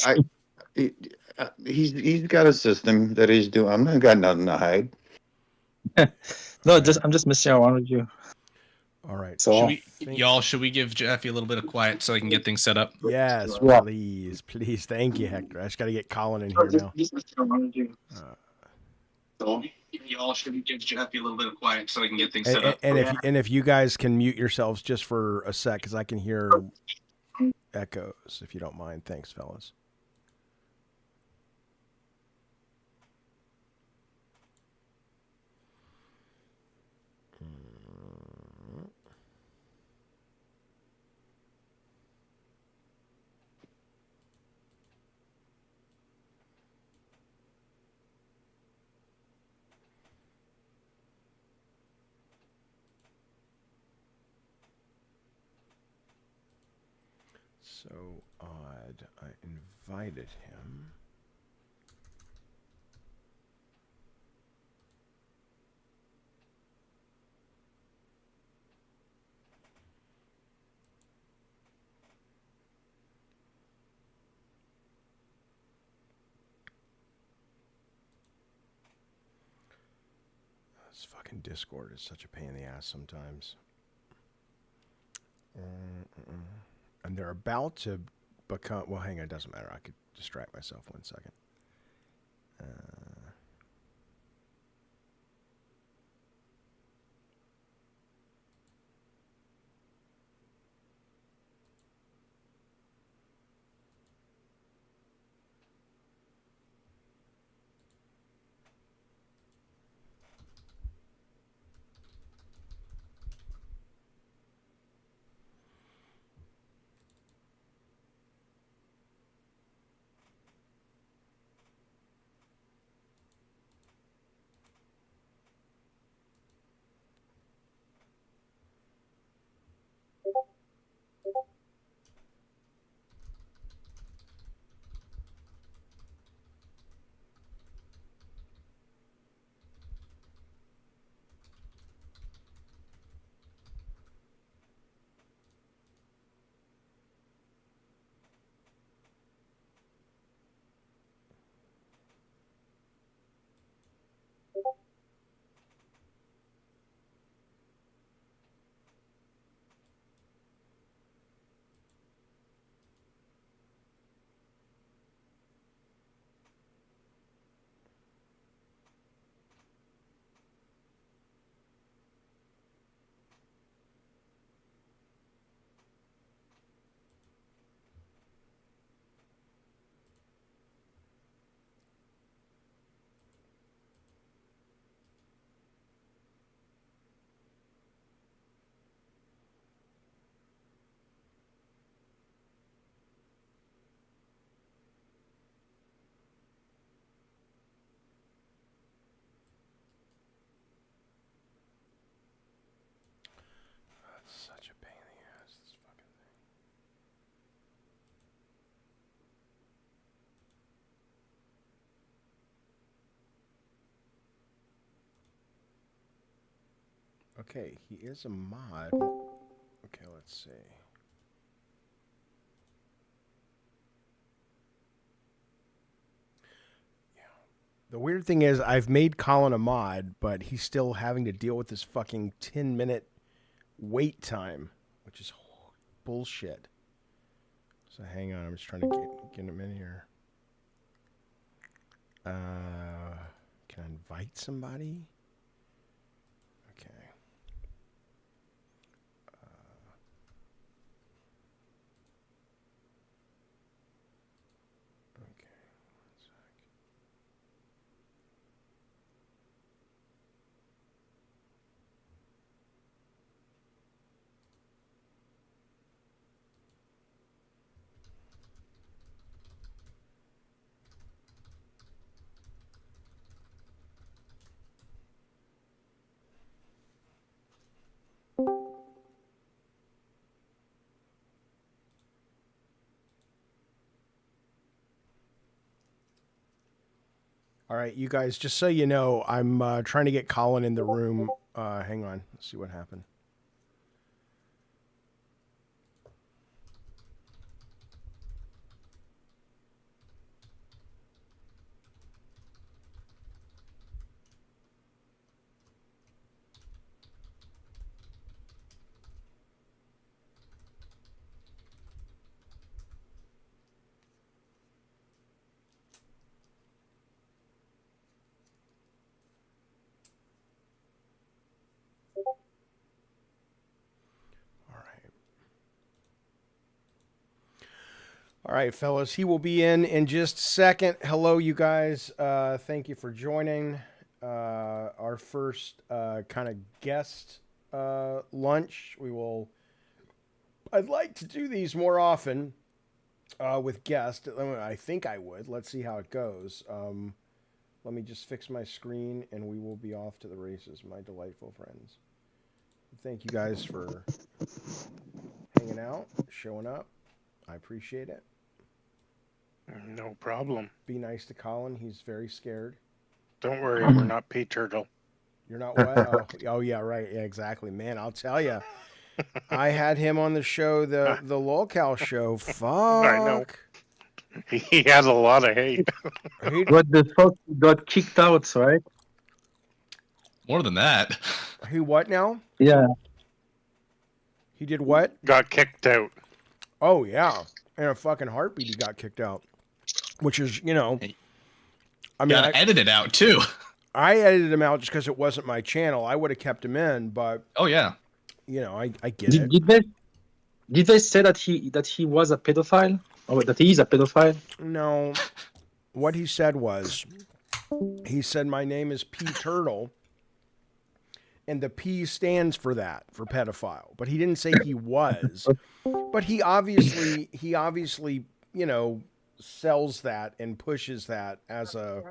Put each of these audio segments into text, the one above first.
I he- he's got a system that he's doing. I'm not got nothing to hide. No, Right. I'm just missing out one of you. All right. So Should I we, think y'all? Should we give Jaffe a little bit of quiet so I can get things set up? yes, Yeah. please, please. Thank you, Hector. I just got to get Colin in here now. Uh, So y'all should we give Jaffe a little bit of quiet so I can get things set and, up? and if you guys can mute yourselves just for a sec, because I can hear echoes. If you don't mind, thanks, fellas. So odd. I invited him. This fucking Discord is such a pain in the ass sometimes. And they're about to become. Well, hang on, it doesn't matter. I could distract myself 1 second. That's such a pain in the ass. This fucking thing. Okay, he is a mod. Okay, let's see. The weird thing is, I've made Colin a mod, but he's still having to deal with this fucking 10-minute wait time, which is bullshit. So hang on, I'm just trying to get him in here. Can I invite somebody? Okay. Okay. All right, you guys, just so you know, I'm trying to get Colin in the room. Hang on. Let's see what happened. All right, fellas. He will be in just a second. Hello, you guys. Thank you for joining our first kind of guest lunch. I'd like to do these more often with guests. I think I would. Let's see how it goes. Let me just fix my screen, and we will be off to the races, my delightful friends. Thank you guys for hanging out, showing up. I appreciate it. No problem. Be nice to Colin. He's very scared. Don't worry, we're not pea turtle. You're not what? Oh, yeah, right. Yeah, exactly. Man, I'll tell you. I had him on the show, the Lolcow show. Fuck. I know. He has a lot of hate. What the fuck? You got kicked out, right? More than that. He what now? Yeah. He did what? Got kicked out. Oh, yeah. In a fucking heartbeat, he got kicked out. Which is, I mean, Gotta edit it out too. I edited him out just because it wasn't my channel. I would have kept him in, but Oh yeah. I get it. Did they say that he was a pedophile? Or that he is a pedophile? No. What he said was, he said, my name is P Turtle, and the P stands for that, for pedophile. But he didn't say he was. But he obviously, sells that and pushes that as a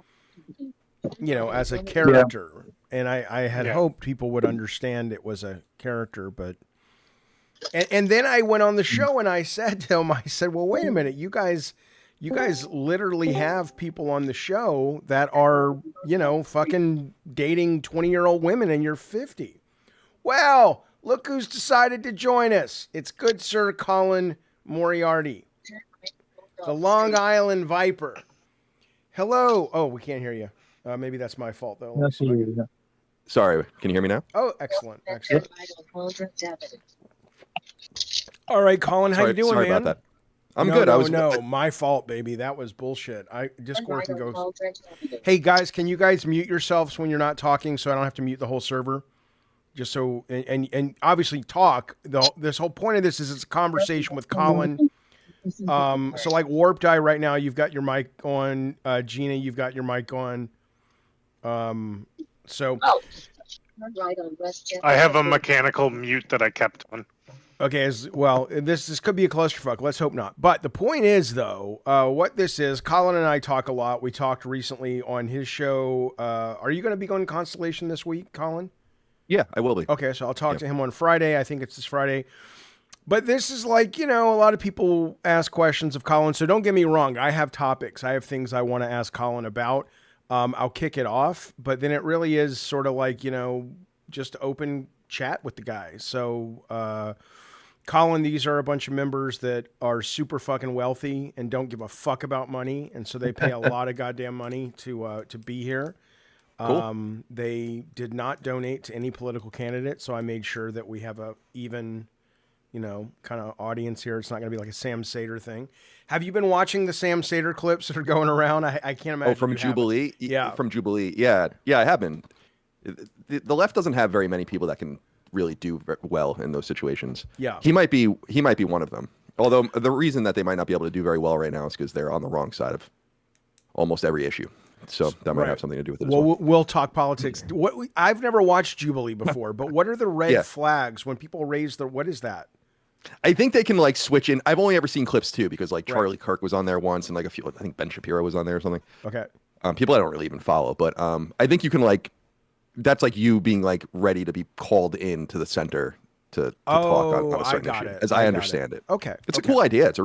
character. Yeah. And I had hoped people would understand it was a character, but and then I went on the show and I said to him, well, wait a minute, you guys literally have people on the show that are, fucking dating 20-year-old women and you're 50. Well, look who's decided to join us. It's good Sir Colin Moriarty, the Long Island Viper. Hello. Oh, we can't hear you. Maybe that's my fault, though. Sorry, can you hear me now? Oh, excellent. All right, Colin, how you doing, sorry man? about that. I'm good. No, my fault, baby. That was bullshit. Discord can go. Hey, guys, can you guys mute yourselves when you're not talking so I don't have to mute the whole server? Just so, and obviously talk. This whole point of this is it's a conversation with Colin. So like Warped Eye right now, you've got your mic on. Gina, you've got your mic on. So I have a mechanical mute that I kept on. Okay, this could be a clusterfuck. Let's hope not. But the point is, though, what this is, Colin and I talk a lot. We talked recently on his show. Are you going to be going to Constellation this week, Colin? Yeah, I will be. Okay, so I'll talk to him on Friday. I think it's this Friday. But this is like, a lot of people ask questions of Colin. So don't get me wrong. I have topics. I have things I want to ask Colin about. I'll kick it off. But then it really is sort of like, just open chat with the guy. So, Colin, these are a bunch of members that are super fucking wealthy and don't give a fuck about money. And so they pay a lot of goddamn money to be here. Cool. They did not donate to any political candidate. So I made sure that we have a even, kind of audience here. It's not going to be like a Sam Sater thing. Have you been watching the Sam Sater clips that are going around? I can't imagine. Oh, from Jubilee? Yeah. From Jubilee. Yeah, I have been. The left doesn't have very many people that can really do well in those situations. Yeah. He might be one of them. Although the reason that they might not be able to do very well right now is because they're on the wrong side of almost every issue. So that might have something to do with it. Well, we'll talk politics. I've never watched Jubilee before, but what are the red flags when people raise what is that? I think they can like switch in. I've only ever seen clips too, because like Charlie Kirk was on there once, and like a few, I think Ben Shapiro was on there or something. Okay. People I don't really even follow, but I think you can like, that's like you being like ready to be called into the center to talk on a certain issue, as I understand it. Okay. It's a cool idea. It's a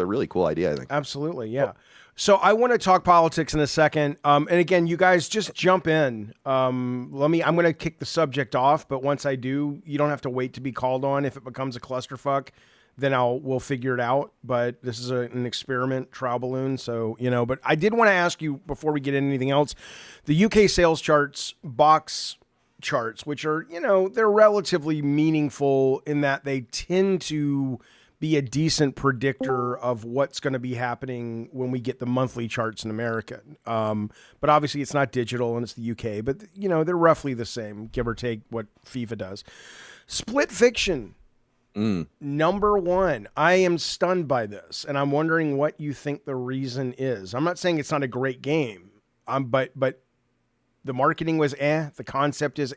really cool idea, I think. Absolutely, yeah. So I want to talk politics in a second. And again, you guys just jump in. I'm going to kick the subject off, but once I do, you don't have to wait to be called on. If it becomes a clusterfuck, then we'll figure it out. But this is an experiment, trial balloon. So, but I did want to ask you before we get into anything else, the UK sales charts, box charts, which are, they're relatively meaningful in that they tend to be a decent predictor of what's going to be happening when we get the monthly charts in America. But obviously it's not digital and it's the UK, but they're roughly the same, give or take what FIFA does. Split Fiction Number one, I am stunned by this, and I'm wondering what you think the reason is. I'm not saying it's not a great game, but the marketing was the concept is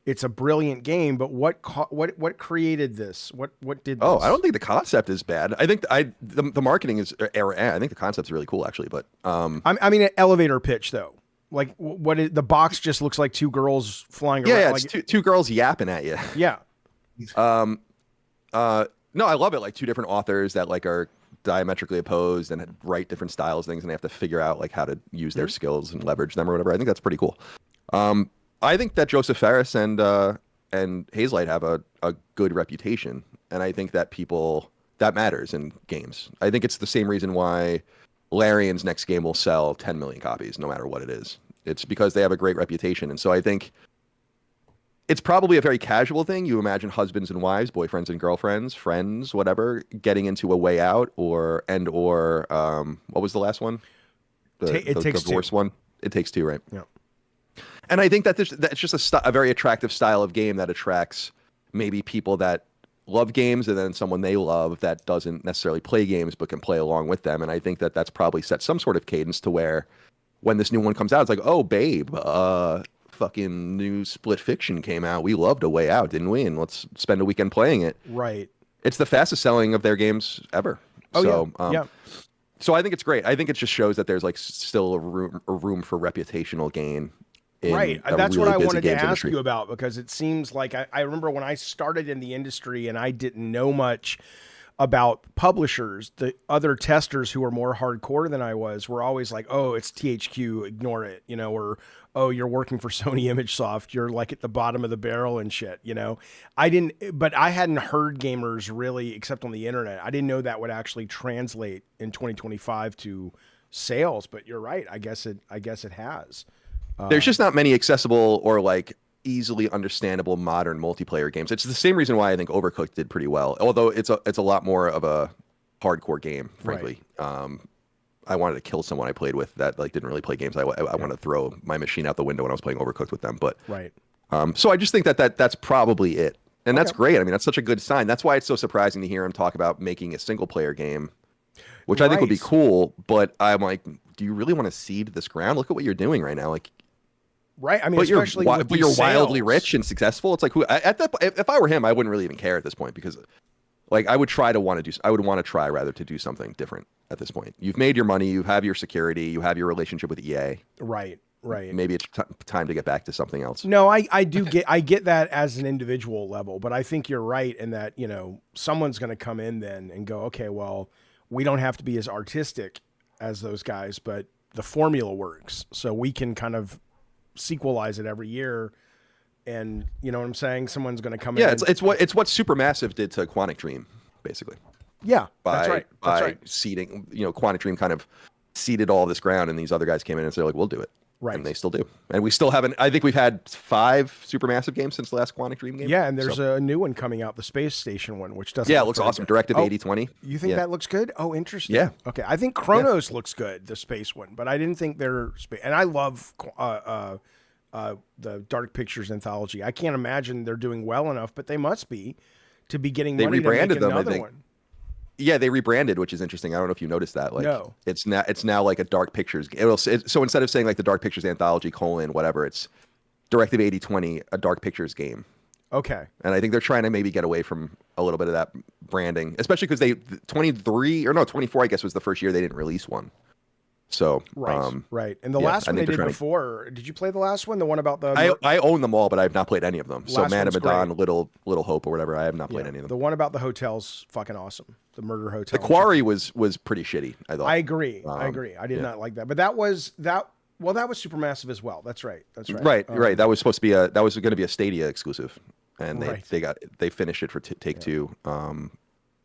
It's a brilliant game, but what created this? What did this? Oh, I don't think the concept is bad. I think the marketing is I think the concept's really cool actually, but I mean an elevator pitch though. Like the box just looks like two girls flying around. Yeah, like, it's two girls yapping at you. Yeah. No, I love it. Like two different authors that like are diametrically opposed and write different styles things, and they have to figure out like how to use their skills and leverage them or whatever. I think that's pretty cool. I think that Joseph Fares and Hazelight have a good reputation, and I think that that matters in games. I think it's the same reason why Larian's next game will sell 10 million copies, no matter what it is. It's because they have a great reputation, and so I think it's probably a very casual thing. You imagine husbands and wives, boyfriends and girlfriends, friends, whatever, getting into A Way Out or what was the last one? The divorce one. It Takes Two, right? Yeah. And I think that that's just a very attractive style of game that attracts maybe people that love games and then someone they love that doesn't necessarily play games but can play along with them. And I think that that's probably set some sort of cadence to where when this new one comes out, it's like, oh, babe, fucking new Split Fiction came out. We loved A Way Out, didn't we? And let's spend a weekend playing it. Right. It's the fastest selling of their games ever. Oh, so, yeah. So I think it's great. I think it just shows that there's like still a room for reputational gain. Right. That's what I wanted to ask you about, because it seems like I remember when I started in the industry and I didn't know much about publishers, the other testers who were more hardcore than I was were always like, oh, it's THQ, ignore it, or, oh, you're working for Sony ImageSoft, you're like at the bottom of the barrel and shit, but I hadn't heard gamers really, except on the internet. I didn't know that would actually translate in 2025 to sales, but you're right. I guess it has. There's just not many accessible or like easily understandable modern multiplayer games. It's the same reason why I think Overcooked did pretty well, although it's a lot more of a hardcore game, frankly. Right. I wanted to kill someone I played with that like didn't really play games. I wanted to throw my machine out the window when I was playing Overcooked with them. But right. So I just think that's probably it, and that's great. I mean, that's such a good sign. That's why it's so surprising to hear him talk about making a single player game, which I think would be cool. But I'm like, do you really want to seed this ground? Look at what you're doing right now, like. Right. I mean, but especially you're wildly rich and successful. It's like if I were him, I wouldn't really even care at this point, because like I would want to try rather to do something different at this point. You've made your money, you have your security, you have your relationship with EA. Right. Maybe it's time to get back to something else. No, I get that as an individual level, but I think you're right in that, someone's going to come in then and go, okay, well, we don't have to be as artistic as those guys, but the formula works. So we can kind of sequelize it every year, and you know what I'm saying? Someone's going to come in. Yeah, it's what Supermassive did to Quantic Dream, basically. Yeah, that's right. By seeding, Quantic Dream kind of seeded all this ground, and these other guys came in and said, like, we'll do it. Right. And they still do. And we still haven't. I think we've had 5 Supermassive games since the last Quantic Dream game. Yeah, and there's a new one coming out, the Space Station one, which doesn't. Yeah, it looks awesome. Directive 8020. You think that looks good? Oh, interesting. Yeah. Okay, I think Chronos looks good, the space one, but I didn't think they're space. And I love the Dark Pictures anthology. I can't imagine they're doing well enough, but they must be to be getting money to make another one. Yeah, they rebranded, which is interesting. I don't know if you noticed that. Like, no. It's now like a Dark Pictures. So instead of saying like the Dark Pictures anthology : whatever, it's Directive 8020, a Dark Pictures game. Okay. And I think they're trying to maybe get away from a little bit of that branding, especially because 24, I guess, was the first year they didn't release one. So right. And the last one they did before. Did you play the last one? The one about the I own them all, but I have not played any of them. So Man of Medan, Little Hope, or whatever, I have not played any of them. The one about the hotel's fucking awesome. The murder hotel. The Quarry was pretty shitty, I thought. I agree. I did not like that. But that was Supermassive as well. That's right. Right. That was supposed to be going to be a Stadia exclusive, and they finished it for Take Two.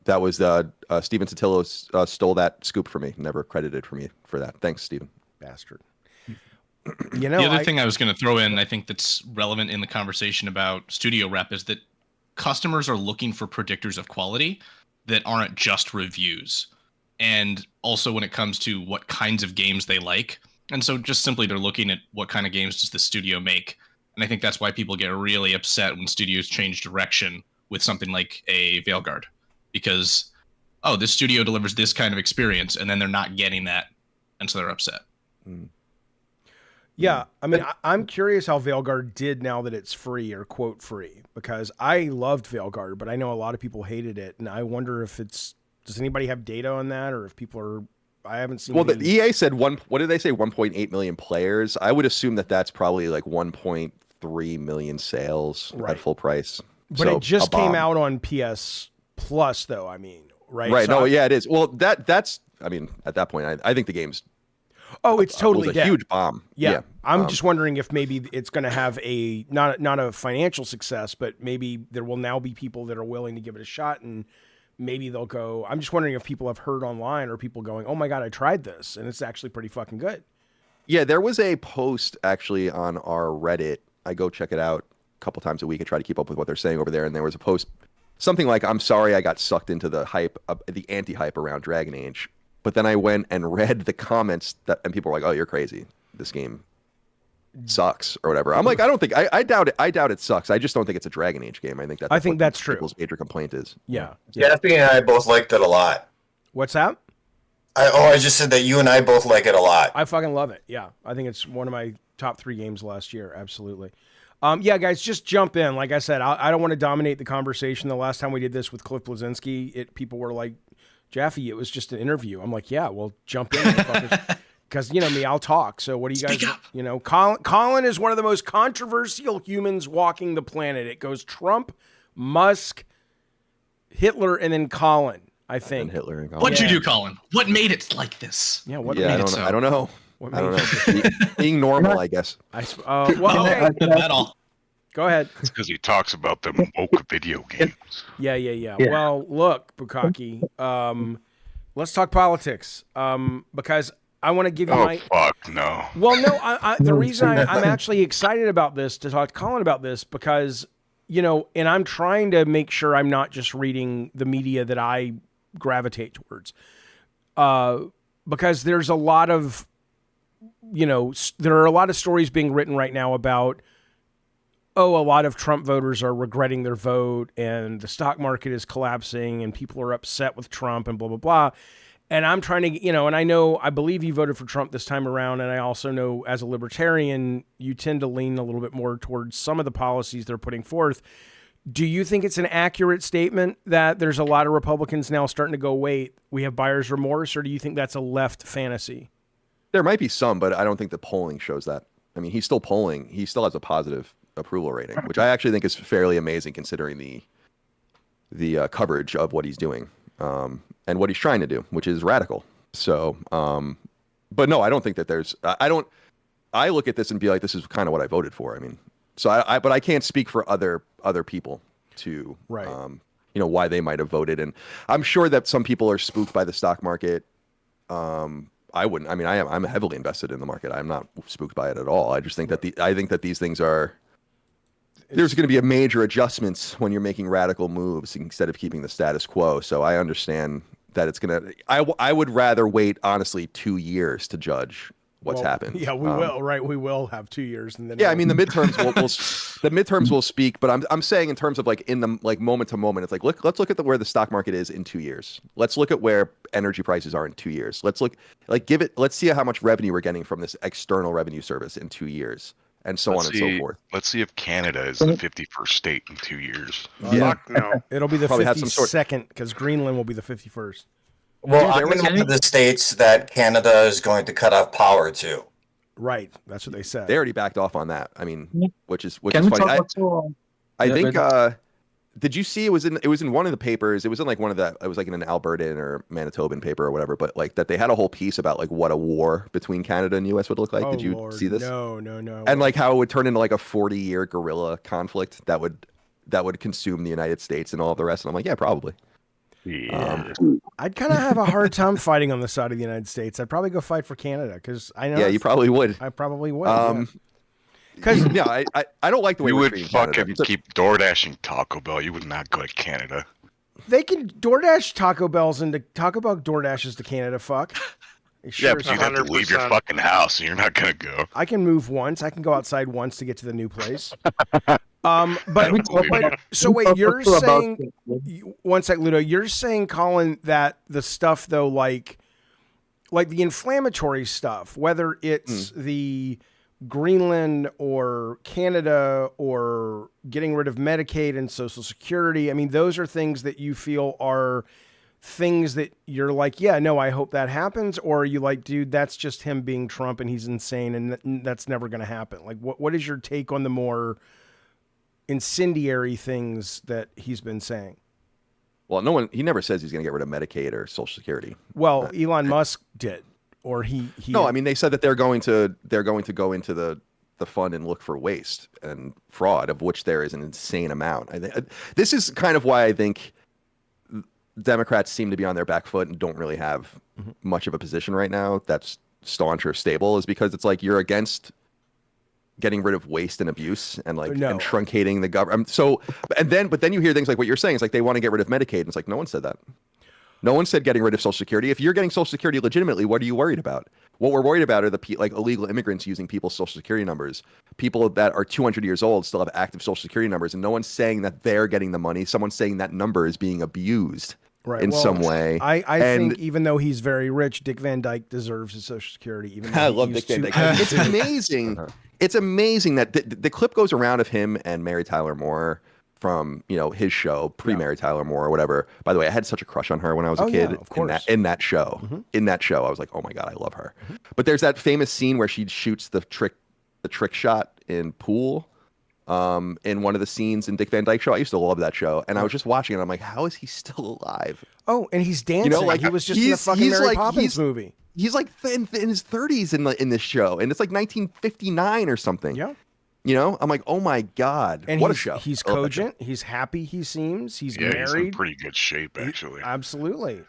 That was Steven Totillo stole that scoop from me. Never credited for me for that. Thanks, Steven. Bastard. The other thing I was going to throw in, I think that's relevant in the conversation about studio rep, is that customers are looking for predictors of quality that aren't just reviews. And also when it comes to what kinds of games they like. And so just simply they're looking at what kind of games does the studio make. And I think that's why people get really upset when studios change direction with something like a Veilguard, because this studio delivers this kind of experience, and then they're not getting that, and so they're upset. Yeah, I mean, I'm curious how Veilguard did now that it's free or quote free, because I loved Veilguard, but I know a lot of people hated it, and I wonder if does anybody have data on that, or if people are, I haven't seen. Well, the EA said what did they say? 1.8 million players. I would assume that that's probably like 1.3 million sales at full price. But so it just came out on PS Plus, though. I mean, right? Right. So Yeah, it is. Well, that's. I mean, at that point, I think the game's. Oh, it's totally was a dead. Huge bomb. Yeah. I'm just wondering if maybe it's going to have a not a financial success, but maybe there will now be people that are willing to give it a shot, and maybe they'll go. I'm just wondering if people have heard online, or people going, "Oh my god, I tried this, and it's actually pretty fucking good." Yeah, there was a post actually on our Reddit. I go check it out a couple times a week and try to keep up with what they're saying over there. And there was a post, something like, "I'm sorry I got sucked into the hype, the anti-hype around Dragon Age." But then I went and read the comments and people were like, "Oh, you're crazy. This game sucks," or whatever. I'm like, I don't think I doubt it. I doubt it sucks. I just don't think it's a Dragon Age game. I think that's true. People's major complaint is. Yeah. Jaffe and I both liked it a lot. What's that? I just said that you and I both like it a lot. I fucking love it. Yeah. I think it's one of my top 3 games last year. Absolutely. Yeah, guys, just jump in. Like I said, I don't want to dominate the conversation. The last time we did this with Cliff Bleszinski, people were like, "Jaffe, it was just an interview." I'm like, "Yeah, well, jump in, because you know me, I'll talk." So what do you guys, Colin is one of the most controversial humans walking the planet. It goes Trump, Musk, Hitler, and then Colin, I think. And Hitler and Colin. What'd you do, Colin? What made it like this? Yeah, what Yeah, made I it don't, so? I don't know. What I made don't know. Being normal, I guess. Well, hey, At all. go ahead. It's because he talks about the woke video games. Yeah. Well, look, Bukaki, let's talk politics, because I want to give you Oh, my... fuck, no. Well, no, the reason I'm actually excited about this, to talk to Colin about this, because, and I'm trying to make sure I'm not just reading the media that I gravitate towards, because there's a lot of, there are a lot of stories being written right now about, a lot of Trump voters are regretting their vote, and the stock market is collapsing, and people are upset with Trump, and blah, blah, blah. And I'm trying to, and I believe you voted for Trump this time around. And I also know, as a libertarian, you tend to lean a little bit more towards some of the policies they're putting forth. Do you think it's an accurate statement that there's a lot of Republicans now starting to go, wait, we have buyer's remorse? Or do you think that's a left fantasy? There might be some, but I don't think the polling shows that. I mean, he's still polling. He still has a positive approval rating, which I actually think is fairly amazing considering the coverage of what he's doing. And what he's trying to do, which is radical. So, but no, I don't think that I look at this and be like, this is kind of what I voted for. I mean, so but I can't speak for other people to, right. Why they might have voted. And I'm sure that some people are spooked by the stock market. I wouldn't, I mean, I'm heavily invested in the market. I'm not spooked by it at all. I just think that I think that these things there's going to be a major adjustments when you're making radical moves instead of keeping the status quo. So I understand that it's going to, I would rather wait, honestly, 2 years to judge what's happened. Yeah, we will, right? We will have 2 years. And then yeah, I mean, the midterms the midterms will speak, but I'm saying in terms of in the moment to moment, it's like, let's look at where the stock market is in 2 years. Let's look at where energy prices are in 2 years. Let's look, let's see how much revenue we're getting from this external revenue service in 2 years. And so on and so forth. Let's see if Canada is the 51st state in 2 years. Yeah. Fuck no. It'll be the Probably have 52nd, because Greenland will be the 51st. Well, I'm in one of the states that Canada is going to cut off power to. Right, that's what they said. They already backed off on that. I mean, which is Can we funny. talk about I think. Did you see it was in one of the papers? It was in it was in an Albertan or Manitoban paper or whatever. But that they had a whole piece about what a war between Canada and U.S. would look like. Did you see this? No. And how it would turn into a 40-year guerrilla conflict that would consume the United States and all the rest. And I'm like, yeah, probably. Yeah. I'd kind of have a hard time fighting on the side of the United States. I'd probably go fight for Canada, because I know. Yeah, you probably would. I probably would. Because I don't like the way You we're would treating fucking Canada. keep DoorDashing Taco Bell. You would not go to Canada. They can DoorDash Taco Bells into Taco Bell DoorDashes to Canada. Fuck. Sure, but you have to leave your 100%. fucking house, and you're not gonna go. I can move once. I can go outside once to get to the new place. But so wait, you're saying one sec, Ludo. You're saying, Colin, that the stuff though, like the inflammatory stuff, whether it's the Greenland or Canada or getting rid of Medicaid and Social Security, I mean, those are things that you feel are things that you're like, yeah, no, I hope that happens, or are you like, dude, that's just him being Trump and he's insane and that's never going to happen? Like, what is your take on the more incendiary things that he's been saying? Well, he never says he's going to get rid of Medicaid or Social Security. Well, Elon Musk did, or he. No, I mean, they said that they're going to go into the fund and look for waste and fraud, of which there is an insane amount. This is kind of why I think Democrats seem to be on their back foot and don't really have much of a position right now that's staunch or stable, is because it's like you're against getting rid of waste and abuse and and truncating the government. But then you hear things like what you're saying. It's like they want to get rid of Medicaid. And it's like, no one said that. No one said getting rid of Social Security. If you're getting Social Security legitimately, what are you worried about? What we're worried about are the illegal immigrants using people's Social Security numbers. People that are 200 years old still have active Social Security numbers, and no one's saying that they're getting the money. Someone's saying that number is being abused in some way. I think even though he's very rich, Dick Van Dyke deserves his Social Security. Even though I love Dick Van Dyke. It's amazing. It's amazing that the clip goes around of him and Mary Tyler Moore from his show, pre-Mary Tyler Moore or whatever. By the way, I had such a crush on her when I was a kid. Of course. In that show. In that show, I was like, oh my God, I love her. But there's that famous scene where she shoots the trick shot in pool. In one of the scenes in Dick Van Dyke Show. I used to love that show, and I was just watching it. I'm like, how is he still alive? Oh, and he's dancing. He was just in the fucking Mary Poppins movie. He's like in his 30s in this show, and it's like 1959 or something. Yeah. I'm like, oh my God, and what a show. He's cogent. He's happy. He seems. He's married. He's in pretty good shape, actually. Absolutely.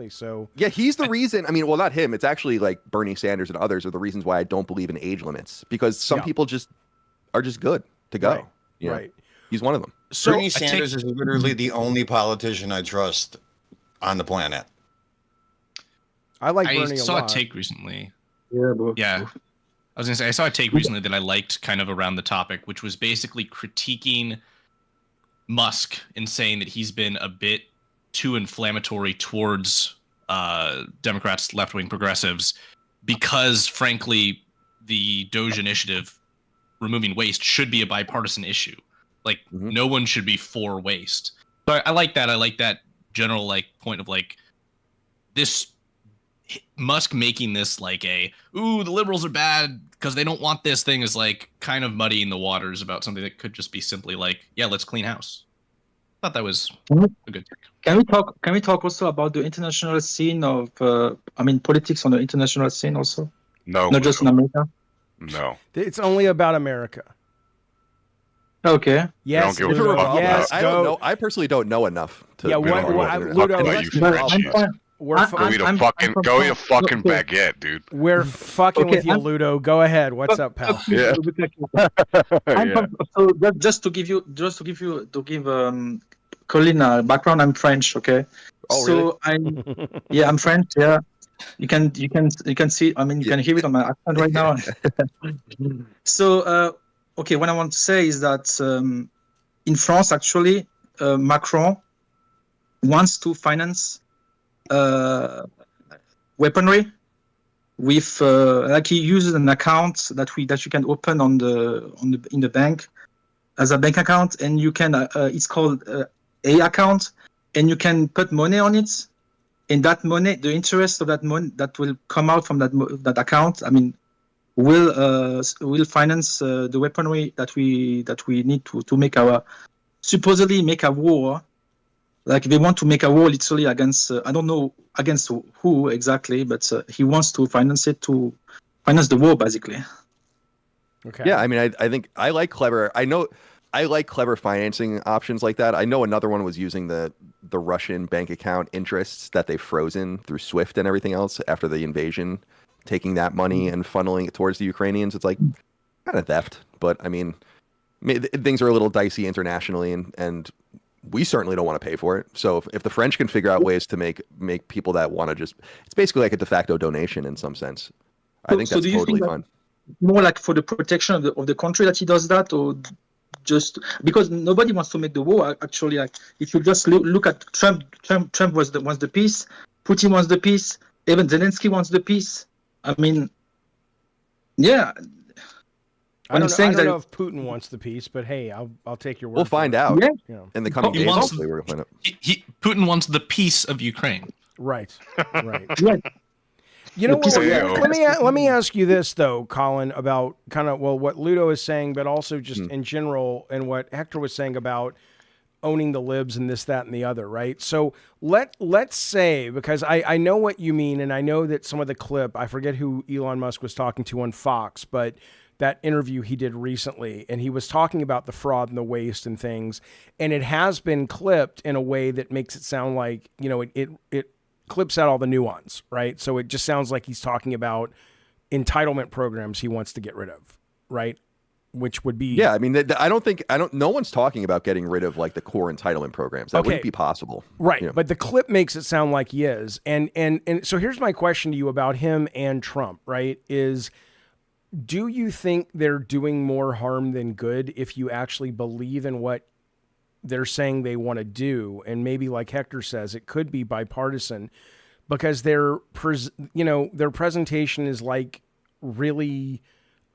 So yeah, he's the reason. I mean, well, not him. It's actually like Bernie Sanders and others are the reasons why I don't believe in age limits, because some people just are just good to go. Right. He's one of them. So Bernie Sanders is literally the only politician I trust on the planet. I like Bernie a lot. I saw a take recently. Yeah. I was going to say, I saw a take recently that I liked kind of around the topic, which was basically critiquing Musk and saying that he's been a bit too inflammatory towards Democrats, left-wing progressives, because, frankly, the Doge initiative, removing waste, should be a bipartisan issue. Like, no one should be for waste. So I like that. I like that general point of this Musk making this the liberals are bad because they don't want this thing is kind of muddying the waters about something that could just be simply let's clean house. I thought that was a good take. Can we talk also about the international scene of politics on the international scene also? No, not just in America. No, it's only about America. Okay. Yes. Don't give a fuck. Yes. I don't know. I personally don't know enough to. Yeah. Ludo, go eat a fucking baguette, dude. We're fucking with you, Ludo. Go ahead. What's up, pal? Yeah. So just to give Colin a background, I'm French. Okay. Oh, so really? I'm French. Yeah. You can see. I mean, you can hear it on my accent right now. So. Okay, what I want to say is that in France, actually, Macron wants to finance weaponry with he uses an account that you can open in the bank as a bank account, and you can it's called A account, and you can put money on it, and that money, the interest of that money that will come out from that account, will finance the weaponry that we need to supposedly make a war. They want to make a war literally against I don't know against who exactly, but he wants to finance it to finance the war basically. Okay. Yeah, I mean, I think I like clever. I like clever financing options like that. I know another one was using the Russian bank account interests that they've frozen through SWIFT and everything else after the invasion, taking that money and funneling it towards the Ukrainians. It's kind of theft, but I mean, things are a little dicey internationally, and we certainly don't want to pay for it. So if the French can figure out ways to make people that want to just, it's basically like a de facto donation in some sense. I think that's totally fine. More like for the protection of the country that he does that, or just because nobody wants to make the war. Actually, like if you just look at Trump wants the peace, Putin wants the peace, even Zelensky wants the peace. I mean, yeah. I don't know if Putin wants the peace, but hey, I'll take your word. We'll find out in the coming days. Hopefully, we're gonna find out. Putin wants the peace of Ukraine. Right. Yeah. You know what? Let me ask you this though, Colin, about kind of what Ludo is saying, but also just in general, and what Hector was saying about owning the libs and this, that, and the other, right? So let's say, because I know what you mean, and I know that some of the clip, I forget who Elon Musk was talking to on Fox, but that interview he did recently, and he was talking about the fraud and the waste and things, and it has been clipped in a way that makes it sound like, you know, it clips out all the nuance, right? So it just sounds like he's talking about entitlement programs he wants to get rid of, right? Which would be... Yeah, I mean, no one's talking about getting rid of like the core entitlement programs. That wouldn't be possible. Right, you know? But the clip makes it sound like he is. And so here's my question to you about him and Trump, right? Is, do you think they're doing more harm than good if you actually believe in what they're saying they want to do? And maybe like Hector says, it could be bipartisan, because their presentation is like really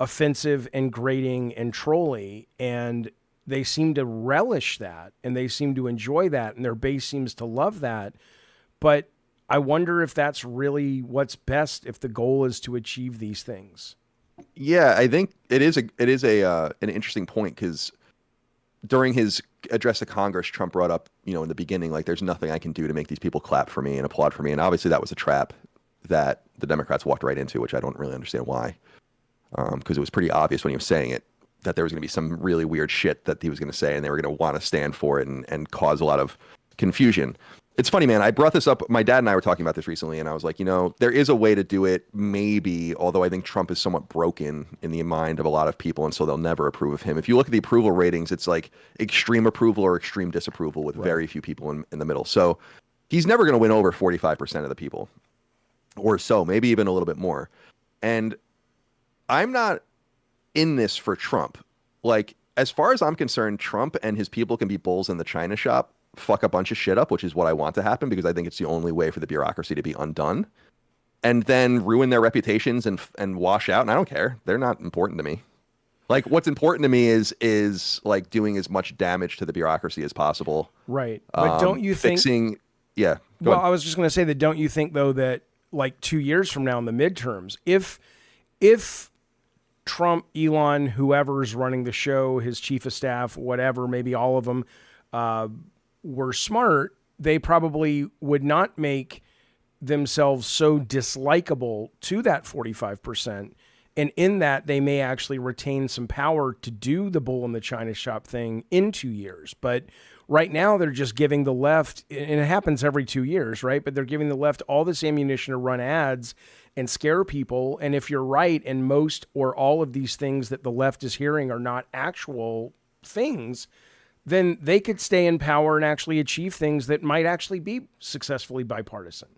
offensive and grating and trolly, and they seem to relish that and they seem to enjoy that, and their base seems to love that. But I wonder if that's really what's best if the goal is to achieve these things. Yeah, I think it is an interesting point, because during his address to Congress, Trump brought up, you know, in the beginning, like, there's nothing I can do to make these people clap for me and applaud for me. And obviously that was a trap that the Democrats walked right into, which I don't really understand why. Because it was pretty obvious when he was saying it that there was going to be some really weird shit that he was going to say, and they were going to want to stand for it and cause a lot of confusion. It's funny, man. I brought this up. My dad and I were talking about this recently, and I was like, you know, there is a way to do it, maybe, although I think Trump is somewhat broken in the mind of a lot of people, and so they'll never approve of him. If you look at the approval ratings, it's like extreme approval or extreme disapproval, with very few people in the middle. So he's never going to win over 45% of the people, or so, maybe even a little bit more. And I'm not in this for Trump. Like, as far as I'm concerned, Trump and his people can be bulls in the china shop, fuck a bunch of shit up, which is what I want to happen, because I think it's the only way for the bureaucracy to be undone, and then ruin their reputations and wash out. And I don't care. They're not important to me. Like, what's important to me is like doing as much damage to the bureaucracy as possible. Right. But don't you think... Yeah. Well, I was just going to say that, don't you think, though, that like 2 years from now in the midterms, if Trump, Elon, whoever's running the show, his chief of staff, whatever, maybe all of them, were smart, they probably would not make themselves so dislikable to that 45%. And in that, they may actually retain some power to do the bull in the china shop thing in 2 years. But right now, they're just giving the left, and it happens every 2 years, right? But they're giving the left all this ammunition to run ads and scare people. And if you're right, and most or all of these things that the left is hearing are not actual things, then they could stay in power and actually achieve things that might actually be successfully bipartisan.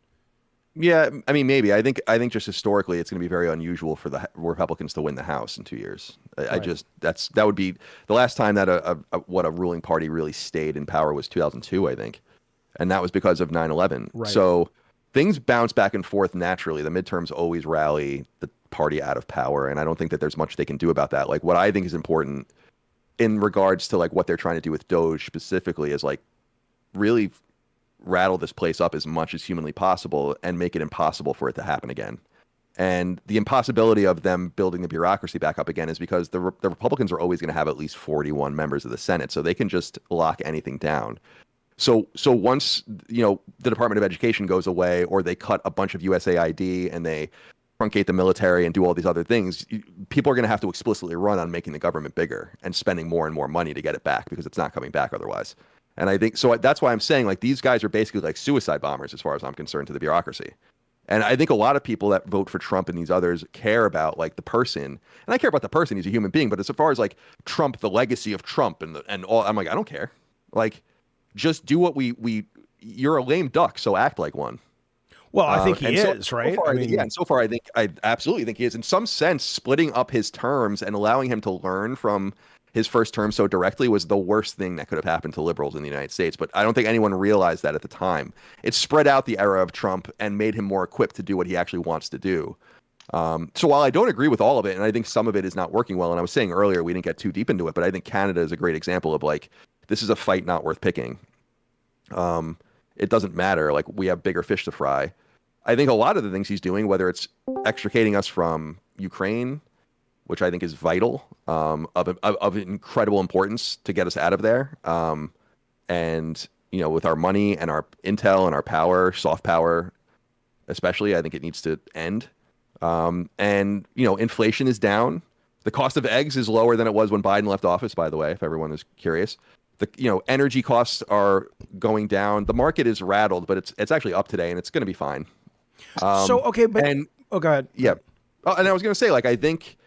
Yeah, I mean, maybe. I think just historically, it's going to be very unusual for the Republicans to win the House in 2 years. That would be the last time that a ruling party really stayed in power was 2002, I think, and that was because of 9/11. Right. So things bounce back and forth naturally. The midterms always rally the party out of power, and I don't think that there's much they can do about that. Like, what I think is important in regards to like what they're trying to do with Doge specifically is like really rattle this place up as much as humanly possible and make it impossible for it to happen again. And the impossibility of them building the bureaucracy back up again is because the Republicans are always going to have at least 41 members of the Senate, so they can just lock anything down. So once, you know, the Department of Education goes away, or they cut a bunch of USAID and they truncate the military and do all these other things, people are going to have to explicitly run on making the government bigger and spending more and more money to get it back, because it's not coming back otherwise. And I think so. That's why I'm saying, like, these guys are basically like suicide bombers as far as I'm concerned to the bureaucracy. And I think a lot of people that vote for Trump and these others care about like the person, and I care about the person. He's a human being. But as far as like Trump, the legacy of Trump and all, I'm like, I don't care. Like, just do what you're a lame duck, so act like one. Well, I think he is, right? So far, I absolutely think he is. In some sense, splitting up his terms and allowing him to learn from his first term so directly was the worst thing that could have happened to liberals in the United States. But I don't think anyone realized that at the time. It spread out the era of Trump and made him more equipped to do what he actually wants to do. So while I don't agree with all of it, and I think some of it is not working well, and I was saying earlier we didn't get too deep into it, but I think Canada is a great example of like, this is a fight not worth picking. It doesn't matter. Like, we have bigger fish to fry. I think a lot of the things he's doing, whether it's extricating us from Ukraine, which I think is vital, of incredible importance to get us out of there. And, with our money and our intel and our power, soft power, especially, I think it needs to end. And, inflation is down. The cost of eggs is lower than it was when Biden left office, by the way, if everyone is curious. Energy costs are going down. The market is rattled, but it's actually up today, and it's going to be fine. Go ahead. Yeah. And I was going to say, like, I think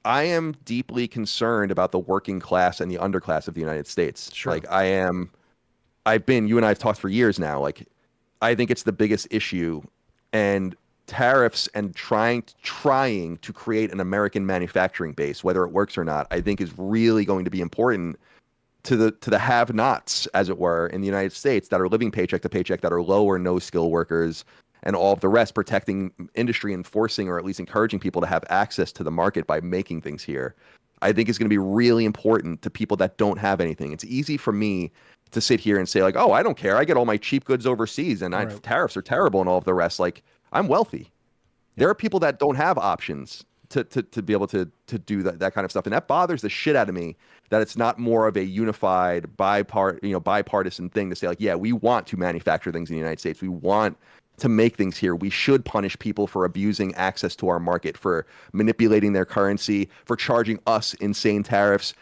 I am deeply concerned about the working class and the underclass of the United States. Sure. Like, you and I have talked for years now. Like, I think it's the biggest issue, and tariffs and trying to create an American manufacturing base, whether it works or not, I think is really going to be important to the have-nots, as it were, in the United States that are living paycheck to paycheck, that are low or no skill workers, and all of the rest, protecting industry and forcing or at least encouraging people to have access to the market by making things here. I think is going to be really important to people that don't have anything. It's easy for me to sit here and say, like, oh, I don't care. I get all my cheap goods overseas, and tariffs are terrible and all of the rest. Like, I'm wealthy. There are people that don't have options to be able to do that kind of stuff. And that bothers the shit out of me, that it's not more of a unified bipartisan thing to say, like, yeah, we want to manufacture things in the United States. We want to make things here. We should punish people for abusing access to our market, for manipulating their currency, for charging us insane tariffs.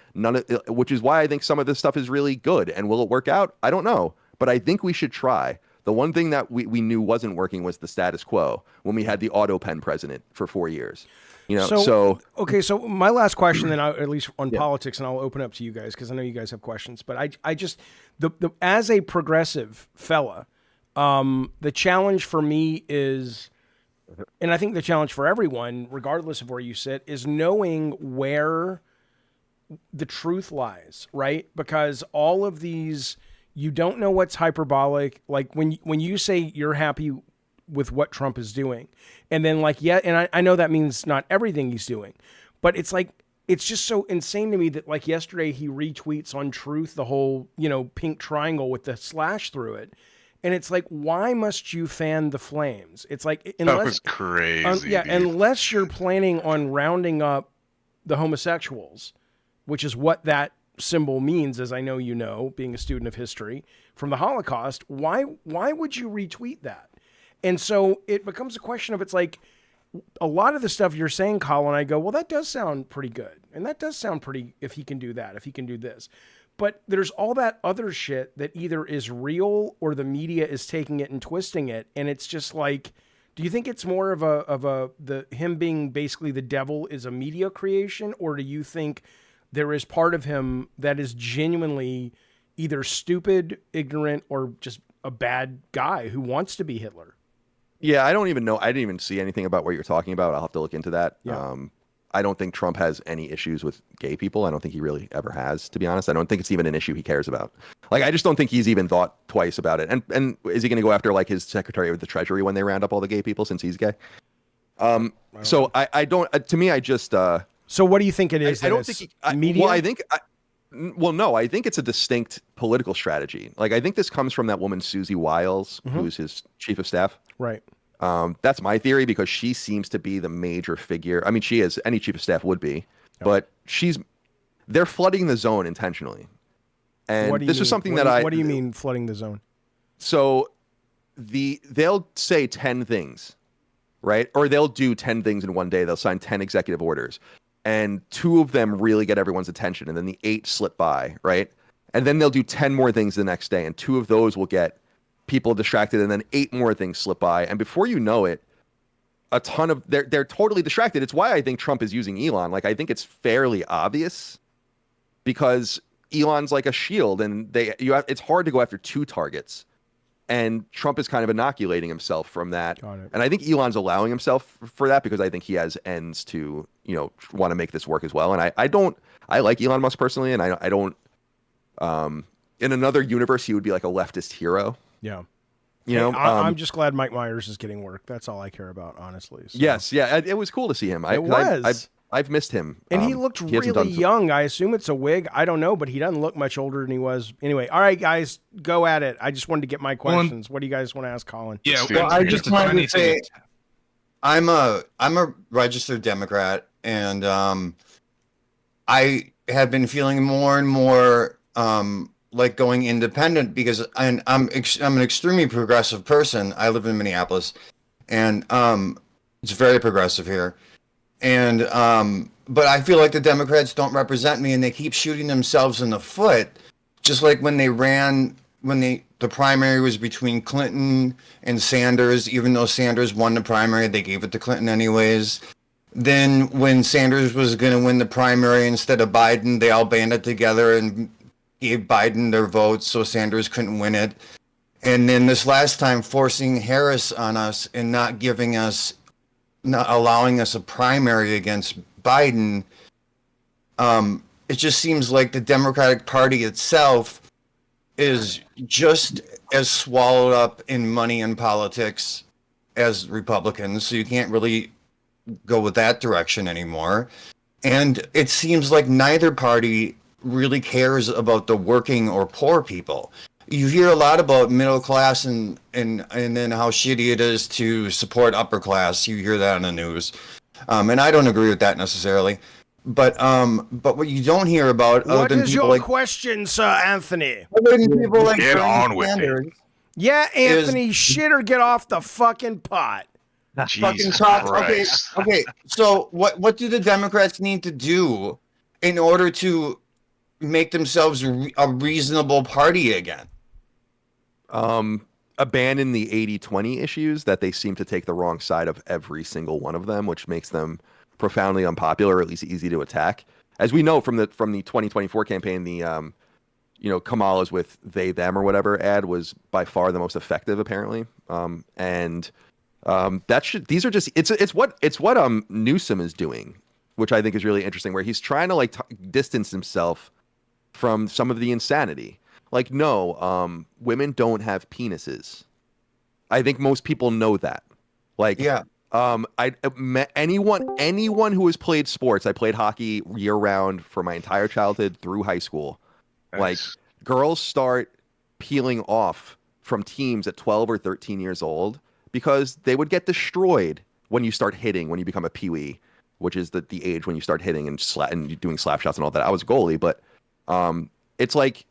Which is why I think some of this stuff is really good. And will it work out? I don't know. But I think we should try. The one thing that we knew wasn't working was the status quo when we had the auto pen president for 4 years. So my last question, then, at least on politics, and I'll open up to you guys because I know you guys have questions. But I just as a progressive fella, the challenge for me is, and I think the challenge for everyone, regardless of where you sit, is knowing where the truth lies, right? Because all of these, you don't know what's hyperbolic. Like when you say you're happy with what Trump is doing, and then and I know that means not everything he's doing, but it's like, it's just so insane to me that, like, yesterday he retweets on Truth the whole, pink triangle with the slash through it. And it's like, why must you fan the flames? It's like, unless, that was crazy. Unless you're planning on rounding up the homosexuals, which is what that symbol means, as I know you know, being a student of history, from the Holocaust, why would you retweet that? And so it becomes a question of, it's like, a lot of the stuff you're saying, Colin, I go, well, that does sound pretty good. And that does sound pretty, if he can do that, if he can do this. But there's all that other shit that either is real or the media is taking it and twisting it. And it's just like, do you think it's more of him being basically the devil is a media creation? Or do you think there is part of him that is genuinely either stupid, ignorant, or just a bad guy who wants to be Hitler? Yeah, I don't even know. I didn't even see anything about what you're talking about. I'll have to look into that. Yeah. I don't think Trump has any issues with gay people. I don't think he really ever has, to be honest. I don't think it's even an issue he cares about. Like, I just don't think he's even thought twice about it. And is he going to go after, like, his Secretary of the Treasury when they round up all the gay people since he's gay? So I don't. To me, I just. So what do you think it is? I don't think media. Well, no, I think it's a distinct political strategy. Like, I think this comes from that woman Susie Wiles, who's his chief of staff. Right. That's my theory, because she seems to be the major figure. I mean, she is. Any chief of staff would be, but they're flooding the zone intentionally. And this is something What do you mean flooding the zone? So they'll say 10 things, right? Or they'll do 10 things in one day. They'll sign 10 executive orders, and 2 of them really get everyone's attention, and then the 8 slip by, right? And then they'll do 10 more things the next day, and 2 of those will get people distracted, and then 8 more things slip by, and before you know it, a ton of they're totally distracted. It's why I think Trump is using Elon. Like, I think it's fairly obvious, because Elon's like a shield, and it's hard to go after two targets. And Trump is kind of inoculating himself from that. And I think Elon's allowing himself for that because I think he has ends to, want to make this work as well. And I like Elon Musk personally, and I don't, in another universe, he would be like a leftist hero. Yeah. I'm just glad Mike Myers is getting work. That's all I care about, honestly. So. Yes. Yeah. It was cool to see him. I've missed him. And he looked really young. I assume it's a wig. I don't know, but he doesn't look much older than he was. Anyway, all right, guys, go at it. I just wanted to get my questions. What do you guys want to ask Colin? Yeah, well, I just wanted to say I'm a registered Democrat, and I have been feeling more and more like going independent because I'm an extremely progressive person. I live in Minneapolis, and it's very progressive here. And but I feel like the Democrats don't represent me, and they keep shooting themselves in the foot. Just like when the primary was between Clinton and Sanders, even though Sanders won the primary, they gave it to Clinton anyways. Then when Sanders was going to win the primary instead of Biden, they all banded together and gave Biden their votes, so Sanders couldn't win it. And then this last time, forcing Harris on us and not allowing us a primary against Biden, it just seems like the Democratic Party itself is just as swallowed up in money and politics as Republicans, so you can't really go with that direction anymore. And it seems like neither party really cares about the working or poor people. You hear a lot about middle class and then how shitty it is to support upper class. You hear that on the news, and I don't agree with that necessarily. But what you don't hear about what other than is people your like question, Sir Anthony? other than people like Get Bernie on with Sanders, it. Yeah, Anthony, shit or get off the fucking pot. fucking Jesus talk. Christ. Okay. So what do the Democrats need to do in order to make themselves a reasonable party again? Abandon the 80-20 issues that they seem to take the wrong side of every single one of them, which makes them profoundly unpopular, or at least easy to attack. As we know from the 2024 campaign, the Kamala's with they them or whatever ad was by far the most effective, apparently. It's what Newsom is doing, which I think is really interesting, where he's trying to distance himself from some of the insanity. Like, no, women don't have penises. I think most people know that. Like, yeah. Anyone who has played sports, I played hockey year round for my entire childhood through high school. Nice. Like, girls start peeling off from teams at 12 or 13 years old because they would get destroyed when you start hitting, when you become a peewee, which is the age when you start hitting and doing slap shots and all that. I was a goalie, but it's like,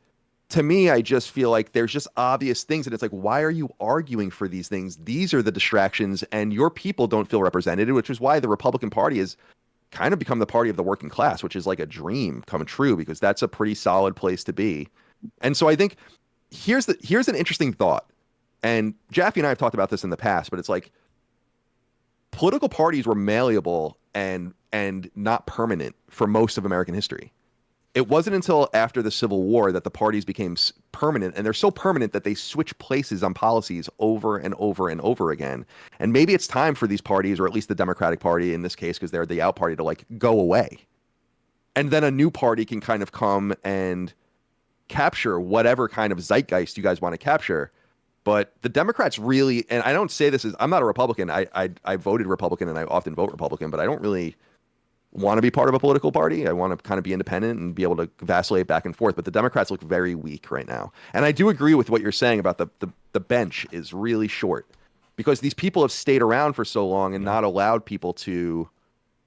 to me, I just feel like there's just obvious things, and it's like, why are you arguing for these things? These are the distractions, and your people don't feel represented, which is why the Republican Party has kind of become the party of the working class, which is like a dream come true, because that's a pretty solid place to be. And so I think here's an interesting thought, and Jaffe and I have talked about this in the past, but it's like political parties were malleable and not permanent for most of American history. It wasn't until after the Civil War that the parties became permanent, and they're so permanent that they switch places on policies over and over and over again. And maybe it's time for these parties, or at least the Democratic Party in this case, because they're the out party, to go away. And then a new party can kind of come and capture whatever kind of zeitgeist you guys want to capture. But the Democrats really, and I don't say this as, I'm not a Republican. I voted Republican, and I often vote Republican, but I don't really want to be part of a political party. I want to kind of be independent and be able to vacillate back and forth. But the Democrats look very weak right now. And I do agree with what you're saying about the bench is really short, because these people have stayed around for so long and not allowed people to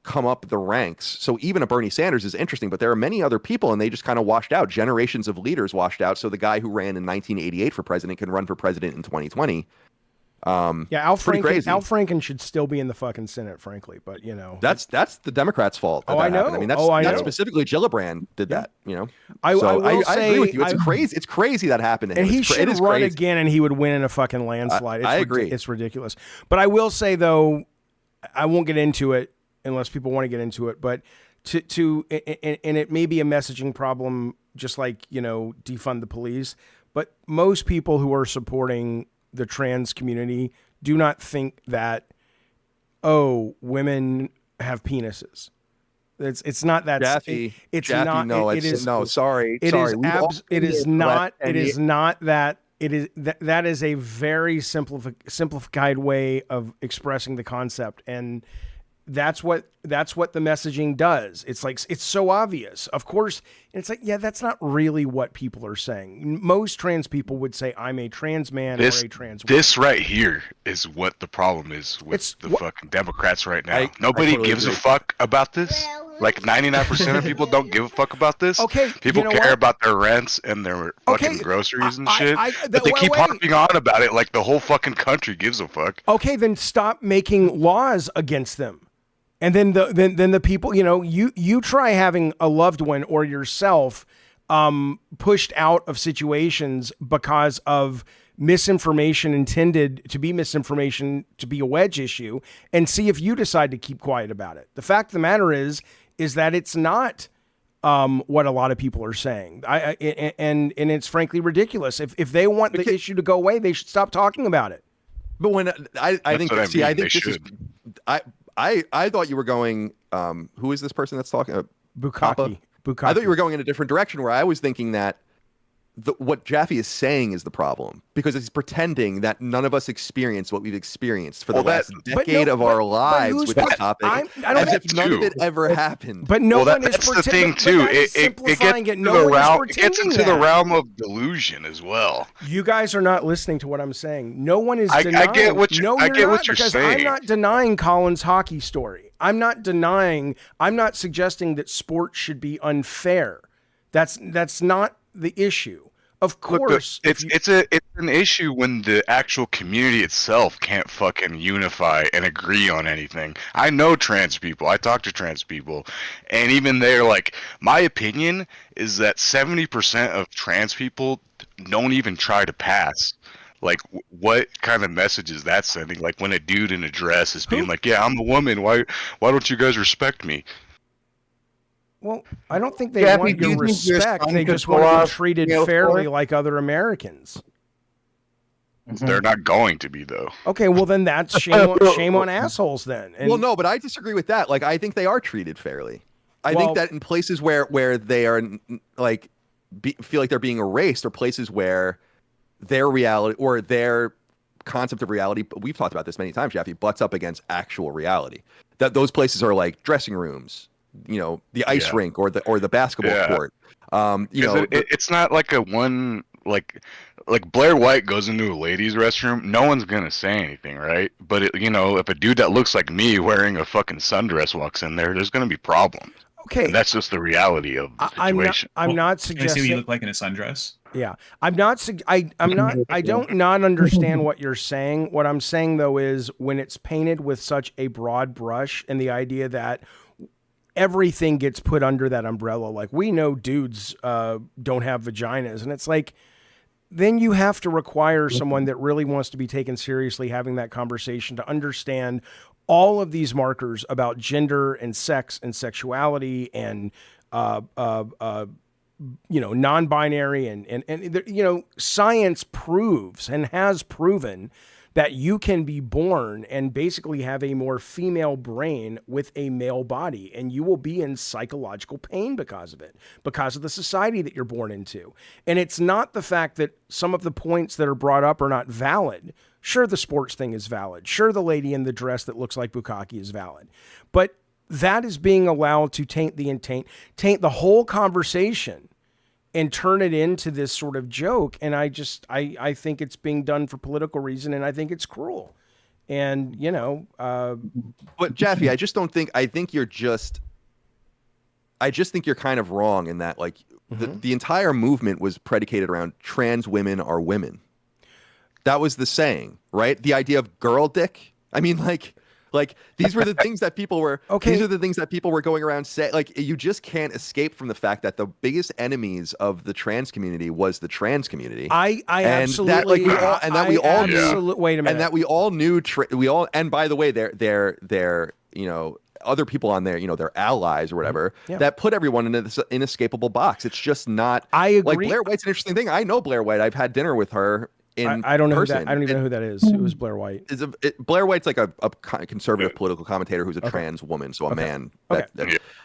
come up the ranks. So even a Bernie Sanders is interesting, but there are many other people, and they just kind of washed out. Generations of leaders washed out. So the guy who ran in 1988 for president can run for president in 2020. Al Franken should still be in the fucking Senate, frankly, but that's the Democrats' fault. I know. Happened. I mean, that's specifically Gillibrand did that. I agree with you. It's crazy. It's crazy that happened to him. And he should run again, and he would win in a fucking landslide. I agree. It's ridiculous. But I will say, though, I won't get into it unless people want to get into it. But and it may be a messaging problem defund the police. But most people who are supporting the trans community do not think that, women have penises. It's not that. Jaffe, it's Jaffe, not. No, it is. No, sorry. It sorry. is not. It is not that. It is that is a very simplified way of expressing the concept, and that's what the messaging does. It's like, it's so obvious. Of course, it's like, yeah, that's not really what people are saying. Most trans people would say, I'm a trans man or a trans woman. This right here is what the problem is with fucking Democrats right now. Nobody totally gives agree. a fuck about this. Like 99% of people don't give a fuck about this. Okay, people care about their rents and their fucking groceries and shit. But they keep harping on about it like the whole fucking country gives a fuck. Okay, then stop making laws against them. And then the people, you try having a loved one or yourself pushed out of situations because of misinformation intended to be misinformation, to be a wedge issue, and see if you decide to keep quiet about it. The fact of the matter is that it's not what a lot of people are saying. And it's frankly ridiculous. If they want the issue to go away, they should stop talking about it. But when I think this is I thought you were going. Who is this person that's talking? Bukkake. I thought you were going in a different direction, where I was thinking that what Jaffe is saying is the problem, because he's pretending that none of us experience what we've experienced for the last decade of our lives with this topic, as if none of it ever happened. But no one is that's the thing too. It gets into the realm of delusion as well. You guys are not listening to what I'm saying. No one is denying. I get what you're saying. I'm not denying Colin's hockey story. I'm not suggesting that sports should be unfair. That's not the issue. Of course, it's an issue when the actual community itself can't fucking unify and agree on anything. I know trans people. I talk to trans people, and even they're like, my opinion is that 70% of trans people don't even try to pass. Like, what kind of message is that sending? Like, when a dude in a dress is being like, yeah, I'm a woman. Why don't you guys respect me? Well, I don't think they want your respect. They just want to be treated fairly like other Americans. They're not going to be, though. Okay, well then that's shame on assholes then. Well, no, but I disagree with that. Like, I think they are treated fairly. I think that in places where they are like feel like they're being erased, or places where their reality or their concept of reality, we've talked about this many times, Jaffe, butts up against actual reality. That those places are like dressing rooms, the ice rink or the basketball court. It's not like a one like Blair White goes into a ladies' restroom, no one's gonna say anything, right? But if a dude that looks like me wearing a fucking sundress walks in there's gonna be problems. Okay, and that's just the reality of the situation. I'm not suggesting. Can I see what you look like in a sundress? Yeah, I'm not. I don't not understand what you're saying. What I'm saying though is when it's painted with such a broad brush, and the idea that everything gets put under that umbrella. Like, we know dudes don't have vaginas, and it's like, then you have to require someone that really wants to be taken seriously having that conversation to understand all of these markers about gender and sex and sexuality and non-binary and science proves and has proven that you can be born and basically have a more female brain with a male body, and you will be in psychological pain because of it, because of the society that you're born into. And it's not the fact that some of the points that are brought up are not valid. Sure, the sports thing is valid. Sure, the lady in the dress that looks like Bukkake is valid. But that is being allowed to taint the whole conversation and turn it into this sort of joke. And I think it's being done for political reason, and I think it's cruel. And, but Jaffe, I just think you're kind of wrong in that, like, the entire movement was predicated around trans women are women. That was the saying, right? The idea of girl dick. I mean, like these were the things that people were. Okay. These are the things that people were going around saying. Like, you just can't escape from the fact that the biggest enemies of the trans community was the trans community. I absolutely. We all knew. Wait a minute. And that we all knew. And by the way, they're other people on there, their allies or whatever, Yeah. that put everyone into this inescapable box. It's just not. I agree. Like Blair White's an interesting thing. I know Blair White. I've had dinner with her. I don't know person. who that. I don't even know who that is. It was Blair White. Blair White's like a conservative political commentator who's a trans woman, so a man.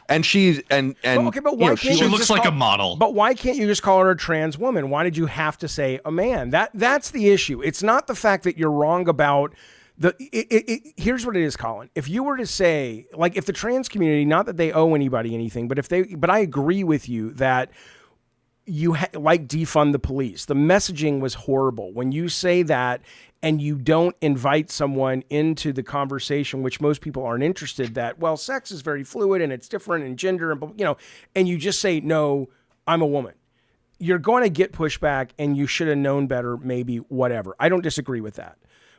And she's and okay, but why can't she looks like a model. But why can't you just call her a trans woman? Why did you have to say a man? That's the issue. It's not the fact that you're wrong about here's what it is, Colin. If you were to say, like, if the trans community, not that they owe anybody anything, but I agree with you that you like defund the police. The messaging was horrible. When you say that and you don't invite someone into the conversation, which most people aren't interested, that, well, sex is very fluid and it's different in gender, and and you just say, no, I'm a woman. You're going to get pushback and you should have known better, maybe, whatever. I don't disagree with that.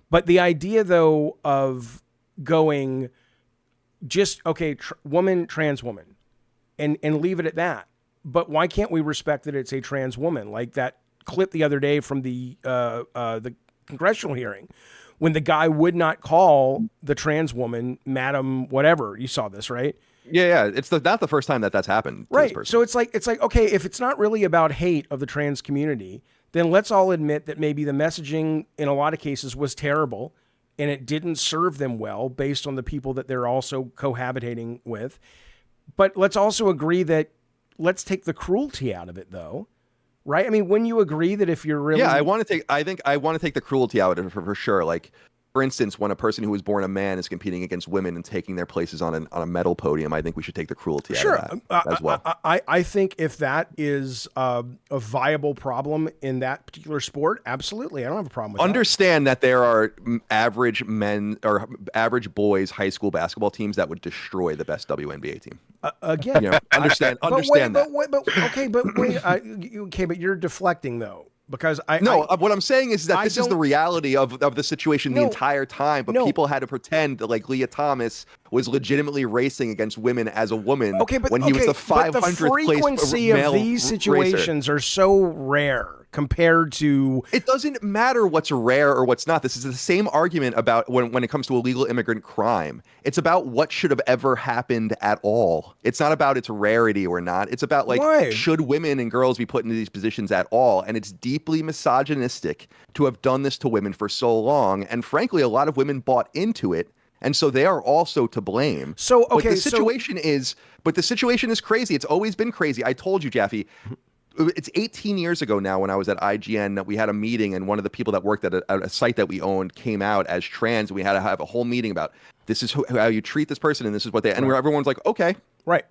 But the idea, though, of going just, okay, woman, trans woman, and leave it at that. But why can't we respect that it's a trans woman? Like that clip the other day from the congressional hearing when the guy would not call the trans woman Madam whatever. You saw this, right? Yeah. It's not the first time that's happened. Right. So it's like, okay, if it's not really about hate of the trans community, then let's all admit that maybe the messaging in a lot of cases was terrible and it didn't serve them well based on the people that they're also cohabitating with. But let's also agree that let's take the cruelty out of it, though, right? I mean, wouldn't you agree that if you're really... Yeah, I think I want to take the cruelty out of it for sure. Like, for instance, when a person who was born a man is competing against women and taking their places on a medal podium, I think we should take the cruelty out of that as well. I think if that is a viable problem in that particular sport, absolutely. I don't have a problem with Understand that there are average men or average boys high school basketball teams that would destroy the best WNBA team. Again, understand that. But you're deflecting, though. Because what I'm saying is that this is the reality of the situation the entire time, but people had to pretend that like Leah Thomas was legitimately racing against women as a woman when he was the 500th place male racer. The frequency of these situations are so rare compared to... It doesn't matter what's rare or what's not. This is the same argument about when it comes to illegal immigrant crime. It's about what should have ever happened at all. It's not about its rarity or not. It's about should women and girls be put into these positions at all? And it's deeply misogynistic to have done this to women for so long. And frankly, a lot of women bought into it. And so they are also to blame. So, okay, but the situation is crazy. It's always been crazy. I told you, Jaffe, it's 18 years ago now when I was at IGN that we had a meeting and one of the people that worked at a site that we owned came out as trans. And we had to have a whole meeting about this is how you treat this person and this is what they, and where everyone's like, okay. Right.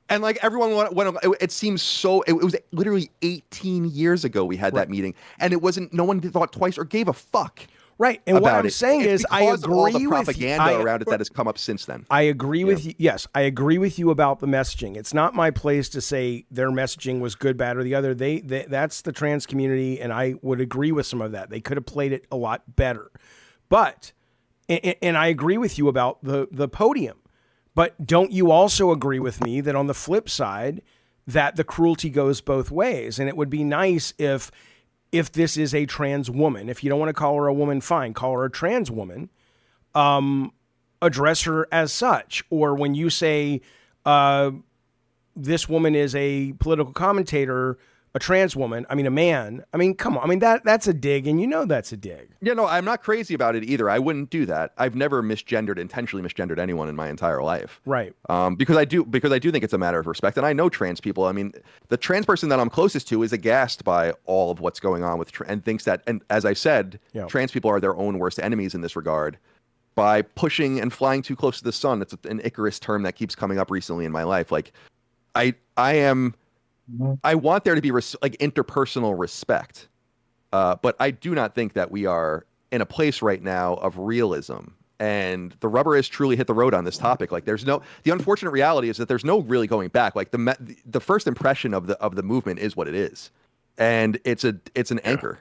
And like everyone went, it seems so, it was literally 18 years ago we had that meeting and no one thought twice or gave a fuck. Right. And what I'm saying is I agree with all the propaganda around it that has come up since then. I agree with you. Yes, I agree with you about the messaging. It's not my place to say their messaging was good, bad, or the other. That's the trans community, and I would agree with some of that. They could have played it a lot better. But, and I agree with you about the podium. But don't you also agree with me that on the flip side, that the cruelty goes both ways? And it would be nice if this is a trans woman, if you don't want to call her a woman, fine, call her a trans woman, address her as such. Or when you say this woman is a political commentator, a trans woman, I mean, a man, I mean, come on. I mean, that's a dig, and you know that's a dig. Yeah, no, I'm not crazy about it either. I wouldn't do that. I've never intentionally misgendered anyone in my entire life. Right. Because I do think it's a matter of respect, and I know trans people. I mean, the trans person that I'm closest to is aghast by all of what's going on with and thinks that, and as I said, trans people are their own worst enemies in this regard by pushing and flying too close to the sun. It's an Icarus term that keeps coming up recently in my life. Like, I want there to be interpersonal respect, but I do not think that we are in a place right now of realism. And the rubber has truly hit the road on this topic. Like, the unfortunate reality is that there's no really going back. Like the first impression of the movement is what it is, and it's an anchor.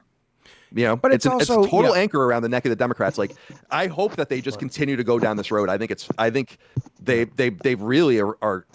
You know, but it's a total anchor around the neck of the Democrats. Like, I hope that they just continue to go down this road. I think they really are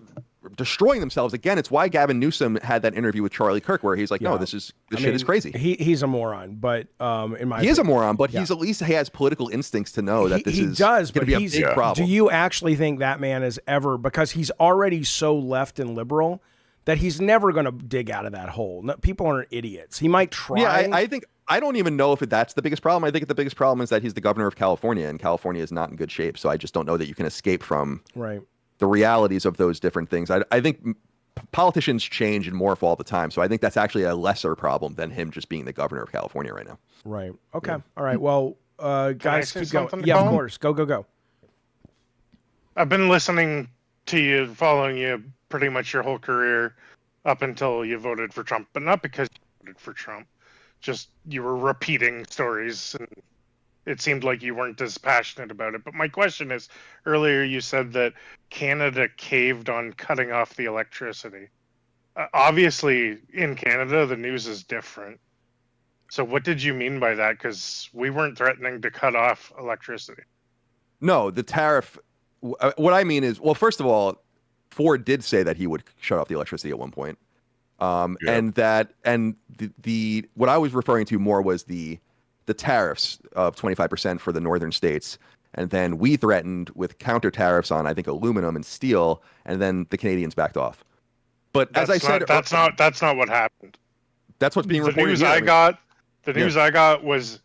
destroying themselves. Again, it's why Gavin Newsom had that interview with Charlie Kirk where he's like, no, this shit is crazy. He's a moron, but in my he is a moron, but he's at least he has political instincts to know that this is going to be a big problem. Do you actually think that man is ever, because he's already so left and liberal that he's never going to dig out of that hole? No, people aren't idiots. He might try. Yeah, I don't even know if that's the biggest problem. I think the biggest problem is that he's the governor of California, and California is not in good shape. So I just don't know that you can escape from the realities of those different things. I think politicians change and morph all the time. So I think that's actually a lesser problem than him just being the governor of California right now. Right. Okay. Yeah. All right. Well, guys, keep going. Yeah, of course. Go. I've been listening to you, following you pretty much your whole career up until you voted for Trump, but not because you voted for Trump. Just you were repeating stories, and it seemed like you weren't as passionate about it. But my question is, earlier you said that Canada caved on cutting off the electricity. Obviously, in Canada, the news is different. So what did you mean by that? Because we weren't threatening to cut off electricity. No, the tariff. What I mean is, well, first of all, Ford did say that he would shut off the electricity at one point. And the what I was referring to more was the tariffs of 25% for the northern states, and then we threatened with counter tariffs on, I think, aluminum and steel, and then the Canadians backed off. But as I said, that's not what happened. That's what's being reported. The news I got was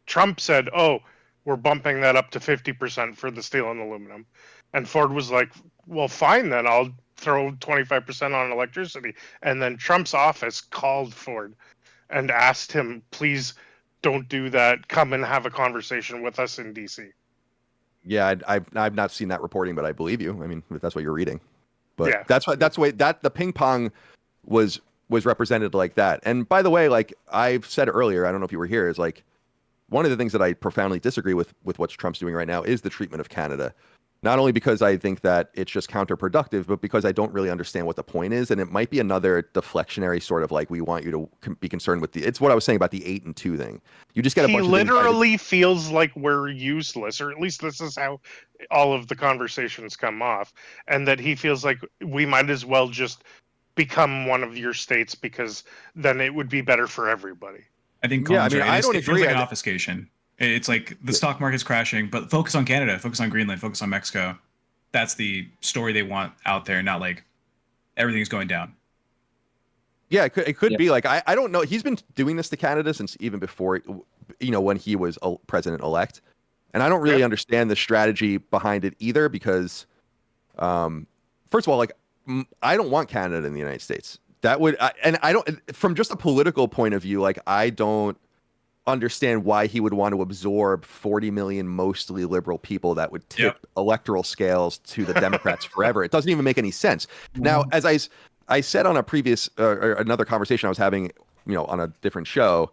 Trump said, "Oh, we're bumping that up to 50% for the steel and aluminum," and Ford was like, "Well, fine then, I'll throw 25% on electricity." And then Trump's office called Ford and asked him, "Please don't do that. Come and have a conversation with us in DC." Yeah, I've not seen that reporting, but I believe you. I mean, if that's what you're reading. But yeah. that's the ping pong was represented like that. And by the way, like I've said earlier, I don't know if you were here, is like one of the things that I profoundly disagree with what Trump's doing right now is the treatment of Canada. Not only because I think that it's just counterproductive, but because I don't really understand what the point is. And it might be another deflectionary sort of like, we want you to be concerned with it's what I was saying about the 8 and 2 thing. You just get a bunch of things. He literally feels like we're useless, or at least this is how all of the conversations come off. And that he feels like we might as well just become one of your states because then it would be better for everybody. I think Colin's right. It feels like an obfuscation. It's like the stock market's crashing, but focus on Canada, focus on Greenland, focus on Mexico. That's the story they want out there, not like everything's going down. Yeah, it could be like, I don't know. He's been doing this to Canada since even before, when he was president-elect. And I don't really understand the strategy behind it either because, first of all, like, I don't want Canada in the United States. That would, and I don't, from just a political point of view, like, I don't understand why he would want to absorb 40 million mostly liberal people that would tip electoral scales to the Democrats forever. It doesn't even make any sense. Now, as I said on a previous or another conversation I was having, on a different show,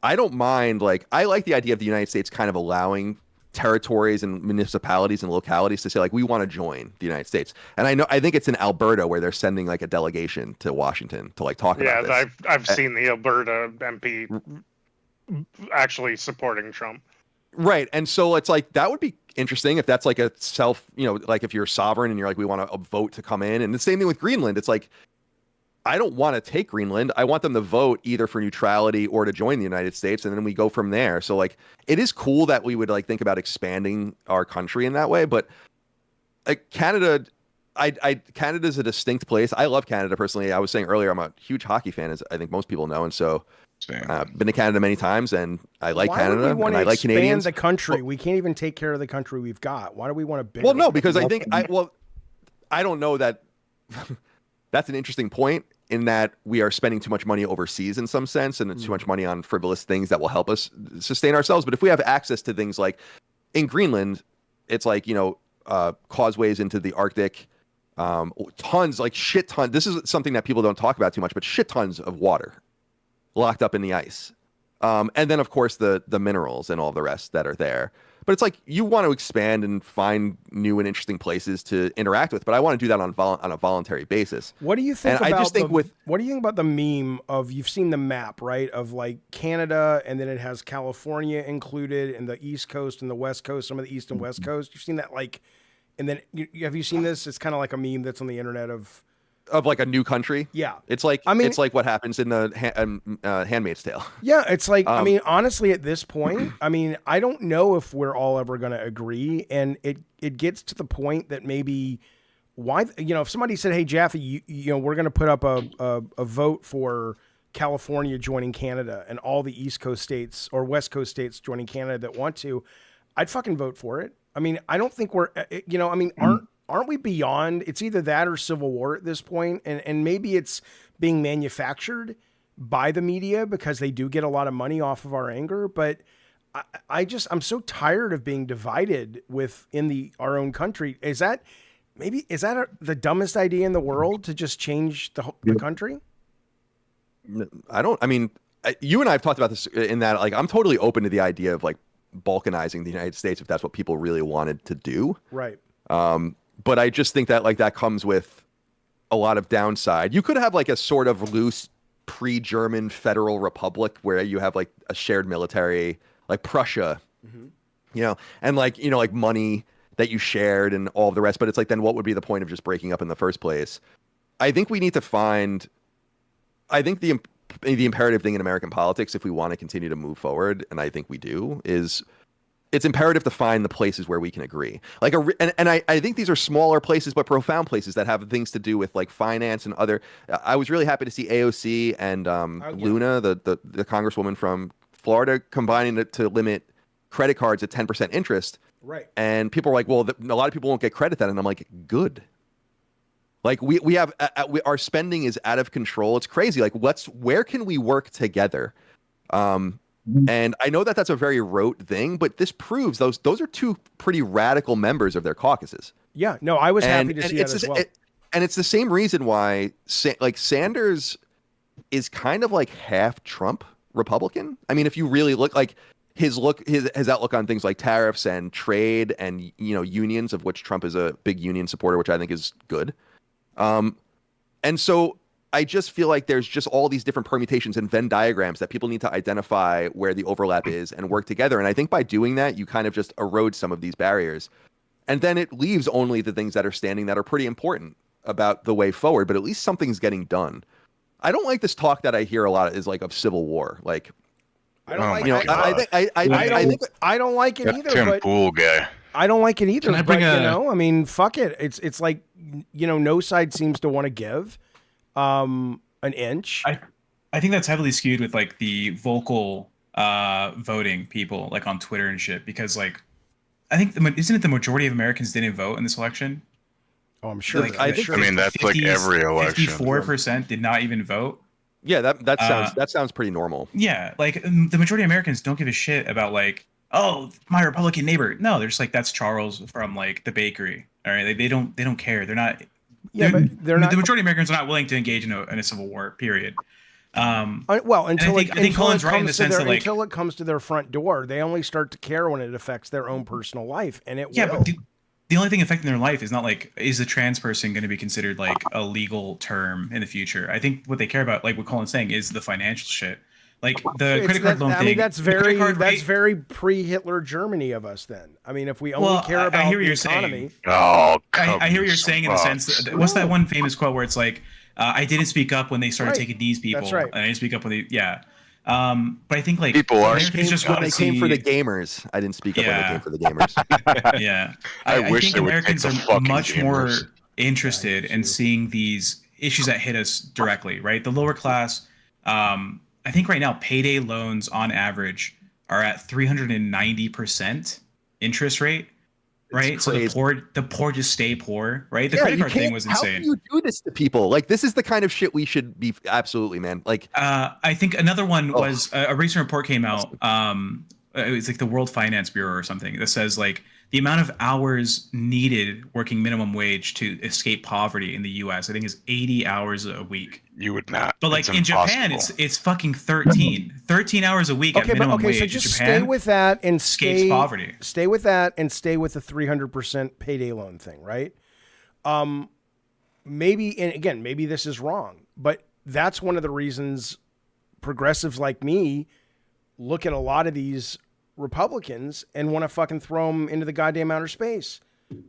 I don't mind, like, I like the idea of the United States kind of allowing territories and municipalities and localities to say, like, we want to join the United States. And I think it's in Alberta where they're sending like a delegation to Washington to like talk about this. Yeah, I've seen the Alberta MP actually supporting Trump. Right. And so it's like, that would be interesting if that's like a like if you're sovereign and you're like, we want to vote to come in. And the same thing with Greenland. It's like, I don't want to take Greenland. I want them to vote either for neutrality or to join the United States. And then we go from there. So like, it is cool that we would like think about expanding our country in that way. But like Canada, Canada's a distinct place. I love Canada personally. I was saying earlier, I'm a huge hockey fan, as I think most people know. And so been to Canada many times, and I like Canada, and I like Canadians. The country, we can't even take care of the country we've got. Why do we want to bigger? Well, no, because I think I don't know that. That's an interesting point in that we are spending too much money overseas in some sense, and too much money on frivolous things that will help us sustain ourselves. But if we have access to things like in Greenland, it's like causeways into the Arctic, tons, like shit tons. This is something that people don't talk about too much, but shit tons of water locked up in the ice. And then, of course, the minerals and all the rest that are there. But it's like you want to expand and find new and interesting places to interact with. But I want to do that on a voluntary basis. What do you think what do you think about the meme of, you've seen the map, right? Of like Canada, and then it has California included, and the East Coast and the West Coast, some of the East and West Coast. You've seen that like and then have you seen this? It's kind of like a meme that's on the internet of like a new country. Yeah, it's like it's like what happens in the Handmaid's Tale. Yeah, it's like I mean, honestly, at this point, I mean, I don't know if we're all ever going to agree, and it gets to the point that maybe why if somebody said, "Hey, Jaffe, you know, we're going to put up a vote for California joining Canada and all the East Coast states or West Coast states joining Canada that want to," I'd fucking vote for it. I mean, I don't think we're I mean, aren't we beyond? It's either that or civil war at this point, and maybe it's being manufactured by the media because they do get a lot of money off of our anger. But I'm so tired of being divided within our own country. Is that the dumbest idea in the world to just change the country? I mean, you and I have talked about this in that, like, I'm totally open to the idea of like balkanizing the United States if that's what people really wanted to do. Right. But I just think that like that comes with a lot of downside. You could have like a sort of loose pre-German federal republic where you have like a shared military, like Prussia, you know, and like, you know, like money that you shared and all of the rest. But it's like, then what would be the point of just breaking up in the first place? I think we need to find, I think the imperative thing in American politics, if we want to continue to move forward, and I think we do, is it's imperative to find the places where we can agree. Like, I think these are smaller places, but profound places that have things to do with like finance and other. I was really happy to see AOC and Luna, the congresswoman from Florida, combining to limit credit cards at 10% interest. Right. And people are like, well, a lot of people won't get credit then. And I'm like, good. Like we have our spending is out of control. It's crazy. Like, where can we work together? And I know that that's a very rote thing, but this proves those are two pretty radical members of their caucuses. Yeah, no, I was happy to see that as well. And it's the same reason why like Sanders is kind of like half Trump Republican. I mean, if you really look like his outlook on things like tariffs and trade and, you know, unions, of which Trump is a big union supporter, which I think is good. And so I just feel like there's just all these different permutations and Venn diagrams that people need to identify where the overlap is and work together. And I think by doing that, you kind of just erode some of these barriers. And then it leaves only the things that are standing that are pretty important about the way forward, but at least something's getting done. I don't like this talk that I hear a lot is like of civil war. Like, I don't like you know, I don't like it either. Tim But Pool guy. I don't like it either. But you know, I mean, fuck it. It's like, you know, no side seems to want to give an inch. I think that's heavily skewed with like the vocal voting people like on Twitter and shit, because like I think isn't it the majority of Americans didn't vote in this election? Oh, I'm sure. Like, I mean, that's like every election. 54% did not even vote. Yeah, that sounds pretty normal. Yeah, like the majority of Americans don't give a shit about like, oh, my Republican neighbor. No, they're just like, that's Charles from like the bakery. All right, like, they don't care. They're not. Yeah, but they're not. The majority of Americans are not willing to engage in a civil war. Period. Well, until I think Colin's right in the sense that like, until it comes to their front door, they only start to care when it affects their own personal life, and it will. But the only thing affecting their life is not like, is a trans person going to be considered like a legal term in the future? I think what they care about, like what Colin's saying, is the financial shit. Like the credit card loan thing. I mean, that's very pre-Hitler Germany of us. Then, I mean, if we only care about the economy. Oh, I hear what you're saying in the sense that, what's that one famous quote where it's like, I didn't speak up when they started taking these people. That's right. And I didn't speak up when they, but I think like people are just when they came for the gamers. I didn't speak up when they came for the gamers. Yeah, I wish think Americans are much more interested in seeing these issues that hit us directly, right? The lower class. I think right now payday loans on average are at 390% interest rate, right? So the poor just stay poor, right? The credit card thing was insane. How do you do this to people? Like, this is the kind of shit we should be absolutely, man. Like, I think another one was a recent report came out. It was like the World Finance Bureau or something that says like the amount of hours needed working minimum wage to escape poverty in the U.S. I think is 80 hours a week. You would not. But like in Japan, it's fucking 13 hours a week at minimum wage. So just stay with that and escapes poverty. Stay with that and stay with the 300% payday loan thing, right? Maybe this is wrong, but that's one of the reasons progressives like me look at a lot of these Republicans and want to fucking throw them into the goddamn outer space.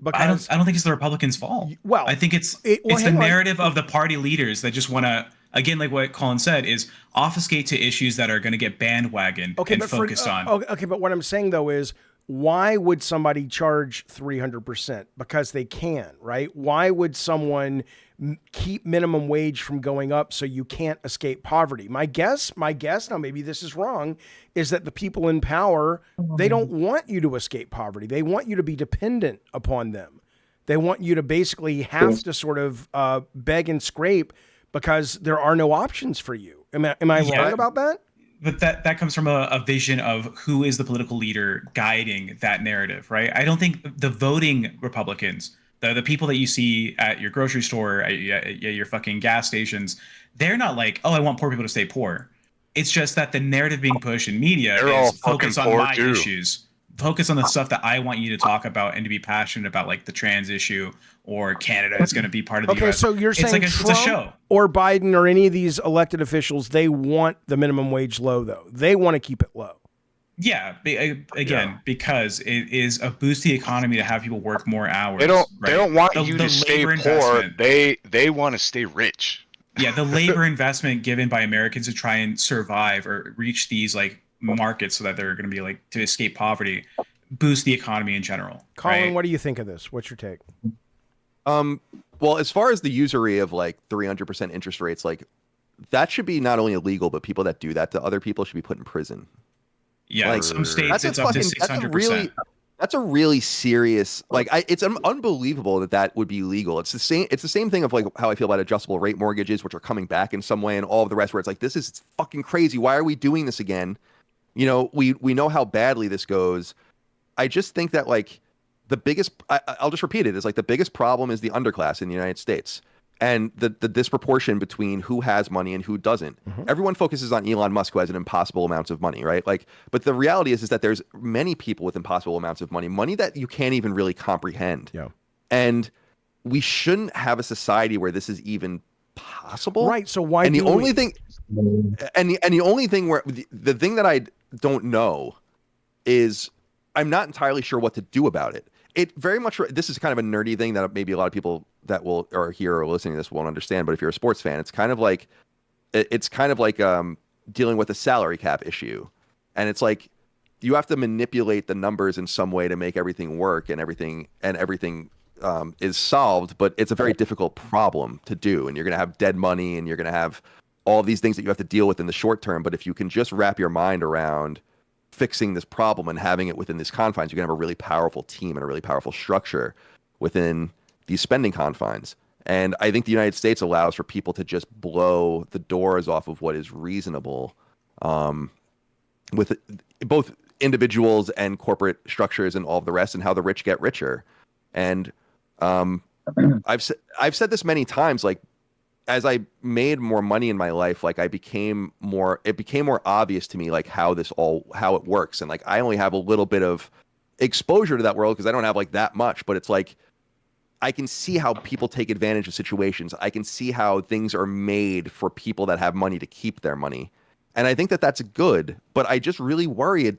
Because I don't think it's the Republicans' fault. Well, I think it's the narrative of the party leaders that just want to, again, like what Colin said, is obfuscate to issues that are going to get bandwagoned and focused on. Okay, but what I'm saying though is, why would somebody charge 300%? Because they can, right? Why would someone keep minimum wage from going up so you can't escape poverty? My guess, now maybe this is wrong, is that the people in power, they don't want you to escape poverty. They want you to be dependent upon them. They want you to basically have to sort of beg and scrape because there are no options for you. Am I wrong about that? But that comes from a vision of who is the political leader guiding that narrative, right? I don't think the voting Republicans, the people that you see at your grocery store, at your fucking gas stations, they're not like, oh, I want poor people to stay poor. It's just that the narrative being pushed in media is focus on my issues. Focus on the stuff that I want you to talk about and to be passionate about, like the trans issue or Canada is going to be part of the US. Okay, so you're saying Trump it's a show. Or Biden or any of these elected officials, they want the minimum wage low, though. They want to keep it low. Yeah, because it is a boost to the economy to have people work more hours. They don't want you to stay poor. They want to stay rich. Yeah, the labor investment given by Americans to try and survive or reach these like markets so that they're going to be like to escape poverty, boost the economy in general. Colin, what do you think of this? What's your take? Well, as far as the usury of like 300% interest rates, like that should be not only illegal, but people that do that to other people should be put in prison. Yeah, like some states it's up to 600%. That's a really serious, like, it's unbelievable that would be legal. It's the same thing of like how I feel about adjustable rate mortgages, which are coming back in some way, and all of the rest, where it's like, this is fucking crazy. Why are we doing this again? You know, we know how badly this goes. I just think that like the biggest, I'll just repeat it, is like the biggest problem is the underclass in the United States. And the disproportion between who has money and who doesn't. Mm-hmm. Everyone focuses on Elon Musk, who has an impossible amounts of money, right? Like, but the reality is that there's many people with impossible amounts of money that you can't even really comprehend. Yeah. And we shouldn't have a society where this is even possible. Right. So why? And the only thing, and the only thing where the thing that I don't know is I'm not entirely sure what to do about it. It very much, this is kind of a nerdy thing that maybe a lot of people that will or here or listening to this won't understand. But if you're a sports fan, it's kind of like dealing with a salary cap issue, and it's like you have to manipulate the numbers in some way to make everything work, and everything is solved. But it's a very difficult problem to do, and you're going to have dead money, and you're going to have all of these things that you have to deal with in the short term. But if you can just wrap your mind around fixing this problem and having it within these confines, you can have a really powerful team and a really powerful structure within these spending confines. And I think the United States allows for people to just blow the doors off of what is reasonable, with both individuals and corporate structures and all of the rest, and how the rich get richer. And I've said this many times, like, as I made more money in my life, like it became more obvious to me, like how it works. And like, I only have a little bit of exposure to that world because I don't have like that much, but it's like, I can see how people take advantage of situations. I can see how things are made for people that have money to keep their money. And I think that that's good, but I just really worry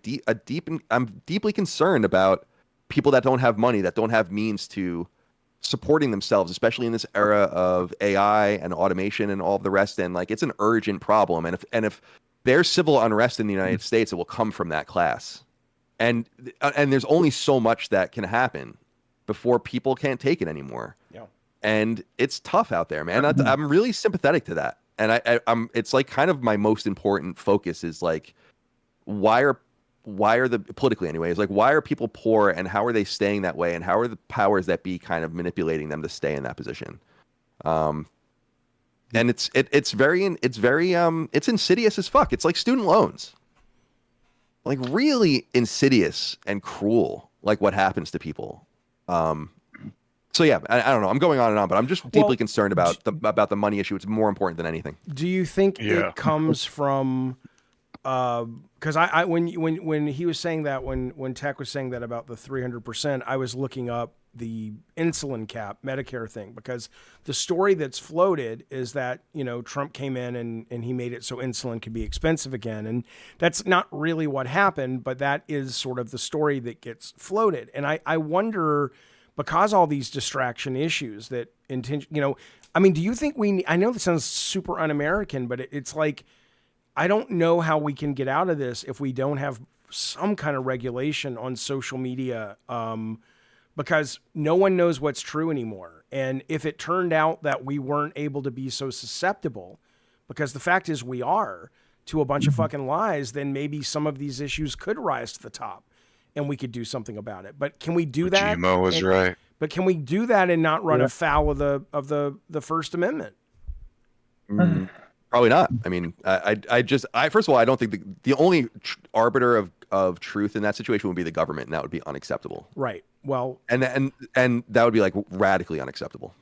I'm deeply concerned about people that don't have money, that don't have means to supporting themselves, especially in this era of AI and automation and all of the rest. And like, it's an urgent problem. And if there's civil unrest in the United States, it will come from that class. And there's only so much that can happen before people can't take it anymore. Yeah. And it's tough out there, man. I'm really sympathetic to that. And it's like kind of my most important focus is like, why are the politically anyways, like why are people poor and how are they staying that way, and how are the powers that be kind of manipulating them to stay in that position? And it's insidious as fuck. It's like student loans, like really insidious and cruel, like what happens to people. So yeah, I don't know. I'm going on and on, but I'm just deeply concerned about the money issue. It's more important than anything. Do you think it comes from? Because when he was saying that, when Tech was saying that about the 300%, I was looking up the insulin cap Medicare thing, because the story that's floated is that, you know, Trump came in and he made it so insulin could be expensive again. And that's not really what happened, but that is sort of the story that gets floated. And I wonder, because all these distraction issues that I mean, do you think I know this sounds super un-American, but it's like, I don't know how we can get out of this if we don't have some kind of regulation on social media, because no one knows what's true anymore. And if it turned out that we weren't able to be so susceptible, because the fact is we are, to a bunch of fucking lies, then maybe some of these issues could rise to the top and we could do something about it. But can we do that? Gmo was right. But can we do that and not run afoul of the First Amendment? Probably not. I mean, I first of all, I don't think the only arbiter of truth in that situation would be the government, and that would be unacceptable. Right. Well, and that would be like radically unacceptable.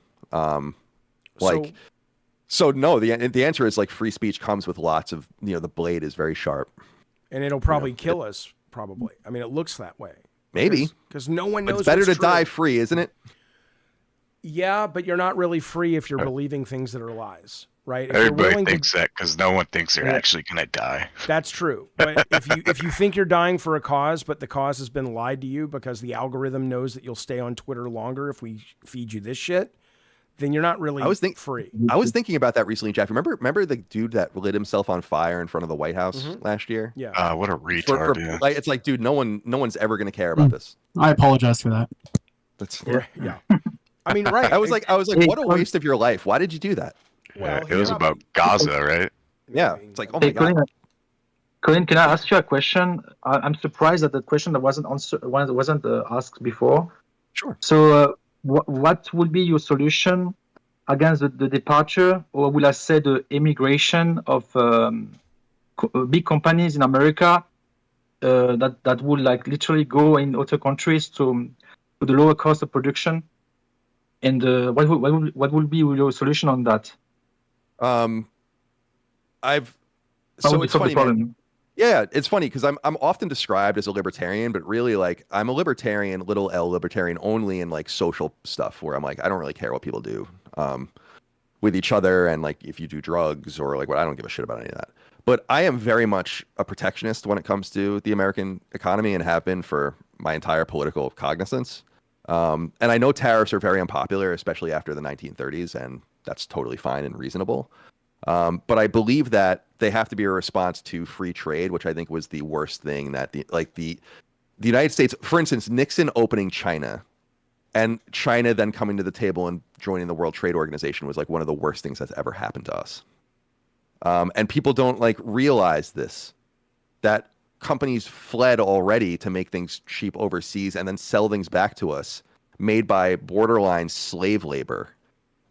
So no, the answer is like free speech comes with lots of, the blade is very sharp, and it'll probably kill us. Probably. I mean, it looks that way. Maybe because no one knows. It's better to true. die free, isn't it? Yeah, but you're not really free if you're believing things that are lies, right? If everybody thinks that because no one thinks they're actually gonna die. That's true. But if you think you're dying for a cause, but the cause has been lied to you because the algorithm knows that you'll stay on Twitter longer if we feed you this shit, then you're not really free. I was thinking about that recently, Jeff. Remember the dude that lit himself on fire in front of the White House last year? Yeah. What a retard. Like, it's like, dude, no one's ever gonna care about this. I apologize for that. That's yeah. I mean, right. I was like, what a waste of your life. Why did you do that? Well, it was about Gaza, right? Yeah. It's like, oh my God. Colin, can I ask you a question? I'm surprised that the question that wasn't asked before. Sure. So, what would be your solution against the departure, or will I say the immigration of big companies in America that would like literally go in other countries to the lower cost of production? And what would be your solution on that? It's funny, man. Yeah, it's funny because I'm often described as a libertarian, but really like I'm a libertarian, little L libertarian only in like social stuff where I'm like, I don't really care what people do with each other, and like if you do drugs or like what, I don't give a shit about any of that. But I am very much a protectionist when it comes to the American economy and have been for my entire political cognizance. And I know tariffs are very unpopular, especially after the 1930s, and that's totally fine and reasonable. But I believe that they have to be a response to free trade, which I think was the worst thing that the United States, for instance, Nixon opening China and China then coming to the table and joining the World Trade Organization was like one of the worst things that's ever happened to us. And people don't like realize this, that companies fled already to make things cheap overseas and then sell things back to us made by borderline slave labor,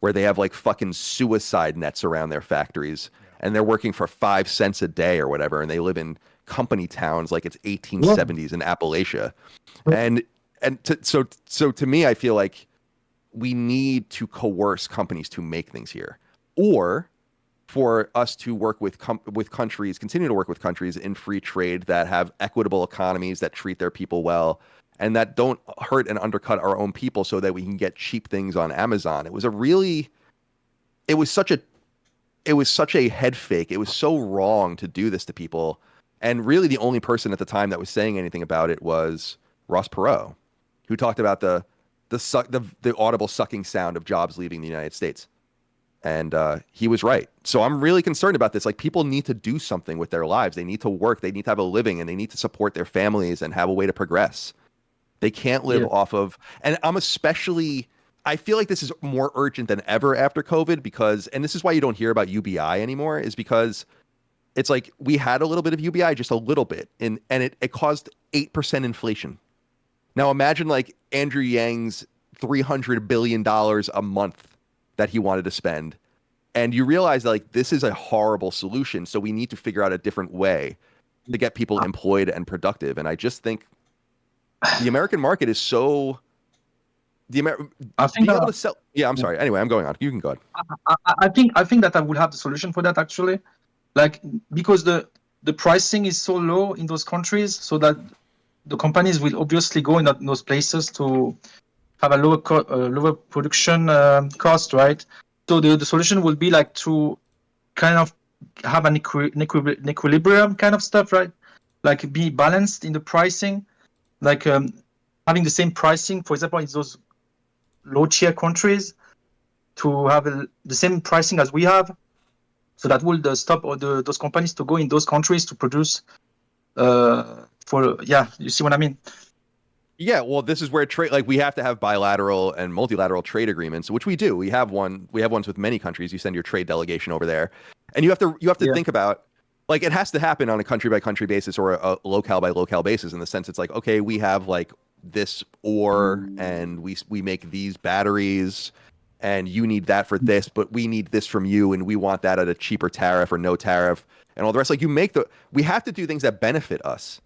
where they have like fucking suicide nets around their factories and they're working for 5 cents a day or whatever, and they live in company towns like it's 1870s in Appalachia. So to me, I feel like we need to coerce companies to make things here, or for us to work with countries, continue to work with countries in free trade that have equitable economies that treat their people well and that don't hurt and undercut our own people so that we can get cheap things on Amazon. It was such a head fake. It was so wrong to do this to people. And really the only person at the time that was saying anything about it was Ross Perot, who talked about the audible sucking sound of jobs leaving the United States. And he was right. So I'm really concerned about this. Like, people need to do something with their lives. They need to work. They need to have a living, and they need to support their families and have a way to progress. They can't live off of. And I feel like this is more urgent than ever after COVID because, and this is why you don't hear about UBI anymore, is because it's like we had a little bit of UBI, just a little bit, and it caused 8% inflation. Now imagine like Andrew Yang's $300 billion a month that he wanted to spend. And you realize that like this is a horrible solution. So we need to figure out a different way to get people employed and productive. And I just think the American market is so I think able to sell. Yeah, I'm sorry. Anyway, I'm going on. You can go ahead. I think that I will have the solution for that actually. Like, because the pricing is so low in those countries, so that the companies will obviously go in those places to have a lower production cost, right? So the solution will be like to kind of have an equilibrium kind of stuff, right? Like be balanced in the pricing, like having the same pricing, for example, in those low-tier countries to have the same pricing as we have, so that would stop all those companies to go in those countries to produce. You see what I mean? Yeah, well, this is where trade, like, we have to have bilateral and multilateral trade agreements, which we do. We have ones with many countries. You send your trade delegation over there, and you have to think about, like, it has to happen on a country by country basis or a locale by locale basis, in the sense it's like, okay, we have like this ore and we make these batteries, and you need that for this, but we need this from you, and we want that at a cheaper tariff or no tariff, and all the rest. Like, we have to do things that benefit us.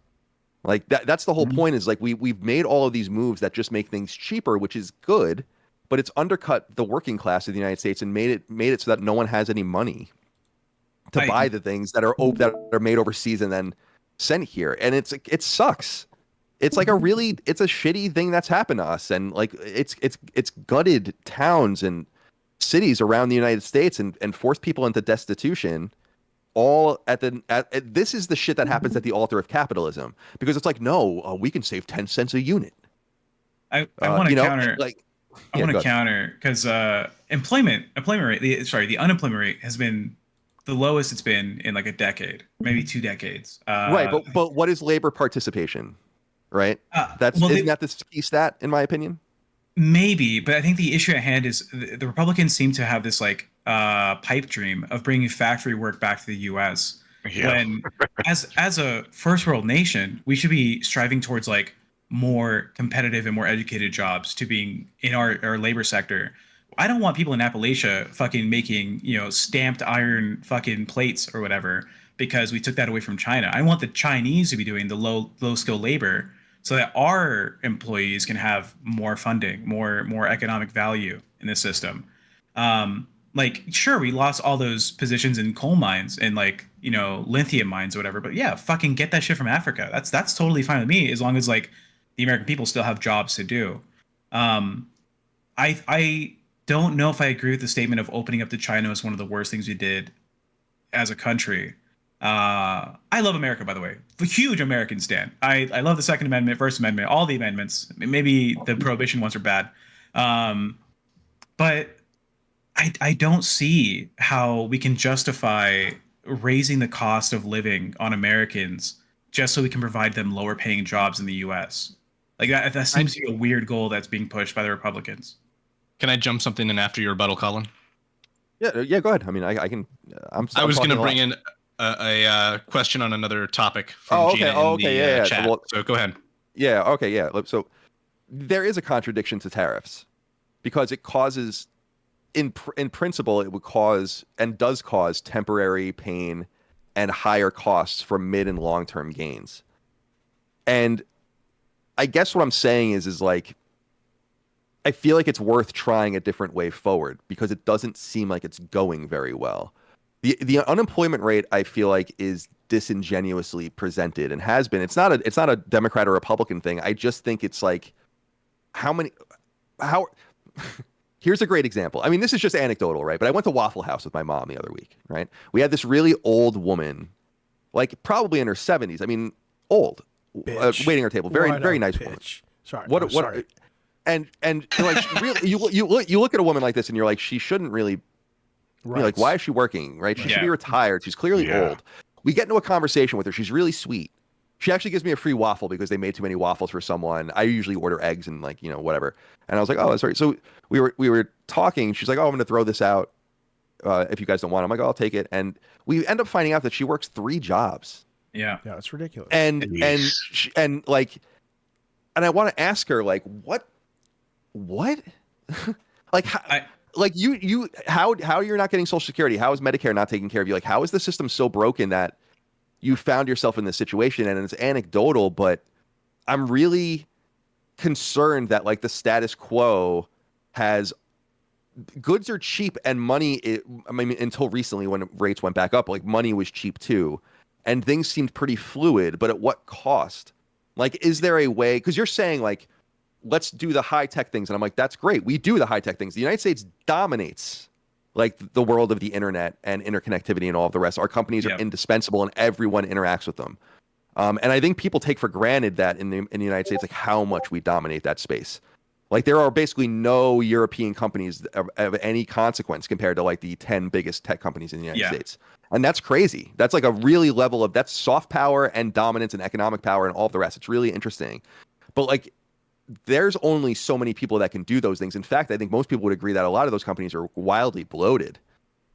Like, that's the whole point, is like we've made all of these moves that just make things cheaper, which is good, but it's undercut the working class of the United States and made it so that no one has any money to buy the things that are made overseas and then sent here. And it sucks. It's like it's a shitty thing that's happened to us, and like it's gutted towns and cities around the United States and forced people into destitution. All this is the shit that happens at the altar of capitalism, because it's like, no, we can save 10 cents a unit. I want to counter, I want to counter, because employment rate, the unemployment rate has been the lowest it's been in like a decade, maybe 2 decades. Right, but what is labor participation? Right, isn't that the key stat, in my opinion? Maybe, but I think the issue at hand is the Republicans seem to have this like pipe dream of bringing factory work back to the U.S. When, as a first world nation, we should be striving towards like more competitive and more educated jobs to being in our labor sector. I don't want people in Appalachia fucking making, stamped iron fucking plates or whatever, because we took that away from China. I want the Chinese to be doing the low skill labor, so that our employees can have more funding, more economic value in the system. Like, sure, we lost all those positions in coal mines and like, lithium mines or whatever, but yeah, fucking get that shit from Africa. That's totally fine with me, as long as like the American people still have jobs to do. I don't know if I agree with the statement of opening up to China as one of the worst things we did as a country. I love America, by the way. A huge American stan. I love the Second Amendment, First Amendment, all the amendments. Maybe the prohibition ones are bad. But I don't see how we can justify raising the cost of living on Americans just so we can provide them lower paying jobs in the U.S. Like, that seems to be a weird goal that's being pushed by the Republicans. Can I jump something in after your rebuttal, Colin? Yeah, go ahead. I mean, I can. I was going to bring in a question on another topic from Gina in the chat. Well, so go ahead. Yeah. Okay. Yeah. So there is a contradiction to tariffs, because it causes, in principle, it would cause and does cause temporary pain and higher costs for mid and long term gains. And I guess what I'm saying is like, I feel like it's worth trying a different way forward, because it doesn't seem like it's going very well. The unemployment rate, I feel like, is disingenuously presented, and has been. It's not a Democrat or Republican thing. I just think it's like, here's a great example. I mean, this is just anecdotal, right? But I went to Waffle House with my mom the other week, right? We had this really old woman, like probably in her 70s. I mean, old, waiting our table. Very nice woman. Sorry. Sorry. And like, really, you look at a woman like this and you're like, she shouldn't really. Right. You're like, why is she working? Right? She should be retired. She's clearly old. We get into a conversation with her. She's really sweet. She actually gives me a free waffle because they made too many waffles for someone. I usually order eggs and like, whatever. And I was like, oh, sorry. So we were talking. She's like, oh, I'm going to throw this out if you guys don't want it. I'm like, oh, I'll take it. And we end up finding out that she works 3 jobs. Yeah. Yeah, it's ridiculous. And I want to ask her, like, what? Like, how you're not getting Social Security? How is Medicare not taking care of you? Like, how is the system so broken that you found yourself in this situation? And it's anecdotal, but I'm really concerned that like the status quo has, goods are cheap and money. I mean, until recently when rates went back up, like money was cheap too, and things seemed pretty fluid. But at what cost? Like, is there a way? Because you're saying like, let's do the high-tech things. And I'm like, that's great. We do the high-tech things. The United States dominates like the world of the internet and interconnectivity and all of the rest. Our companies are indispensable and everyone interacts with them. And I think people take for granted that in the United States, like how much we dominate that space. Like there are basically no European companies of any consequence compared to like the 10 biggest tech companies in the United States. And that's crazy. That's like a really level of, that's soft power and dominance and economic power and all of the rest. It's really interesting. But like, there's only so many people that can do those things. In fact, I think most people would agree that a lot of those companies are wildly bloated.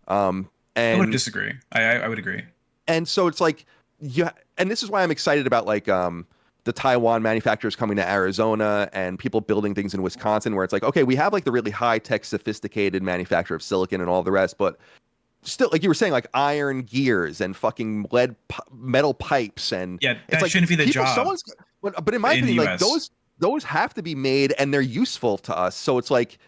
And I would disagree. I would agree. And so it's like, and this is why I'm excited about like the Taiwan manufacturers coming to Arizona and people building things in Wisconsin, where it's like, okay, we have like the really high tech, sophisticated manufacture of silicon and all the rest, but still, like you were saying, like iron gears and fucking metal pipes and that it's like shouldn't be the job. But in my opinion, like those have to be made and they're useful to us. So it's like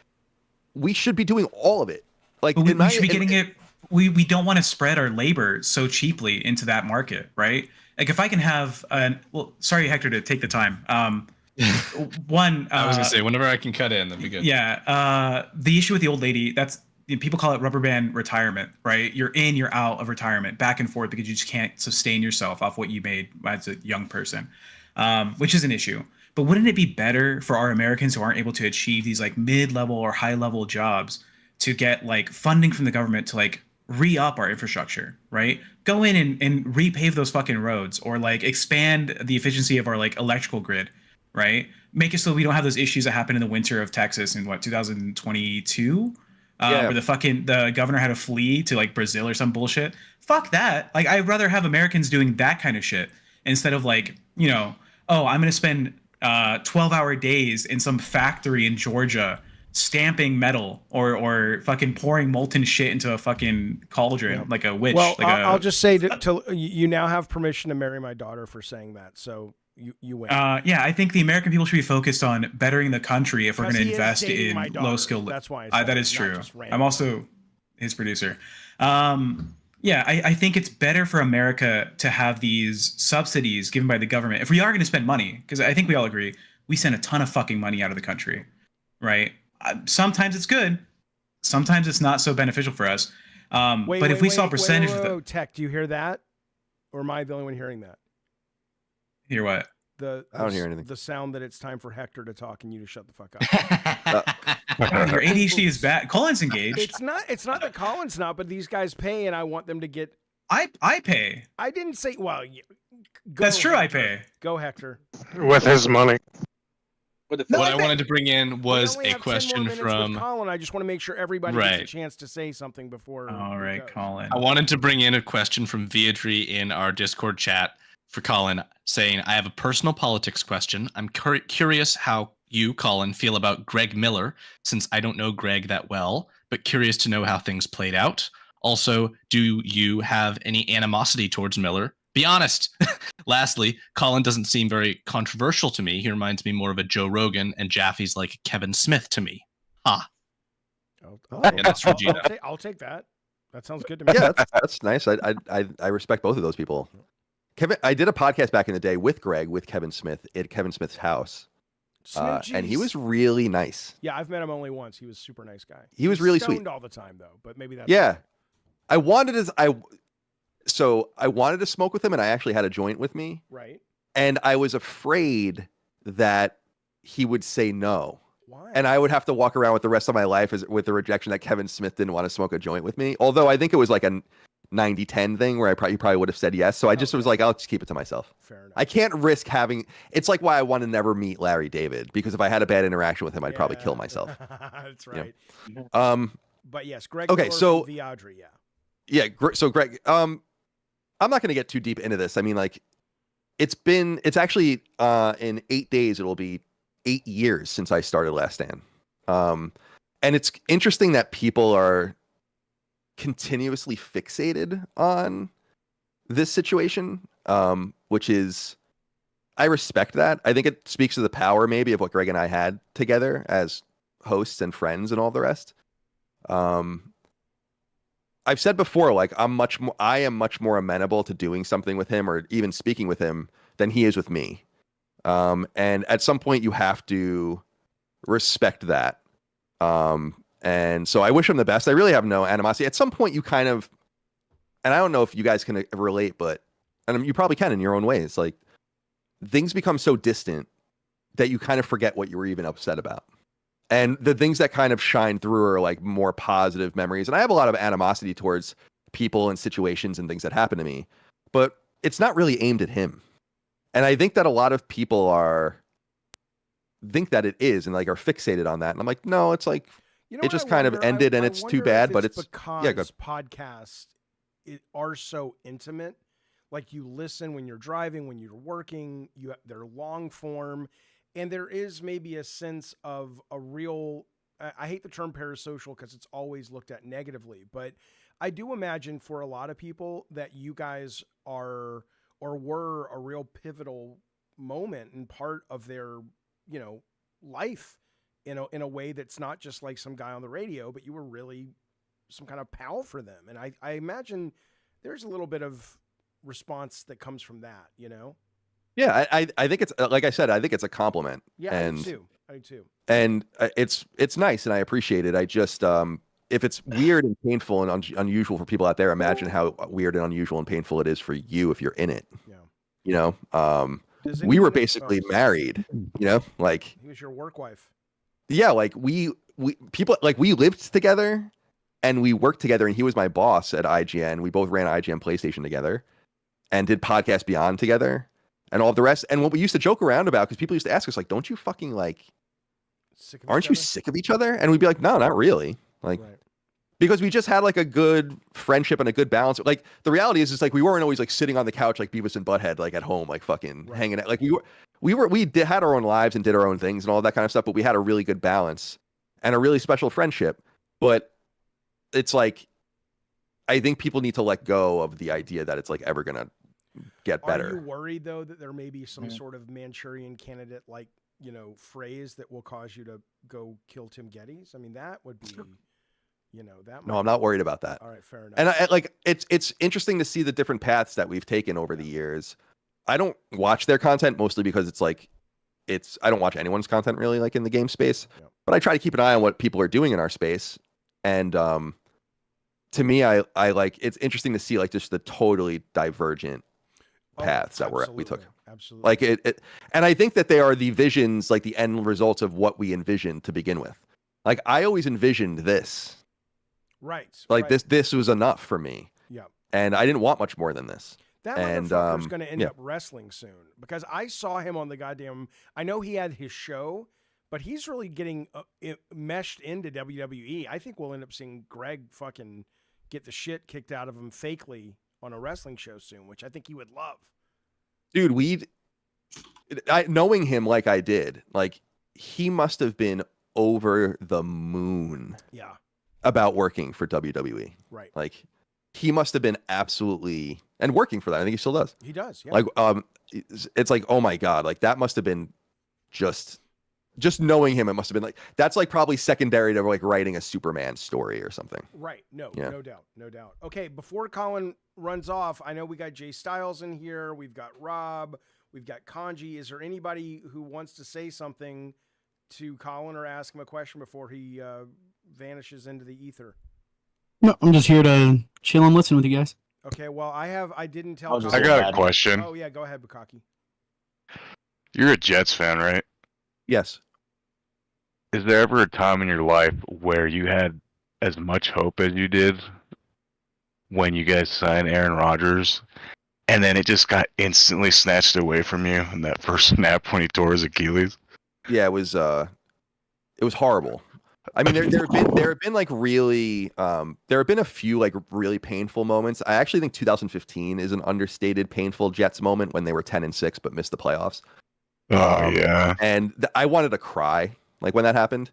we should be doing all of it. Like we should be getting it. We don't want to spread our labor so cheaply into that market, right? Like if I can have sorry, Hector, to take the time. One, I was gonna say whenever I can cut in, that'd be good. Yeah. The issue with the old lady, people call it rubber band retirement, right? You're in, you're out of retirement, back and forth, because you just can't sustain yourself off what you made as a young person, which is an issue. But wouldn't it be better for our Americans who aren't able to achieve these like mid-level or high-level jobs to get like funding from the government to like re-up our infrastructure, right? Go in and repave those fucking roads, or like expand the efficiency of our like electrical grid, right? Make it so we don't have those issues that happened in the winter of Texas in 2022, where the governor had to flee to like Brazil or some bullshit. Fuck that. Like I'd rather have Americans doing that kind of shit instead of like, I'm gonna spend 12-hour days in some factory in Georgia stamping metal or fucking pouring molten shit into a fucking cauldron like a witch. Well, like I'll just say to you now have permission to marry my daughter for saying that. So you win. I think the American people should be focused on bettering the country if we're going to invest in low-skilled. That's why. That is true. I'm also his producer. I think it's better for America to have these subsidies given by the government. If we are going to spend money, because I think we all agree, we send a ton of fucking money out of the country, right? Sometimes it's good. Sometimes it's not so beneficial for us. But if we saw a percentage of the Tech, do you hear that? Or am I the only one hearing that? Hear what? I don't hear anything. The sound that it's time for Hector to talk and you to shut the fuck up. Your ADHD is bad. Colin's engaged. It's not that Colin's not, but these guys pay and I want them to get. I pay. I didn't say. Well, that's true. Hector. I pay. Go, Hector. With his money. What I wanted to bring in was a question from Colin. I just want to make sure everybody gets a chance to say something before. All right, Colin. I wanted to bring in a question from Viadri in our Discord chat for Colin, saying, I have a personal politics question. I'm curious how you, Colin, feel about Greg Miller, since I don't know Greg that well, but curious to know how things played out. Also, do you have any animosity towards Miller? Be honest. Lastly, Colin doesn't seem very controversial to me. He reminds me more of a Joe Rogan, and Jaffe's like Kevin Smith to me. That's Regina. I'll take that. That sounds good to me. Yeah, that's nice. I respect both of those people. Kevin, I did a podcast back in the day with Greg, with Kevin Smith at Kevin Smith's house. And he was really nice. Yeah, I've met him only once. He was a super nice guy. He was really sweet all the time, though. But maybe that's I wanted to smoke with him, and I actually had a joint with me. Right. And I was afraid that he would say no. Why? And I would have to walk around with the rest of my life with the rejection that Kevin Smith didn't want to smoke a joint with me. Although I think it was like a 90-10 thing where he probably would have said yes. So I just was like, I'll just keep it to myself. Fair enough. I can't risk having. It's like why I want to never meet Larry David, because if I had a bad interaction with him, I'd probably kill myself. That's right. But yes, Greg. Okay, so Viadri, so Greg, I'm not going to get too deep into this. I mean, like, it's actually in 8 days, it'll be 8 years since I started Last Stand. And it's interesting that people are continuously fixated on this situation, which is, I respect that. I think it speaks to the power maybe of what Greg and I had together as hosts and friends and all the rest. I've said before, like I am much more amenable to doing something with him or even speaking with him than he is with me. And at some point you have to respect that. And so I wish him the best. I really have no animosity. At some point you kind of, and I don't know if you guys can relate, but and you probably can in your own ways. Like things become so distant that you kind of forget what you were even upset about. And the things that kind of shine through are like more positive memories. And I have a lot of animosity towards people and situations and things that happen to me, but it's not really aimed at him. And I think that a lot of people think that it is and like are fixated on that. And I'm like, no, it's like, it just kind of ended and it's too bad, but it's because podcasts are so intimate. Like you listen when you're driving, when you're working, they're long form. And there is maybe a sense of a real, I hate the term parasocial because it's always looked at negatively, but I do imagine for a lot of people that you guys are or were a real pivotal moment and part of their, life in a way that's not just like some guy on the radio, but you were really some kind of pal for them. And I imagine there's a little bit of response that comes from that, Yeah, I think it's like I said, I think it's a compliment. Yeah, and, I do too. And it's nice and I appreciate it. I just if it's weird and painful and unusual for people out there, imagine how weird and unusual and painful it is for you if you're in it. Yeah. We were basically married. Like he was your work wife. Yeah, like we lived together and we worked together, and he was my boss at IGN. We both ran IGN PlayStation together and did Podcast Beyond together. And all of the rest. And what we used to joke around about, because people used to ask us, like, don't you fucking aren't you sick of each other? And we'd be like, no, not really. Like, right. Because we just had like a good friendship and a good balance. Like the reality is like, we weren't always like sitting on the couch, like Beavis and Butthead, like at home, like fucking hanging out. Like we had our own lives and did our own things and all that kind of stuff, but we had a really good balance and a really special friendship. But it's like, I think people need to let go of the idea that it's like ever going to get better. Are you worried though that there may be some sort of Manchurian candidate like phrase that will cause you to go kill Tim Geddes? I mean, that would be that. No, I'm not worried about that. All right, fair enough. And I like it's interesting to see the different paths that we've taken over the years. I don't watch their content mostly because it's like I don't watch anyone's content really, like in the game space. Yeah. But I try to keep an eye on what people are doing in our space. And to me, I like, it's interesting to see like just the totally divergent paths that we took. Absolutely. Like it, and I think that they are the visions, like the end results of what we envisioned to begin with. Like I always envisioned this. Right. Like this was enough for me. Yeah. And I didn't want much more than this. That motherfucker's going to end up wrestling soon, because I saw him on the goddamn, I know he had his show, but he's really getting meshed into WWE. I think we'll end up seeing Greg fucking get the shit kicked out of him fakely on a wrestling show soon, which I think he would love. Dude, knowing him like I did, like he must have been over the moon. Yeah. About working for WWE. Right. Like he must have been absolutely, and working for that. I think he still does. He does. Yeah. Like, it's like, oh my God, like that must have been just knowing him. It must have been like, that's like probably secondary to like writing a Superman story or something. Right. No doubt. Okay. Before Colin runs off, I know we got Jay Styles in here. We've got Rob, we've got Kanji. Is there anybody who wants to say something to Colin or ask him a question before he vanishes into the ether? No, I'm just here to chill and listen with you guys. Okay, well, I didn't tell. I got a question. Oh yeah, go ahead, Bukaki. You're a Jets fan, right? Yes. Is there ever a time in your life where you had as much hope as you did when you guys signed Aaron Rodgers, and then it just got instantly snatched away from you in that first snap when he tore his Achilles? Yeah, it was horrible. I mean, there have been like really, there have been a few like really painful moments. I actually think 2015 is an understated painful Jets moment when they were 10-6 but missed the playoffs. Oh yeah. And I wanted to cry like when that happened.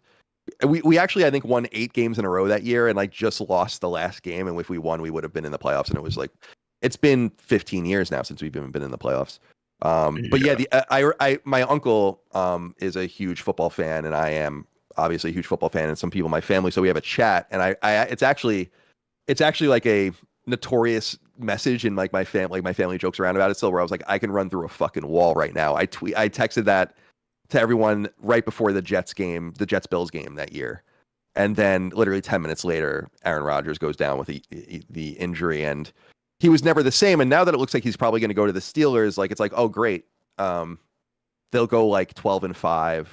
We actually, I think, won 8 games in a row that year and like just lost the last game. And if we won, we would have been in the playoffs. And it was like, it's been 15 years now since we've been in the playoffs. But yeah, my uncle is a huge football fan, and I am obviously a huge football fan, and some people in my family. So we have a chat, and it's actually like a notorious message, and like my family jokes around about it still, where I was like, I can run through a fucking wall right now. I texted that to everyone right before the Jets Bills game that year, and then literally 10 minutes later, Aaron Rodgers goes down with the injury, and he was never the same. And now that it looks like he's probably going to go to the Steelers, like it's like, oh great, they'll go like 12-5.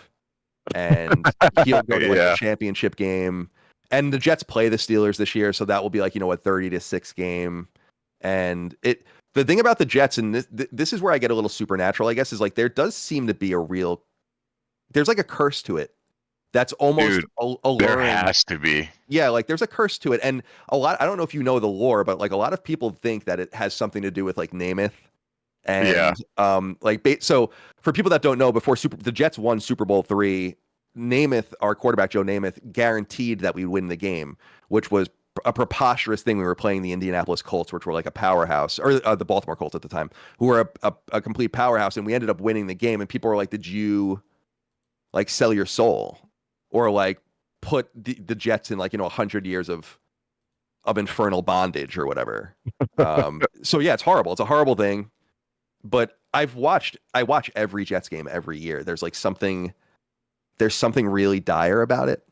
and he'll go to like a championship game. And the Jets play the Steelers this year, so that will be like, a 30-6 game. And the thing about the Jets, and this is where I get a little supernatural, I guess, is like there does seem to be there's like a curse to it. That's almost alluring. There has to be. Yeah, like there's a curse to it. And I don't know if you know the lore, but like a lot of people think that it has something to do with like Namath. And so for people that don't know, before the Jets won Super Bowl III, Namath, our quarterback Joe Namath, guaranteed that we'd win the game, which was a preposterous thing. We were playing the Indianapolis Colts, which were like a powerhouse, or the Baltimore Colts at the time, who were a complete powerhouse, and we ended up winning the game. And people were like, "Did you like sell your soul, or like put the Jets in like 100 years of infernal bondage or whatever?" So yeah, it's horrible. It's a horrible thing. But I watch every Jets game every year. There's something really dire about it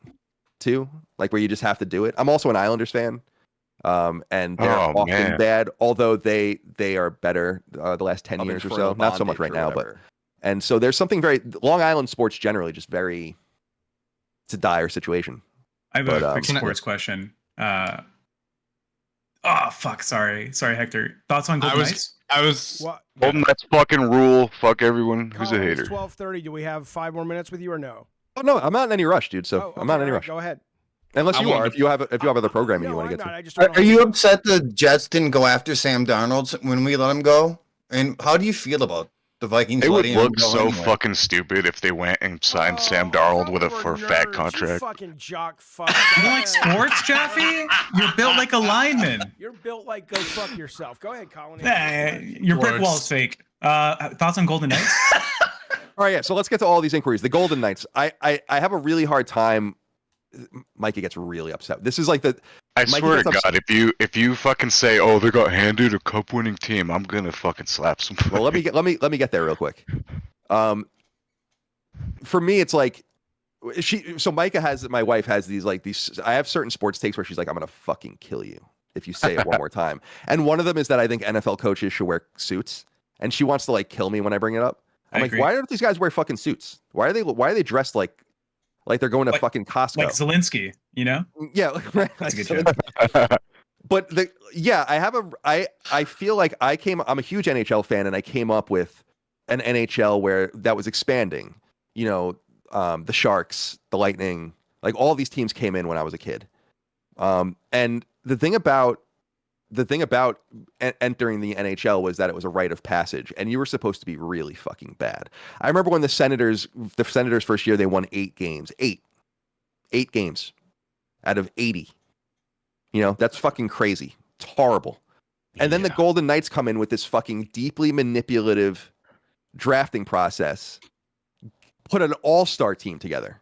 too, like where you just have to do it. I'm also an Islanders fan, and they're often bad, although they are better the last 10 years or so. Not so much right now, and so there's something very Long Island sports generally just very. It's a dire situation. I have a quick sports question. Sorry, Hector. Thoughts on Golden Knights? Golden Knights fucking rule. Fuck everyone who's a hater. 12:30. Do we have 5 more minutes with you or no? Oh no, I'm not in any rush, dude. So I'm not in any rush. Go ahead. Unless you are, if you have other programming you want to get to. Are you upset the Jets didn't go after Sam Darnold when we let him go? And how do you feel about the Vikings? It would look so fucking stupid if they went and signed Sam Darnold with a fat contract. You fucking jock fuck. You don't like sports, Jaffe? You're built like a lineman. You're built like go fuck yourself. Go ahead, Colin. Your brick wall's fake. Thoughts on Golden Knights? All right, yeah. So let's get to all these inquiries. The Golden Knights. I have a really hard time. Mikey gets really upset. This is like I swear to God, if you fucking say, "Oh, they got handed a cup-winning team," I'm gonna fucking slap some. Well, let me get there real quick. For me, it's like my wife has these. I have certain sports takes where she's like, "I'm gonna fucking kill you if you say it one more time." And one of them is that I think NFL coaches should wear suits, and she wants to like kill me when I bring it up. I'm like, why don't these guys wear fucking suits? Why are they dressed like they're going to fucking Costco? Like Zelensky, Yeah, that's a good joke. But I feel like I'm a huge NHL fan, and I came up with an NHL where that was expanding. The Sharks, the Lightning, like all these teams came in when I was a kid. And the thing about entering the NHL was that it was a rite of passage, and you were supposed to be really fucking bad. I remember when the Senators first year, they won 8 games. 8 games out of 80. That's fucking crazy. It's horrible. And then the Golden Knights come in with this fucking deeply manipulative drafting process, put an all-star team together.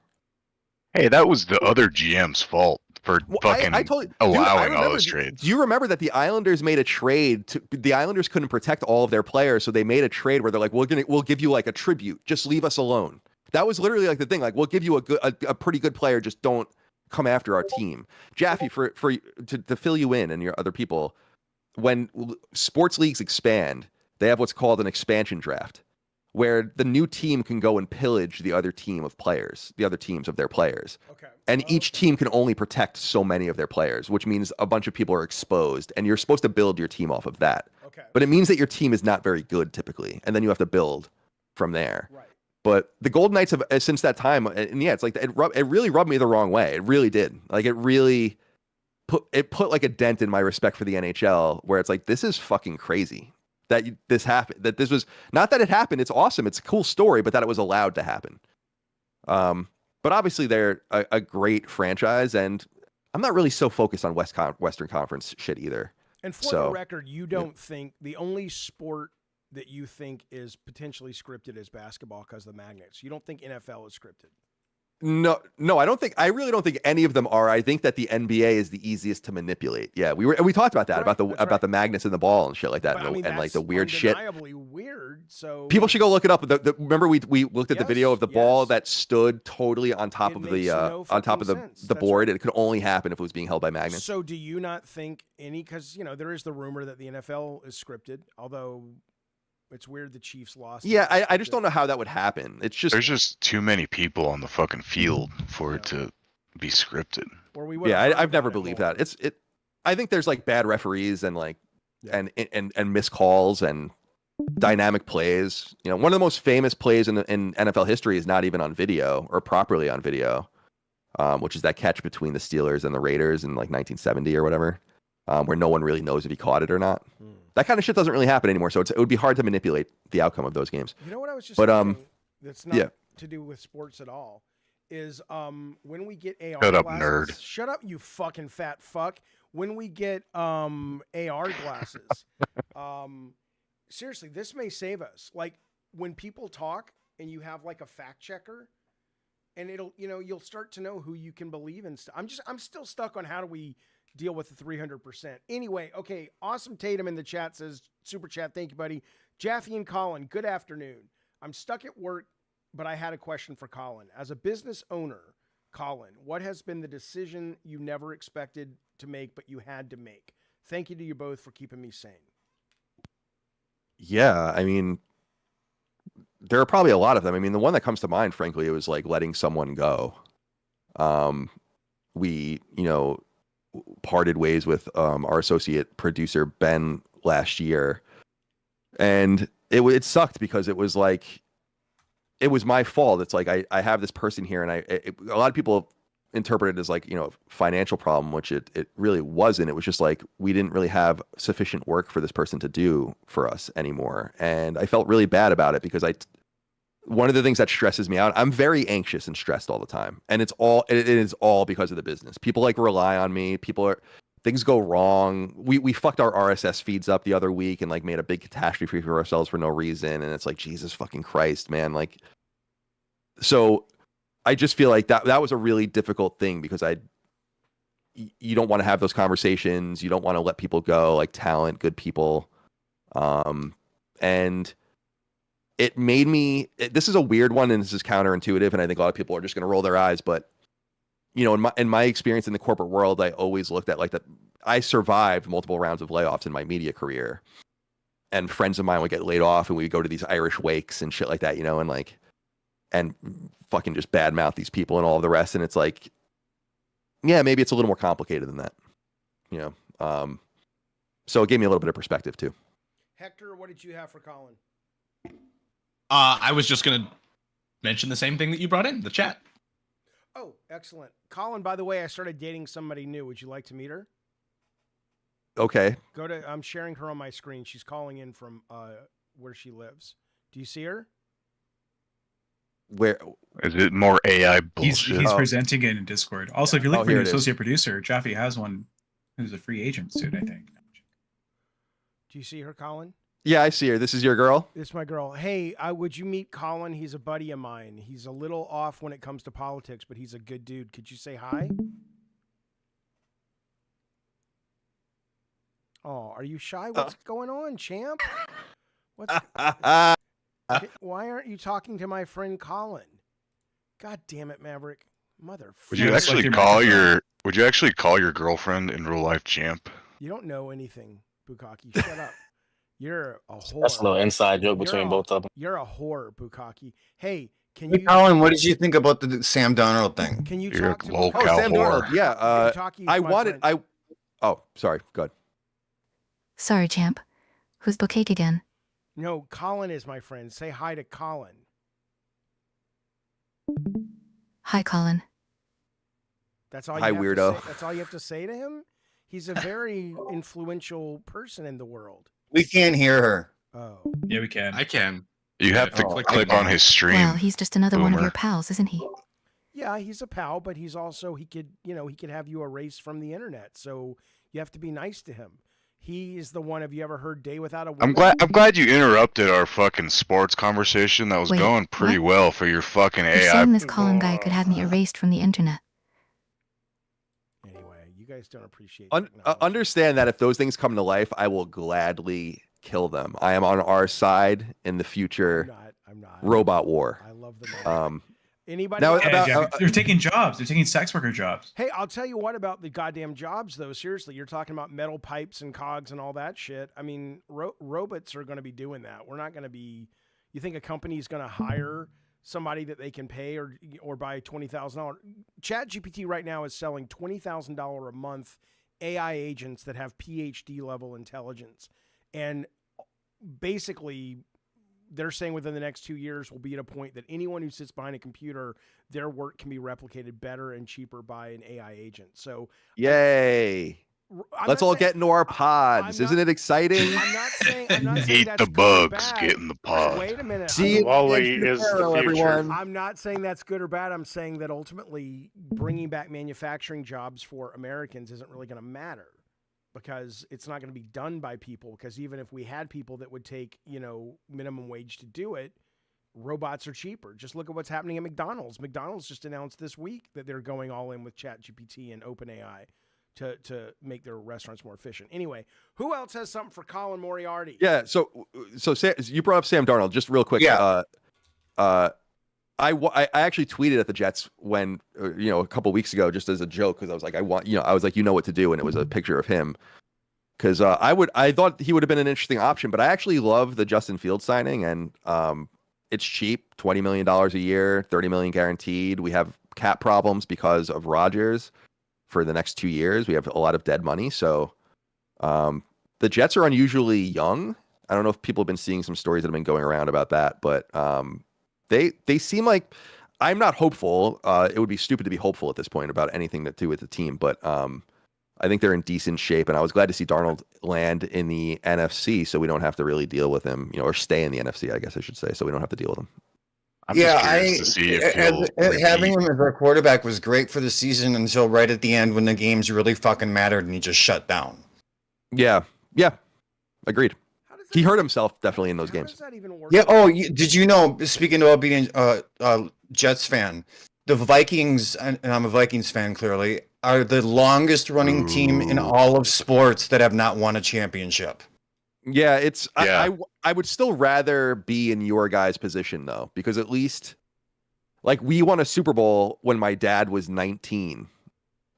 Hey, that was the other GM's fault for fucking allowing all those trades. Do you remember that the Islanders made a trade? The Islanders couldn't protect all of their players, so they made a trade where they're like, we'll give you like a tribute. Just leave us alone. That was literally like the thing. Like, we'll give you a pretty good player. Just don't come after our team. Jaffe, to fill you in and your other people, when sports leagues expand, they have what's called an expansion draft, where the new team can go and pillage the other teams of their players. Okay. And each team can only protect so many of their players, which means a bunch of people are exposed, and you're supposed to build your team off of that. Okay. But it means that your team is not very good typically, and then you have to build from there. Right. But the Golden Knights have, since that time, and yeah, it's like it really rubbed me the wrong way. It really did. Like it really put like a dent in my respect for the NHL, where it's like, this is fucking crazy that this happened. That this was not that it happened. It's awesome. It's a cool story, but that it was allowed to happen. But obviously they're a great franchise, and I'm not really so focused on Western Conference shit either. And for the record, you don't think the only sport that you think is potentially scripted is basketball because of the magnets. You don't think NFL is scripted? No, I really don't think any of them are. I think that the NBA is the easiest to manipulate. Yeah, we talked about that, about the magnets in the ball and shit like that, and like the weird shit. Undeniably weird. So people should go look it up. Remember we looked at the video of the ball that stood totally on top of the board. It could only happen if it was being held by magnets. So do you not think because there is the rumor that the NFL is scripted, although It's weird the Chiefs lost. Yeah, I just don't know how that would happen. It's just there's just too many people on the fucking field for it to be scripted. Or we I've never believed that. I think there's like bad referees and like and missed calls and dynamic plays. You know, one of the most famous plays in NFL history is not even on video or properly on video, which is that catch between the Steelers and the Raiders in like 1970 or whatever, where no one really knows if he caught it or not. That kind of shit doesn't really happen anymore, so it would be hard to manipulate the outcome of those games. You know what I was just thinking that's not to do with sports at all is when we get AR Shut up, glasses. nerd. Shut up, you fucking fat fuck. When we get AR glasses, seriously, this may save us. Like when people talk and you have like a fact checker, and you'll start to know who you can believe in. I'm still stuck on how do we deal with the 300%. Anyway, okay, Awesome Tatum in the chat says, super chat, thank you, buddy. Jaffe and Colin, good afternoon. I'm stuck at work, but I had a question for Colin. As a business owner, Colin, what has been the decision you never expected to make, but you had to make? Thank you to you both for keeping me sane. Yeah, I mean, there are probably a lot of them. I mean, the one that comes to mind, frankly, it was like letting someone go. We, parted ways with our associate producer, Ben, last year. And it sucked because it was like, it was my fault. It's like, I have this person here and a lot of people interpret it as like, financial problem, which it really wasn't. It was just like, we didn't really have sufficient work for this person to do for us anymore. And I felt really bad about it because one of the things that stresses me out, I'm very anxious and stressed all the time. And it is all because of the business. People like rely on me. Things go wrong. We fucked our RSS feeds up the other week and like made a big catastrophe for ourselves for no reason. And it's like, Jesus fucking Christ, man. Like, so I just feel like that was a really difficult thing because you don't want to have those conversations. You don't want to let people go, like talent, good people. And it made me, this is a weird one and this is counterintuitive. And I think a lot of people are just going to roll their eyes, but in my experience in the corporate world, I always looked at like that. I survived multiple rounds of layoffs in my media career, and friends of mine would get laid off and we'd go to these Irish wakes and shit like that, and fucking just badmouth these people and all of the rest. And it's like, yeah, maybe it's a little more complicated than that, so it gave me a little bit of perspective too. Hector, what did you have for Colin? I was just going to mention the same thing that you brought in the chat. Oh, excellent. Colin, by the way, I started dating somebody new. Would you like to meet her? Okay. I'm sharing her on my screen. She's calling in from where she lives. Do you see her? Where is it? More AI bullshit. He's presenting it in Discord. Also, if you're looking for an associate is. Producer, Jaffe has one who's a free agent soon, I think. Do you see her, Colin? Yeah, I see her. This is your girl? This is my girl. Hey, would you meet Colin? He's a buddy of mine. He's a little off when it comes to politics, but he's a good dude. Could you say hi? Oh, are you shy? What's going on, champ? Why aren't you talking to my friend Colin? God damn it, Maverick. Motherfucker. Would you actually call your girlfriend in real life, champ? You don't know anything, Bukkake. Shut up. You're a whore. That's a little inside joke between both of them. You're a whore, Bukkake. Hey, can you... Colin, what did you think about the Sam Darnold thing? Can you talk to Sam Darnold? Yeah. Oh, sorry. Go ahead. Sorry, champ. Who's Bukkake again? No, Colin is my friend. Say hi to Colin. Hi, Colin. That's all. Hi, weirdo. That's all you have to say to him? He's a very influential person in the world. We can't hear her. Oh. Yeah, we can. I can. You have to click on his stream. Well, he's just another one of your pals, isn't he? Yeah, he's a pal, but he's also, he could have you erased from the internet. So you have to be nice to him. He is the one. Have you ever heard Day Without a Woman? I'm glad you interrupted our fucking sports conversation. That was going pretty well for your fucking AI. You're saying this Colin guy could have me erased from the internet. Anyway, you guys don't appreciate understand that if those things come to life, I will gladly kill them. I am on our side in the future. I'm not. Robot war. I love them all. Anybody? Now, they're taking jobs. They're taking sex worker jobs. Hey, I'll tell you what about the goddamn jobs, though. Seriously, you're talking about metal pipes and cogs and all that shit. I mean, robots are going to be doing that. We're not going to be. You think a company is going to hire somebody that they can pay or buy $20,000? ChatGPT right now is selling $20,000 a month AI agents that have PhD level intelligence, and basically, they're saying within the next 2 years we'll be at a point that anyone who sits behind a computer, their work can be replicated better and cheaper by an AI agent. So, yay! Let's all get into our pods. Isn't it exciting? I'm not saying eat that's the good or bugs, bad. get in the pod. Wait a minute. See, Wally is the future. everyone. I'm not saying that's good or bad. I'm saying that ultimately bringing back manufacturing jobs for Americans isn't really going to matter, because it's not going to be done by people. Because even if we had people that would take, minimum wage to do it, robots are cheaper. Just look at what's happening at McDonald's. McDonald's just announced this week that they're going all in with ChatGPT and OpenAI to make their restaurants more efficient. Anyway, who else has something for Colin Moriarty? Yeah. So Sam, you brought up Sam Darnold. Just real quick. Yeah. I actually tweeted at the Jets when a couple weeks ago, just as a joke, because I was like, I was like, what to do, and it was a picture of him, because I thought he would have been an interesting option, but I actually love the Justin Fields signing, and it's cheap, $20 million a year, $30 million guaranteed. We have cap problems because of Rodgers for the next 2 years. We have a lot of dead money, so the Jets are unusually young. I don't know if people have been seeing some stories that have been going around about that, but They seem like, I'm not hopeful. It would be stupid to be hopeful at this point about anything to do with the team, but I think they're in decent shape, and I was glad to see Darnold land in the NFC, so we don't have to really deal with him, or stay in the NFC, I guess I should say, so we don't have to deal with him. Having him as our quarterback was great for the season until right at the end when the games really fucking mattered and he just shut down. Yeah, agreed. He hurt himself definitely in those games. Does that even work? Yeah. Oh, did you know? Speaking about being a Jets fan, the Vikings, and I'm a Vikings fan clearly, are the longest running team in all of sports that have not won a championship. Yeah, I would still rather be in your guys' position though, because at least, like, we won a Super Bowl when my dad was 19.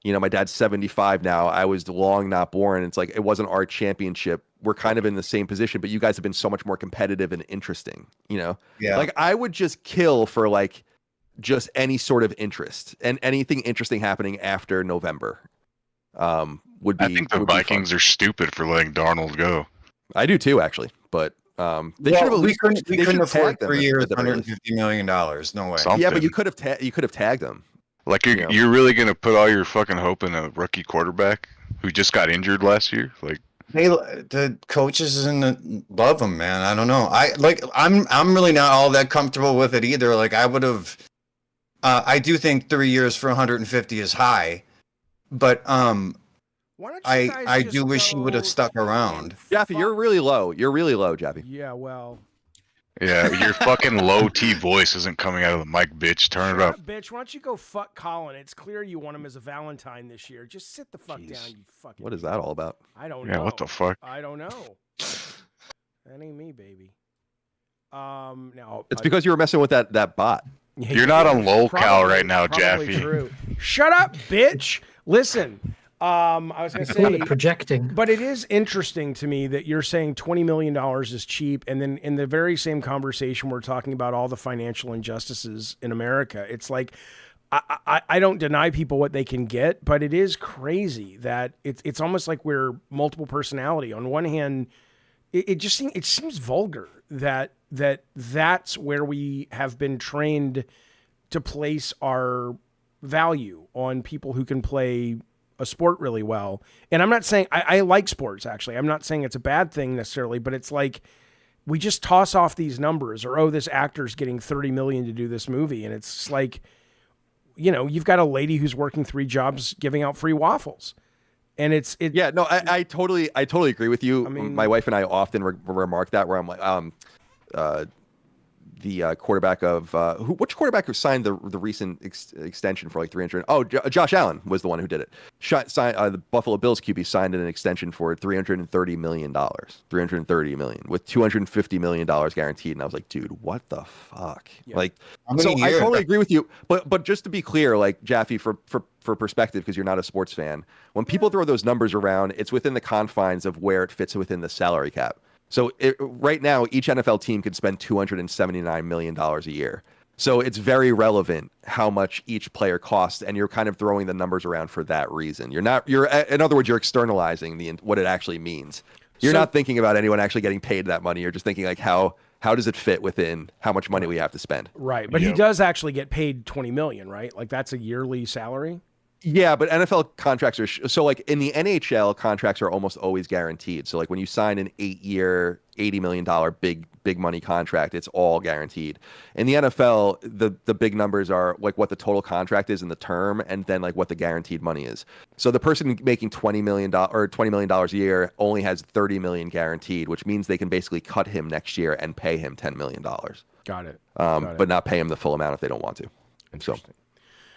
My dad's 75 now. I was long not born. It's like, it wasn't our championship. We're kind of in the same position, but you guys have been so much more competitive and interesting, Yeah. Like, I would just kill for like just any sort of interest, and anything interesting happening after November would be. I think the Vikings are stupid for letting Darnold go. I do too, actually, but they should have at least. We couldn't afford 3 years, $150 million. No way. Something. Yeah, but you could have tagged them. Like, you're really gonna put all your fucking hope in a rookie quarterback who just got injured last year? Like, hey, the coaches love him, man. I don't know. I'm really not all that comfortable with it either. Like, I would have. I do think 3 years for 150 is high, but I do wish he would have stuck around. Jaffe, you're really low. You're really low, Jaffe. Yeah, well. Yeah, your fucking low T voice isn't coming out of the mic, bitch. Turn it up. Bitch, why don't you go fuck Colin? It's clear you want him as a Valentine this year. Just sit the fuck down, you fucking. What is that all about? I don't know. Yeah, what the fuck? I don't know. That ain't me, baby. Now it's because you were messing with that bot. Yeah, you're not on locale right now, Jaffe. True. Shut up, bitch. Listen. I was going to say projecting, but it is interesting to me that you're saying $20 million is cheap, and then in the very same conversation we're talking about all the financial injustices in America. It's like I don't deny people what they can get, but it is crazy that it's almost like we're multiple personality. On one hand, it seems vulgar that's where we have been trained to place our value, on people who can play a sport really well. And I'm not saying I like sports, actually. I'm not saying it's a bad thing necessarily, but it's like we just toss off these numbers, or this actor's getting $30 million to do this movie, and it's like, you've got a lady who's working 3 jobs giving out free waffles, and yeah, no, I totally agree with you. I mean, my wife and I often remark that, where I'm like, quarterback of which quarterback signed the recent extension for like 300? Oh, Josh Allen was the one who did it. The Buffalo Bills QB signed an extension for $330 million, $330 million with $250 million guaranteed. And I was like, dude, what the fuck? Yeah. Like, so I totally agree with you. But just to be clear, like Jaffe, for perspective, because you're not a sports fan, when people throw those numbers around, it's within the confines of where it fits within the salary cap. So right now, each NFL team could spend $279 million a year. So it's very relevant how much each player costs, and you're kind of throwing the numbers around for that reason. In other words, you're externalizing what it actually means. You're not thinking about anyone actually getting paid that money. You're just thinking like how does it fit within how much money we have to spend? Right, but he does actually get paid $20 million, right? Like that's a yearly salary. Yeah, but NFL contracts are so like in the NHL, contracts are almost always guaranteed. So like when you sign an 8-year, $80 million big money contract, it's all guaranteed. In the NFL, the big numbers are like what the total contract is in the term, and then like what the guaranteed money is. So the person making $20 million a year only has $30 million guaranteed, which means they can basically cut him next year and pay him $10 million. Got it. But not pay him the full amount if they don't want to. Interesting.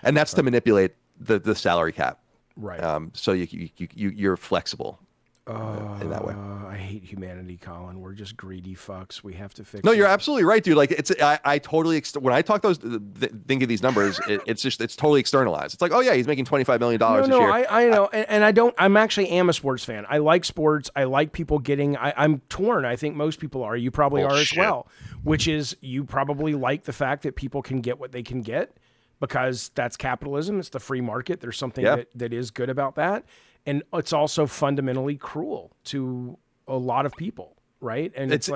And that's to manipulate the salary cap, right? So you're flexible in that way. I hate humanity, Colin. We're just greedy fucks. We have to fix. No, you're absolutely right, dude. Like I totally when I talk think of these numbers, it's totally externalized. It's like, oh yeah, he's making $25 million this year. I know, and I don't. I'm actually am a sports fan. I like sports. I like people getting. I'm torn. I think most people are. You probably are as well. Which is you probably like the fact that people can get what they can get. Because that's capitalism. It's the free market. There's something that is good about that. And it's also fundamentally cruel to a lot of people, right? And it's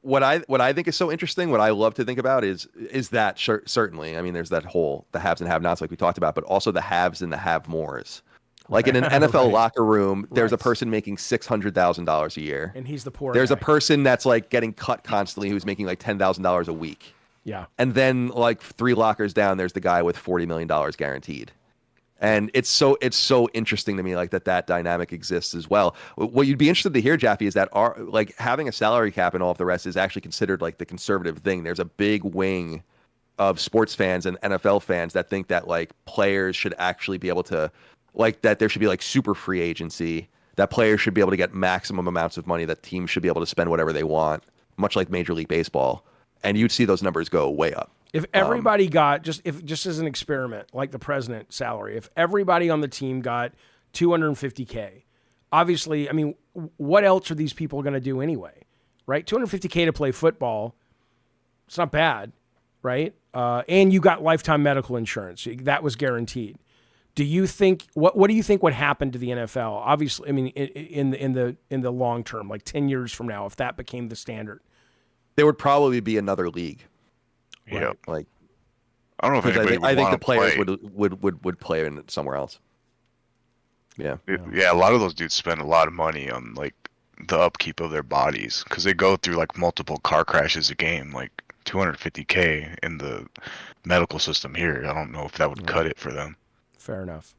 what I think is so interesting, what I love to think about is that certainly, I mean, there's that whole, the haves and have-nots like we talked about, but also the haves and the have-mores. Like in an NFL locker room, there's a person making $600,000 a year. And he's the poor There's guy. a person that's like getting cut constantly who's making like $10,000 a week. Yeah. And then like 3 lockers down, there's the guy with $40 million guaranteed. And it's so interesting to me like that dynamic exists as well. What you'd be interested to hear, Jaffe, is that like having a salary cap and all of the rest is actually considered like the conservative thing. There's a big wing of sports fans and NFL fans that think that like players should actually be able to like that there should be like super free agency, that players should be able to get maximum amounts of money, that teams should be able to spend whatever they want, much like Major League Baseball. And you'd see those numbers go way up. If everybody got just as an experiment, like the president's salary, if everybody on the team got $250K, obviously, I mean, what else are these people going to do anyway, right? $250K to play football, it's not bad, right? And you got lifetime medical insurance, that was guaranteed. Do you think what do you think would happen to the NFL? Obviously, I mean, in the long term, like 10 years from now, if that became the standard. There would probably be another league. Yeah, right? Like I don't know if anybody I think the players play. would play in it somewhere else. Yeah. Yeah, a lot of those dudes spend a lot of money on like the upkeep of their bodies because they go through like multiple car crashes a game, like $250K in the medical system here. I don't know if that would cut it for them. Fair enough.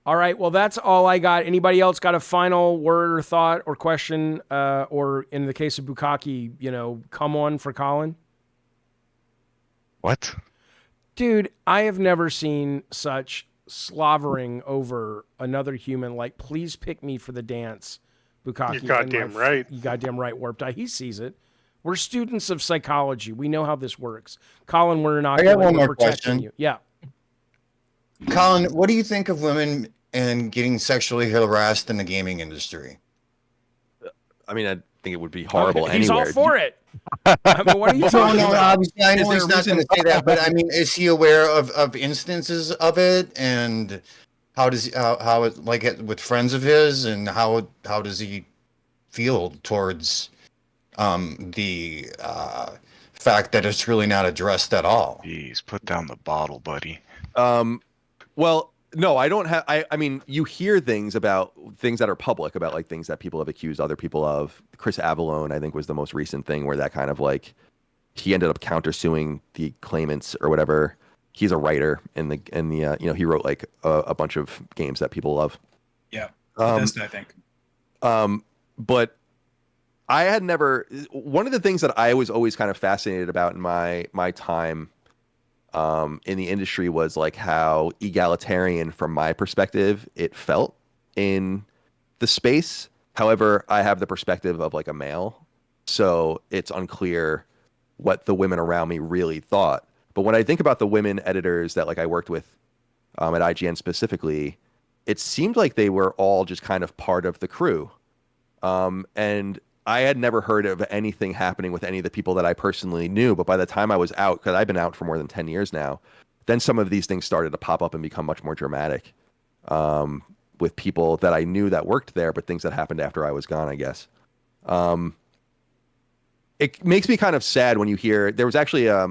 All right, well, that's all I got. Anybody else got a final word or thought or question? Or in the case of Bukkake, come on for Colin? What? Dude, I have never seen such slavering over another human. Like, please pick me for the dance, Bukkake. You're goddamn right. You goddamn right, Warped Eye. He sees it. We're students of psychology. We know how this works. Colin, we're not. I got one more question. You. Yeah. Colin, what do you think of women and getting sexually harassed in the gaming industry? I mean, I think it would be horrible He's anywhere. all for it. I mean, what are you talking about? Obviously, I know he's not going to say that, but I mean, is he aware of instances of it, and how does how it like it with friends of his, and how does he feel towards the fact that it's really not addressed at all? Jeez, put down the bottle, buddy. Well, no, I don't have. I mean, you hear things about things that are public about like things that people have accused other people of. Chris Avallone, I think, was the most recent thing where that kind of like he ended up countersuing the claimants or whatever. He's a writer in the he wrote like a bunch of games that people love. Yeah, I think. But I had never. One of the things that I was always kind of fascinated about in my time in the industry was like how egalitarian, from my perspective, it felt in the space. However, I have the perspective of like a male, so it's unclear what the women around me really thought. But when I think about the women editors that like I worked with at IGN specifically, it seemed like they were all just kind of part of the crew. And I had never heard of anything happening with any of the people that I personally knew. But by the time I was out, because I've been out for more than 10 years now, then some of these things started to pop up and become much more dramatic with people that I knew that worked there, but things that happened after I was gone, I guess. It makes me kind of sad when you hear, there was actually I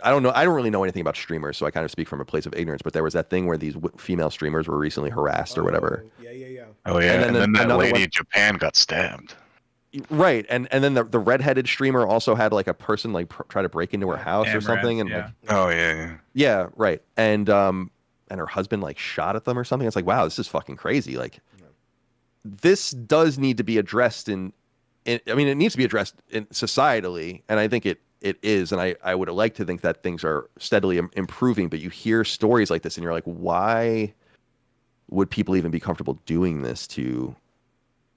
don't really know anything about streamers, so I kind of speak from a place of ignorance, but there was that thing where these female streamers were recently harassed or whatever. Yeah. Oh yeah, and then that lady in Japan got stabbed. Right, and then the redheaded streamer also had like a person like try to break into her house or something, and like, oh yeah, right, and her husband like shot at them or something. It's like, wow, this is fucking crazy. Like, this does need to be addressed I mean, it needs to be addressed societally, and I think it is, and I would like to think that things are steadily improving, but you hear stories like this and you're like, why would people even be comfortable doing this to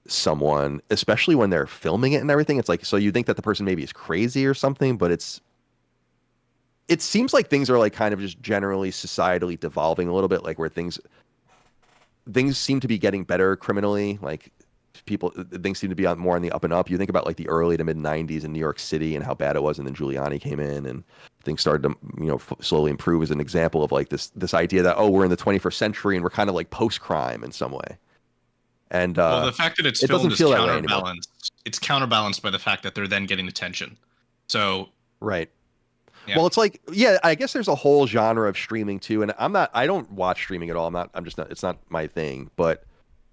someone, especially when they're filming it and everything? It's like, so you think that the person maybe is crazy or something, but it seems like things are like kind of just generally societally devolving a little bit, like where things seem to be getting better criminally, like things seem to be more on the up and up. You think about like the early to mid 90s in New York City and how bad it was, and then Giuliani came in and things started to slowly improve, as an example of like this idea that, oh, we're in the 21st century and we're kind of like post crime in some way. And well, the fact that it's filmed is counterbalanced. It's counterbalanced by the fact that they're then getting attention. So right. Yeah. Well, it's like, yeah, I guess there's a whole genre of streaming too, and I don't watch streaming at all. It's not my thing, but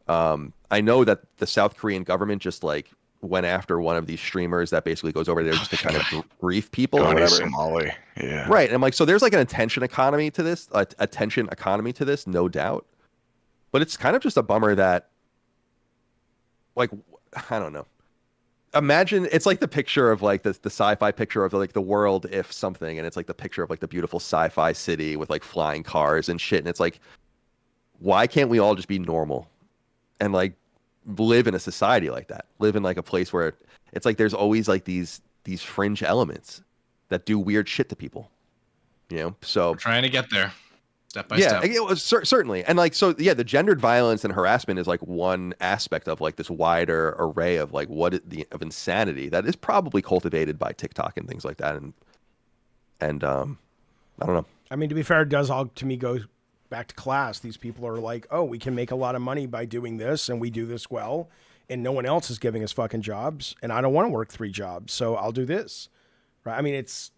I know that the South Korean government just like went after one of these streamers that basically goes over there just to kind of grief people or whatever. Somali. Yeah. Right. And I'm like, so there's like an attention economy to this, no doubt. But it's kind of just a bummer that, like, I don't know. Imagine it's like the picture of like the sci-fi picture of like the world if something, and it's like the picture of like the beautiful sci-fi city with like flying cars and shit. And it's like, why can't we all just be normal and like live in a society like that? Live in like a place where it's like there's always like these fringe elements that do weird shit to people, So we're trying to get there, step by step. Yeah, it was certainly, and like so, yeah. The gendered violence and harassment is like one aspect of like this wider array of like of insanity that is probably cultivated by TikTok and things like that, and I don't know. I mean, to be fair, it does all to me go back to class. These people are like, oh, we can make a lot of money by doing this, and we do this well, and no one else is giving us fucking jobs, and I don't want to work 3 jobs, so I'll do this, right? I mean, it's,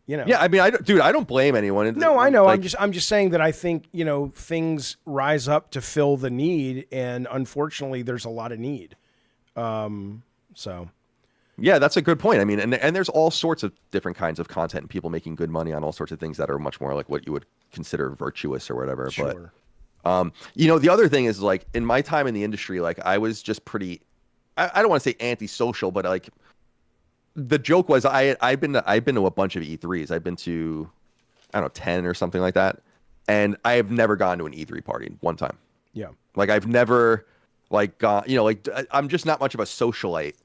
Yeah, I mean, I don't blame anyone. No, I know. Like, I'm just saying that I think, things rise up to fill the need, and unfortunately, there's a lot of need. So. Yeah, that's a good point. I mean, and there's all sorts of different kinds of content and people making good money on all sorts of things that are much more like what you would consider virtuous or whatever. Sure. But, the other thing is like in my time in the industry, like I was just pretty, I don't want to say antisocial, but like the joke was I've been to a bunch of E3s. I've been to, I don't know, 10 or something like that. And I have never gone to an E3 party one time. Yeah. Like I've never like gone, like I'm just not much of a socialite.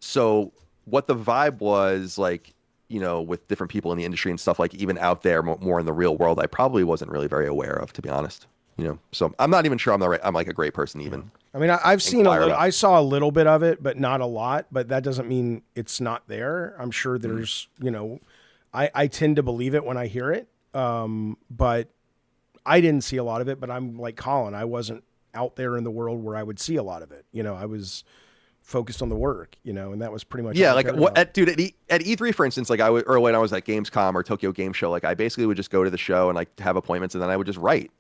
So what the vibe was like, with different people in the industry and stuff, like even out there more in the real world, I probably wasn't really very aware of, to be honest. So I'm not even sure I'm like a great person even. I mean, I've seen I saw a little bit of it, but not a lot, but that doesn't mean it's not there. I'm sure there's, I tend to believe it when I hear it. But I didn't see a lot of it, but I'm like Colin, I wasn't out there in the world where I would see a lot of it. I was focused on the work, and that was pretty much like what at E3, for instance, like or when I was at Gamescom or Tokyo Game Show, like I basically would just go to the show and like have appointments, and then I would just write,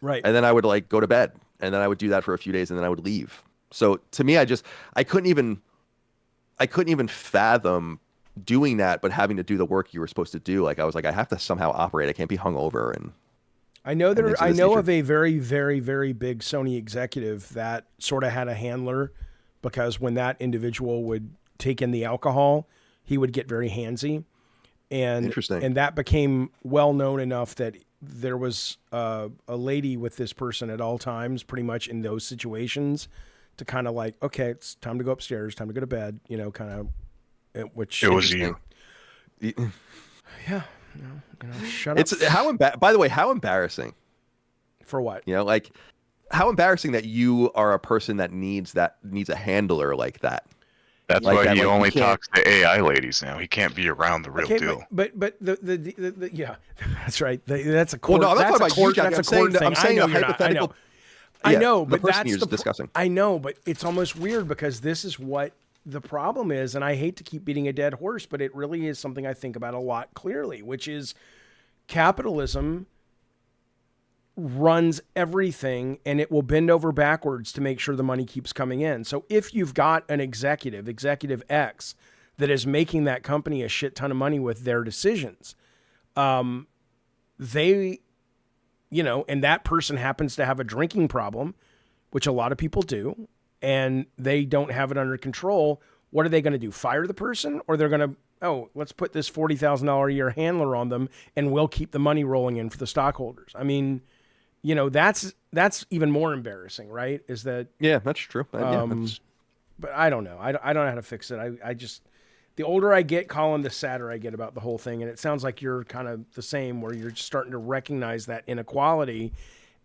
right, and then I would like go to bed, and then I would do that for a few days, and then I would leave. So to me, I couldn't even fathom doing that, but having to do the work you were supposed to do. Like I was like, I have to somehow operate. I can't be hungover. And I know of a very, very, very big Sony executive that sort of had a handler because when that individual would take in the alcohol, he would get very handsy. And Interesting. And that became well known enough that there was a lady with this person at all times, pretty much in those situations, to kind of like, okay, it's time to go upstairs, time to go to bed, you know, kind of. Which it was you. Yeah. Shut up. It's by the way, how embarrassing. For what? You know, like how embarrassing that you are a person that needs a handler like that. That's like why that, he like, only you can't- talks to AI ladies now. He can't be around the real deal. But the yeah, that's right. That's a court. Well, no, I'm not that's talking a about you, court. Jackie. That's I'm a court saying, thing. I'm saying I a know you're hypothetical. not. I know, the but person that's you're the discussing. I know, but it's almost weird because this is what the problem is, and I hate to keep beating a dead horse, but it really is something I think about a lot clearly, which is capitalism runs everything and it will bend over backwards to make sure the money keeps coming in. So if you've got an executive X, that is making that company a shit ton of money with their decisions, they, you know, and that person happens to have a drinking problem, which a lot of people do, and they don't have it under control. What are they going to do? Fire the person? Or they're going to, oh, let's put this $40,000 a year handler on them and we'll keep the money rolling in for the stockholders. I mean, you know, that's even more embarrassing, right? Is that... Yeah, that's true. But I don't know. I don't know how to fix it. I just... The older I get, Colin, the sadder I get about the whole thing. And it sounds like you're kind of the same, where you're just starting to recognize that inequality.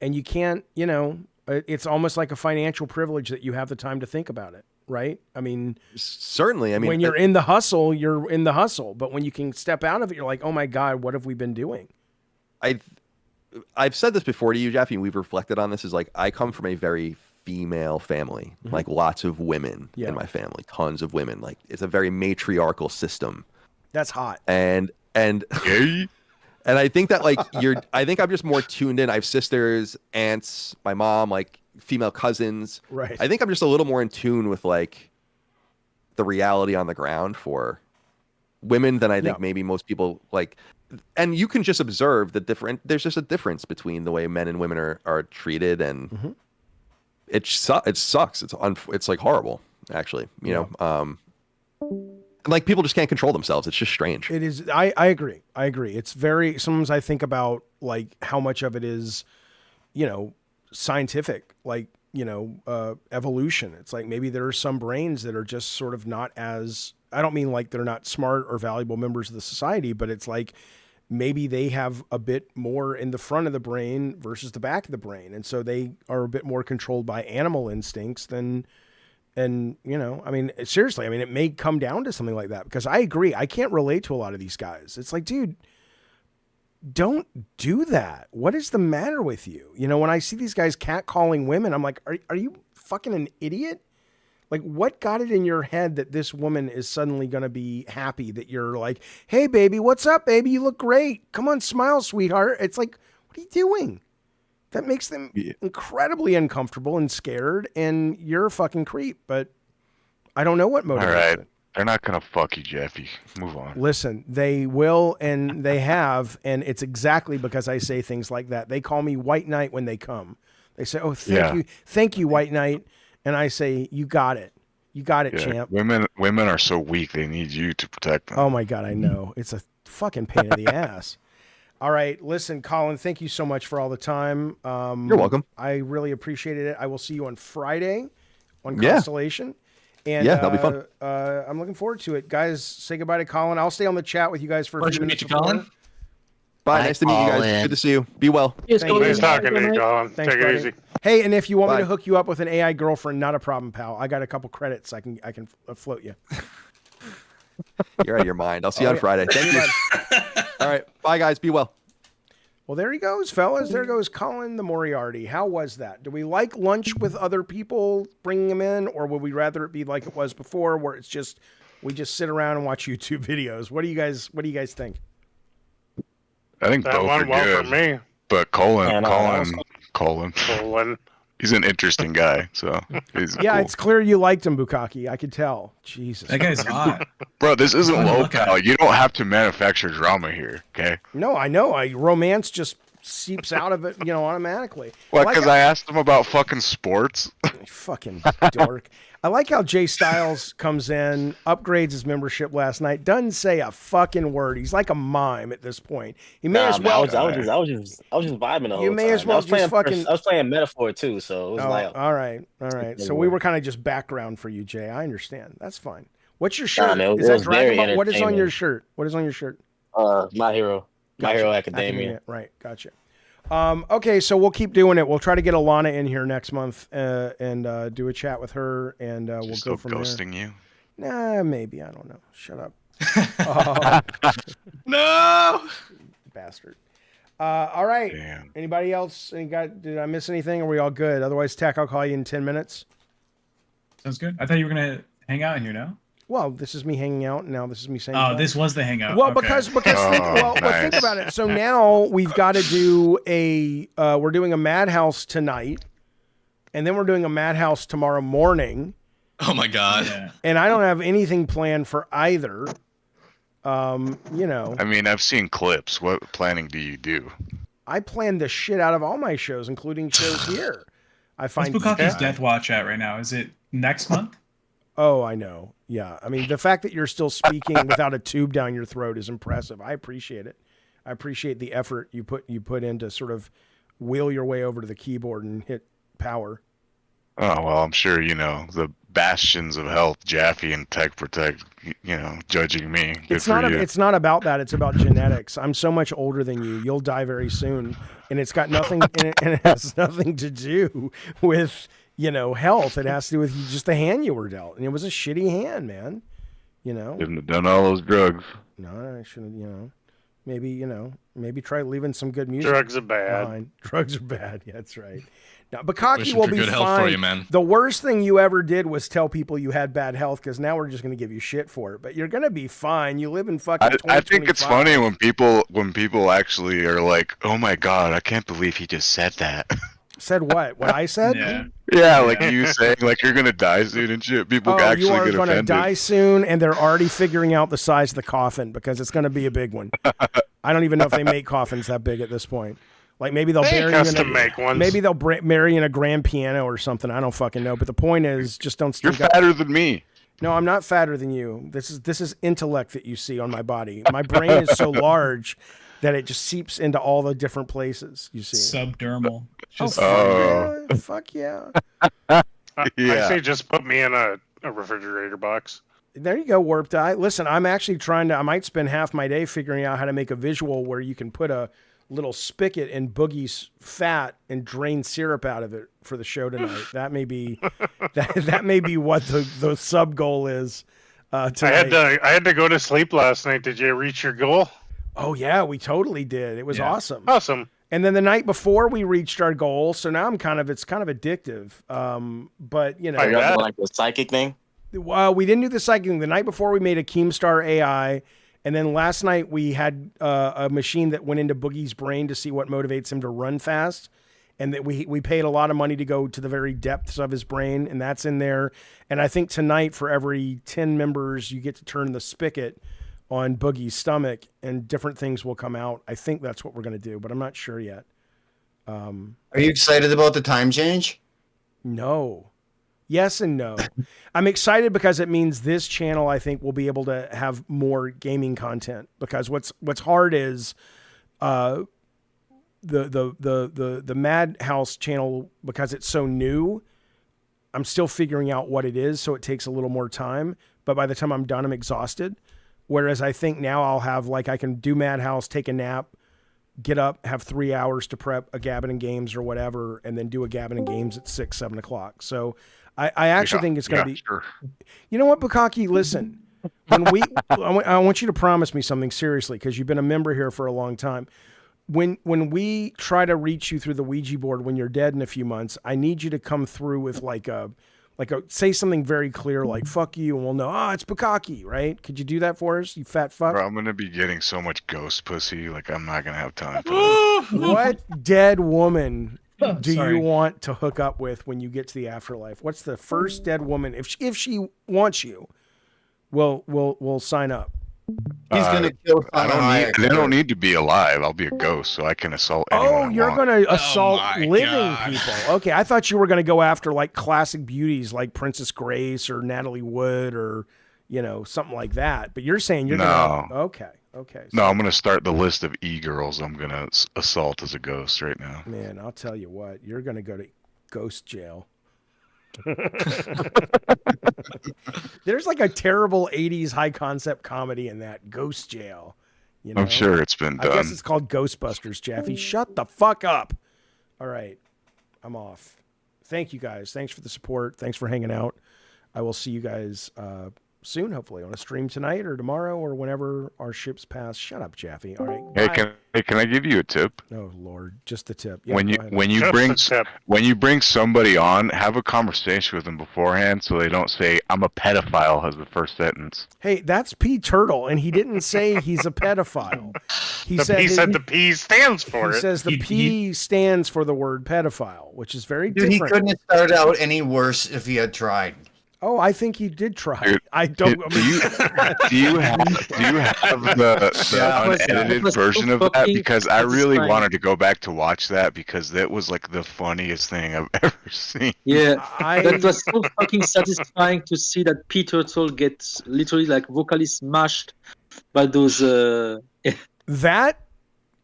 And you can't, you know, it's almost like a financial privilege that you have the time to think about it, right? I mean... Certainly. I mean... When you're in the hustle, you're in the hustle. But when you can step out of it, you're like, oh my God, what have we been doing? I've said this before to you, Jaffe, and we've reflected on this, is like, I come from a very female family, like lots of women in my family, tons of women. Like it's a very matriarchal system. That's hot. And I think that like I think I'm just more tuned in. I have sisters, aunts, my mom, like female cousins. Right. I think I'm just a little more in tune with like the reality on the ground for women than I think maybe most people like. And you can just observe there's just a difference between the way men and women are treated, and it sucks. It's like horrible, actually, you know. Like people just can't control themselves. It's just strange. It is. I agree. It's very, sometimes I think about like how much of it is, you know, scientific, like, you know, evolution. It's like maybe there are some brains that are just sort of not as, I don't mean like they're not smart or valuable members of the society, but it's like maybe they have a bit more in the front of the brain versus the back of the brain. And so they are a bit more controlled by animal instincts than, and, you know, I mean, seriously, I mean, it may come down to something like that, because I agree. I can't relate to a lot of these guys. It's like, dude, don't do that. What is the matter with you? You know, when I see these guys catcalling women, I'm like, are you fucking an idiot? Like, what got it in your head that this woman is suddenly going to be happy that you're like, hey, baby, what's up, baby? You look great. Come on, smile, sweetheart. It's like, what are you doing? That makes them incredibly uncomfortable and scared, and you're a fucking creep. But I don't know what motivates All right. it. They're not going to fuck you, Jaffe. Move on. Listen, they will, and they have, and it's exactly because I say things like that. They call me White Knight when they come. They say, oh, thank you, White Knight. And I say, you got it. You got it, champ. Women are so weak. They need you to protect them. Oh my God, I know. It's a fucking pain in the ass. All right, listen, Colin, thank you so much for all the time. You're welcome. I really appreciated it. I will see you on Friday on Constellation. And that'll be fun. I'm looking forward to it. Guys, say goodbye to Colin. I'll stay on the chat with you guys for a few minutes. Colin. Bye. Nice to meet you guys. Good to see you. Be well. Nice talking to you, Colin. Thanks, Take it buddy. easy. Hey, and if you want me to hook you up with an AI girlfriend, not a problem, pal. I got a couple credits. I can float you. You're out of your mind. I'll see you on Friday. Thank you. All right. Bye, guys. Be well. Well, there he goes, fellas. There goes Colin the Moriarty. How was that? Do we like lunch with other people, bringing them in, or would we rather it be like it was before, where it's just we just sit around and watch YouTube videos? What do you guys think? I think That both went are well good. for me. But Colin, Colin. He's an interesting guy. So he's Yeah, cool. it's clear you liked him, Bukaki. I could tell. Jesus. That guy's hot. Bro, this isn't Fun to low look at. power. You don't have to manufacture drama here, okay? No, I know. Romance just seeps out of it, automatically. What? Because I asked him about fucking sports. Fucking dork. I like how Jay Styles comes in, upgrades his membership last night, doesn't say a fucking word. He's like a mime at this point. He may as well. I was just vibing the whole time. You may as well just fucking. I was playing Metaphor too, so it was like. All right. So we were kind of just background for you, Jay. I understand. That's fine. What's your shirt? Is that Dragon Ball? What is on your shirt? My Hero. Gotcha. My Hero Academia. Right. Gotcha. Okay, so we'll keep doing it. We'll try to get Alana in here next month and do a chat with her, and we'll go from ghosting there. you? Nah, maybe. I don't know. Shut up. No, bastard. All right. Damn. Anybody else? Did I miss anything? Are we all good? Otherwise, Tech, I'll call you in 10 minutes. Sounds good. I thought you were gonna hang out in here now. Well, this is me hanging out, and now this is me saying. Oh, this was the hangout. Well, okay. because think about it. So now we've got to do we're doing a Madhouse tonight, and then we're doing a Madhouse tomorrow morning. Oh my god! Yeah. And I don't have anything planned for either. I mean, I've seen clips. What planning do you do? I plan the shit out of all my shows, including shows here. I find. What's Bukaki's Death Watch at right now? Is it next month? Oh, I know. Yeah. I mean, the fact that you're still speaking without a tube down your throat is impressive. I appreciate it. I appreciate the effort you put in to sort of wheel your way over to the keyboard and hit power. Oh, well, I'm sure, the bastions of health, Jaffe and Tech Protect, judging me. It's not about that. It's about genetics. I'm so much older than you. You'll die very soon. And it's got nothing, and it has nothing to do with, health. It has to do with just the hand you were dealt. And it was a shitty hand, man. Shouldn't have done all those drugs. No, I shouldn't, maybe try leaving some good music. Drugs are bad. Behind. Drugs are bad. Yeah, that's right. Now, Bukaki Wishing will for be good health fine. for you, man. The worst thing you ever did was tell people you had bad health, because now we're just going to give you shit for it. But you're going to be fine. You live in fucking 2025. I think it's funny when people actually are like, "Oh my god, I can't believe he just said that." Said what? What I said? Yeah, like you saying like you're gonna die soon and shit. People actually you are get going to offended. die soon, and they're already figuring out the size of the coffin because it's going to be a big one. I don't even know if they make coffins that big at this point. Like maybe they'll maybe they'll marry in a grand piano or something. I don't fucking know. But the point is, just don't. You're fatter than me. No, I'm not fatter than you. This is intellect that you see on my body. My brain is so large that it just seeps into all the different places you see. Subdermal. Fuck yeah. I say just put me in a refrigerator box. There you go, Warped Eye. Listen, I'm actually I might spend half my day figuring out how to make a visual where you can put a little spigot in Boogie's fat and drain syrup out of it for the show tonight. That may be that may be what the sub goal is tonight. I had to go to sleep last night. Did you reach your goal? Oh yeah, we totally did. It was awesome. Awesome. And then the night before we reached our goal, so now it's kind of addictive. But like the psychic thing. We didn't do the psychic thing. The night before we made a Keemstar AI. And then last night we had a machine that went into Boogie's brain to see what motivates him to run fast. And that we paid a lot of money to go to the very depths of his brain, and that's in there. And I think tonight for every 10 members, you get to turn the spigot on Boogie's stomach and different things will come out. I think that's what we're going to do, but I'm not sure yet. Are you excited about the time change? No. Yes and no. I'm excited because it means this channel, I think, will be able to have more gaming content. Because what's hard is the Madhouse channel, because it's so new, I'm still figuring out what it is, so it takes a little more time. But by the time I'm done, I'm exhausted. Whereas I think now I'll have, I can do Madhouse, take a nap, get up, have 3 hours to prep a Gabbin' and Games or whatever, and then do a Gabbin' and Games at 6, 7 o'clock. So I actually think it's going to be. Sure. You know what, Bukaki? Listen, when I want you to promise me something seriously, because you've been a member here for a long time. When we try to reach you through the Ouija board when you're dead in a few months, I need you to come through with say something very clear, like "fuck you," and we'll know. It's Bukaki, right? Could you do that for us, you fat fuck? Bro, I'm gonna be getting so much ghost pussy. I'm not gonna have time for that. What dead woman do you want to hook up with when you get to the afterlife? What's the first dead woman? If she wants you, we'll sign up. He's gonna kill. They don't need to be alive. I'll be a ghost, so I can assault anyone. Oh, you're gonna assault living God. people. Okay, I thought you were gonna go after like classic beauties like Princess Grace or Natalie Wood or something like that. But you're saying you're gonna. Okay. So, no, I'm gonna start the list of e-girls I'm gonna assault as a ghost right now. Man, I'll tell you what, you're gonna go to ghost jail. There's like a terrible 80s high concept comedy in that, Ghost Jail. I'm sure it's been done. I guess it's called Ghostbusters, Jaffe. Shut the fuck up. All right. I'm off. Thank you guys. Thanks for the support. Thanks for hanging out. I will see you guys soon, hopefully, on a stream tonight or tomorrow or whenever our ships pass. Shut up, Jaffe. All right. Hey, can I give you a tip? Oh Lord, just the tip. Yeah, when you bring somebody on, have a conversation with them beforehand so they don't say I'm a pedophile as the first sentence. Hey, that's P Turtle, and he didn't say he's a pedophile. He said the P stands for it. He says the P stands for the word pedophile, which is very Dude, different. he couldn't have started out any worse if he had tried. Oh, I think he did try. Dude, I don't. Do you have the unedited version of that? Because I really wanted to go back to watch that because that was like the funniest thing I've ever seen. Yeah, that was so fucking satisfying to see that P Turtle gets literally like vocally smashed by those. That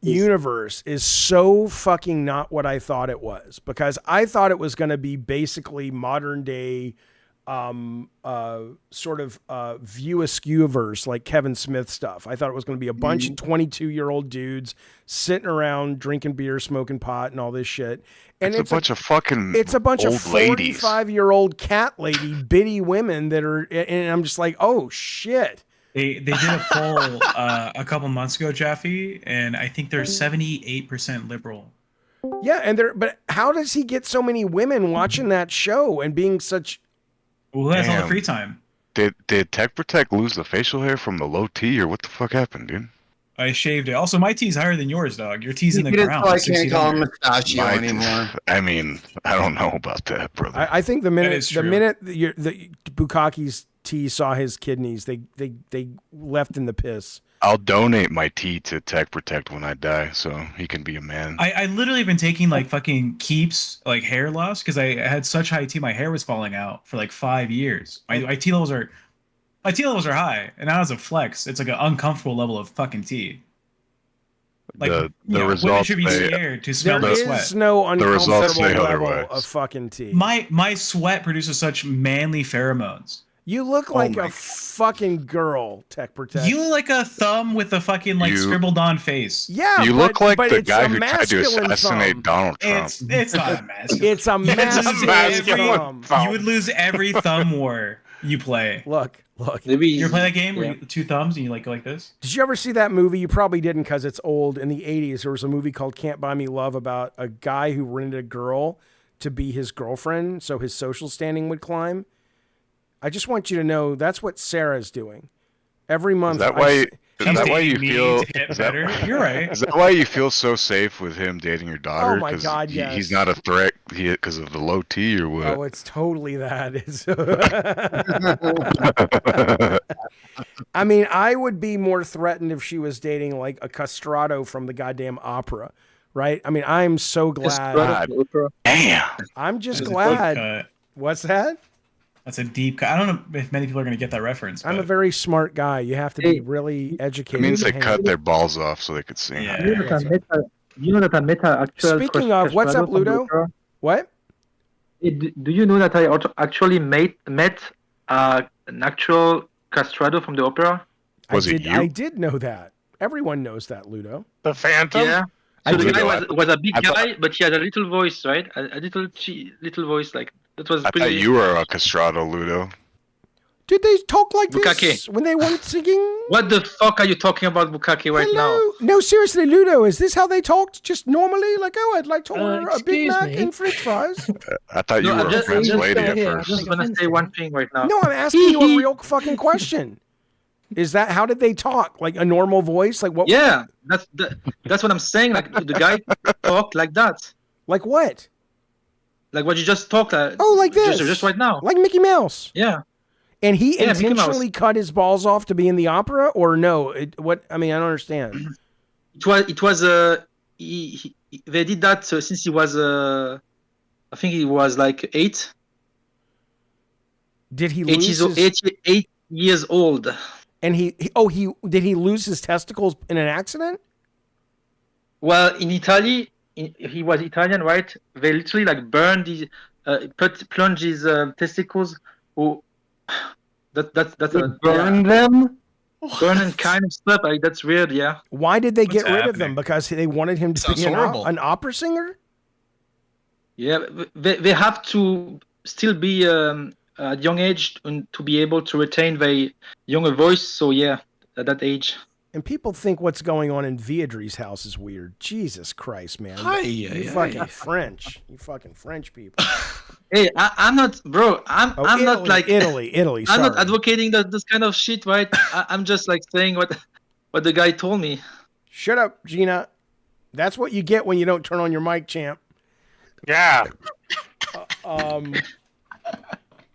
universe is so fucking not what I thought it was, because I thought it was going to be basically modern day. Sort of View Askew-verse, like Kevin Smith stuff. I thought it was going to be a bunch of 22-year-old dudes sitting around drinking beer, smoking pot, and all this shit. And it's a bunch of fucking it's a bunch old of 45-year-old cat lady bitty women that are, and I'm just like, oh shit. They did a poll a couple months ago, Jaffe, and I think they're 78% liberal. Yeah, but how does he get so many women watching that show and being such? Well, that's all the free time. Did Tech Protect lose the facial hair from the low T, or what the fuck happened, dude? I shaved it. Also, my T's higher than yours, dog. Your T's in the ground. I can't call him Mustachio anymore. I mean, I don't know about that, brother. I think the minute the Bukkake's T saw his kidneys, they left in the piss. I'll donate my tea to Tech Protect when I die, so he can be a man. I literally have been taking like fucking keeps, like hair loss, because I had such high T, my hair was falling out for like 5 years. My T levels are high, and now as a flex, it's like an uncomfortable level of fucking T. Like the women results should be scared to smell there the sweat. is no uncomfortable level otherwise. of fucking T. My sweat produces such manly pheromones. You look like a fucking girl, Tech Protect. You look like a thumb with a fucking scribbled on face. Yeah, you look like the it's guy a who tried to masculine assassinate thumb. Donald Trump. It's not a masculine. It's a masculine thumb. You would lose every thumb war you play. Look. Maybe you ever play that game where you two thumbs and you go like this? Did you ever see that movie? You probably didn't because it's old. In the 80s, there was a movie called Can't Buy Me Love about a guy who rented a girl to be his girlfriend so his social standing would climb. I just want you to know that's what Sarah's doing. Every month. Is that why you feel better? You're right. Is that why you feel so safe with him dating your daughter? Oh my God, yes. He's not a threat because of the low T or what? Oh, it's totally that. I mean, I would be more threatened if she was dating like a castrato from the goddamn opera, right? I mean, I'm so glad. Damn. I'm just glad. What's that? That's a deep cut. I don't know if many people are going to get that reference. I'm a very smart guy. You have to be really educated. It means they cut their balls off so they could sing. Yeah. You know that I met an actual. Speaking of, what's up, Ludo? What? Do you know that I actually met an actual castrato from the opera? I did know that. Everyone knows that, Ludo. The Phantom? Yeah. So the guy was a big guy, but he had a little voice, right? A little voice like. That was I thought you were a castrato, Ludo. Did they talk like Bukkake. this when they weren't singing? What the fuck are you talking about, Bukkake, right now? No, seriously, Ludo, is this how they talked? Just normally? Like, oh, I'd like to order a Big Mac and french fries? I thought you were a French lady at first. I'm just going to say one thing right now. No, I'm asking you a real fucking question. Is that, how did they talk? Like a normal voice? Like what? Yeah, that's what I'm saying. Like the guy talked like that. Like what? Like what you just talked. Like this. Just right now. Like Mickey Mouse. Yeah. And he Yeah, Mickey Mouse. intentionally cut his balls off to be in the opera, or no? What? I mean, I don't understand. It was they did that since he was I think he was like 8. Did he lose his... 8 years old? And he did he lose his testicles in an accident? Well, in Italy, he was Italian, right? They literally like burned his, plunge his testicles. Oh, that's burn them. Burn and kind of stuff. Like, that's weird. Yeah. Why did they get rid of them? Because they wanted him to be an opera singer. Yeah, they have to still be at young age to be able to retain their younger voice. So yeah, at that age. And people think what's going on in Viadri's house is weird. Jesus Christ, man! You fucking French. You fucking French people. Hey, I'm not, bro. I'm Italy, not like Italy. I'm sorry. not advocating this kind of shit, right? I'm just like saying what the guy told me. Shut up, Gina. That's what you get when you don't turn on your mic, champ. Yeah. All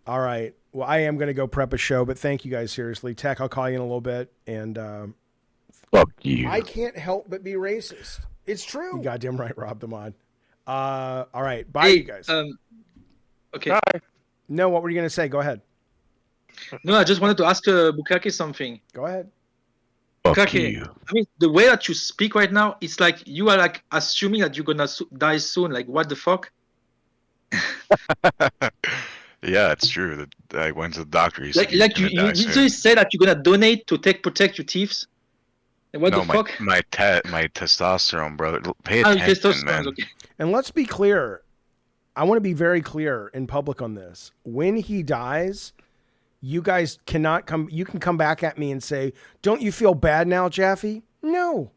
right. Well, I am going to go prep a show, but thank you guys seriously. Tech, I'll call you in a little bit. And fuck you. I can't help but be racist. It's true. You goddamn right, Rob the mod. All right. Bye, you guys. Okay. Bye. No, what were you going to say? Go ahead. No, I just wanted to ask Bukake something. Go ahead. Bukake, I mean, the way that you speak right now, it's like you are like assuming that you're gonna die soon. Like, what the fuck? Yeah, it's true. That I went to the doctor. He Like you literally said that you're gonna donate to protect your teeth. And what the fuck? My testosterone, brother. Pay attention, man. Okay. And let's be clear. I want to be very clear in public on this. When he dies, you guys cannot come. You can come back at me and say, "Don't you feel bad now, Jaffe?" No.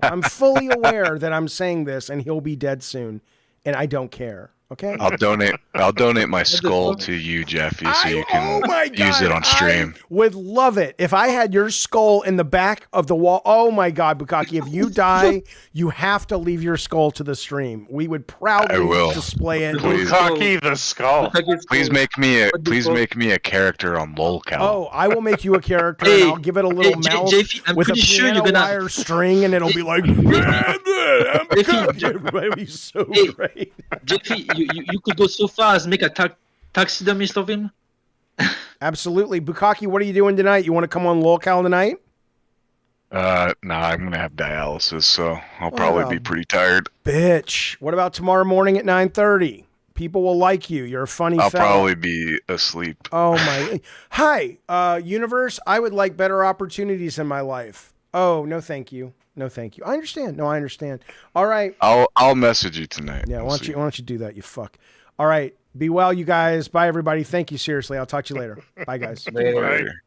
I'm fully aware that I'm saying this, and he'll be dead soon, and I don't care. Okay. I'll donate my skull to you, Jaffe, so you can use it on stream. I would love it if I had your skull in the back of the wall. Oh my God, Bukake, if you die, you have to leave your skull to the stream. We would proudly display it. Bukake the skull. Please make me a character on LOLCal. Oh, I will make you a character, and I'll give it a little mouth with a piano wire string, and it'll be like, it'll be so great. Jaffe, you could go so far as make a taxidermist of him. Absolutely. Bukake, what are you doing tonight? You want to come on LOLCal tonight? Nah, I'm gonna have dialysis, so I'll probably be pretty tired. Bitch. What about tomorrow morning at 9:30? People will like you. You're a funny I'll fella. probably be asleep. Oh my. Hi, universe. I would like better opportunities in my life. Oh, no, thank you. No, thank you. I understand. No, I understand. All right. I'll message you tonight. Yeah, why don't you do that, you fuck. All right. Be well, you guys. Bye, everybody. Thank you, seriously. I'll talk to you later. Bye, guys. Later.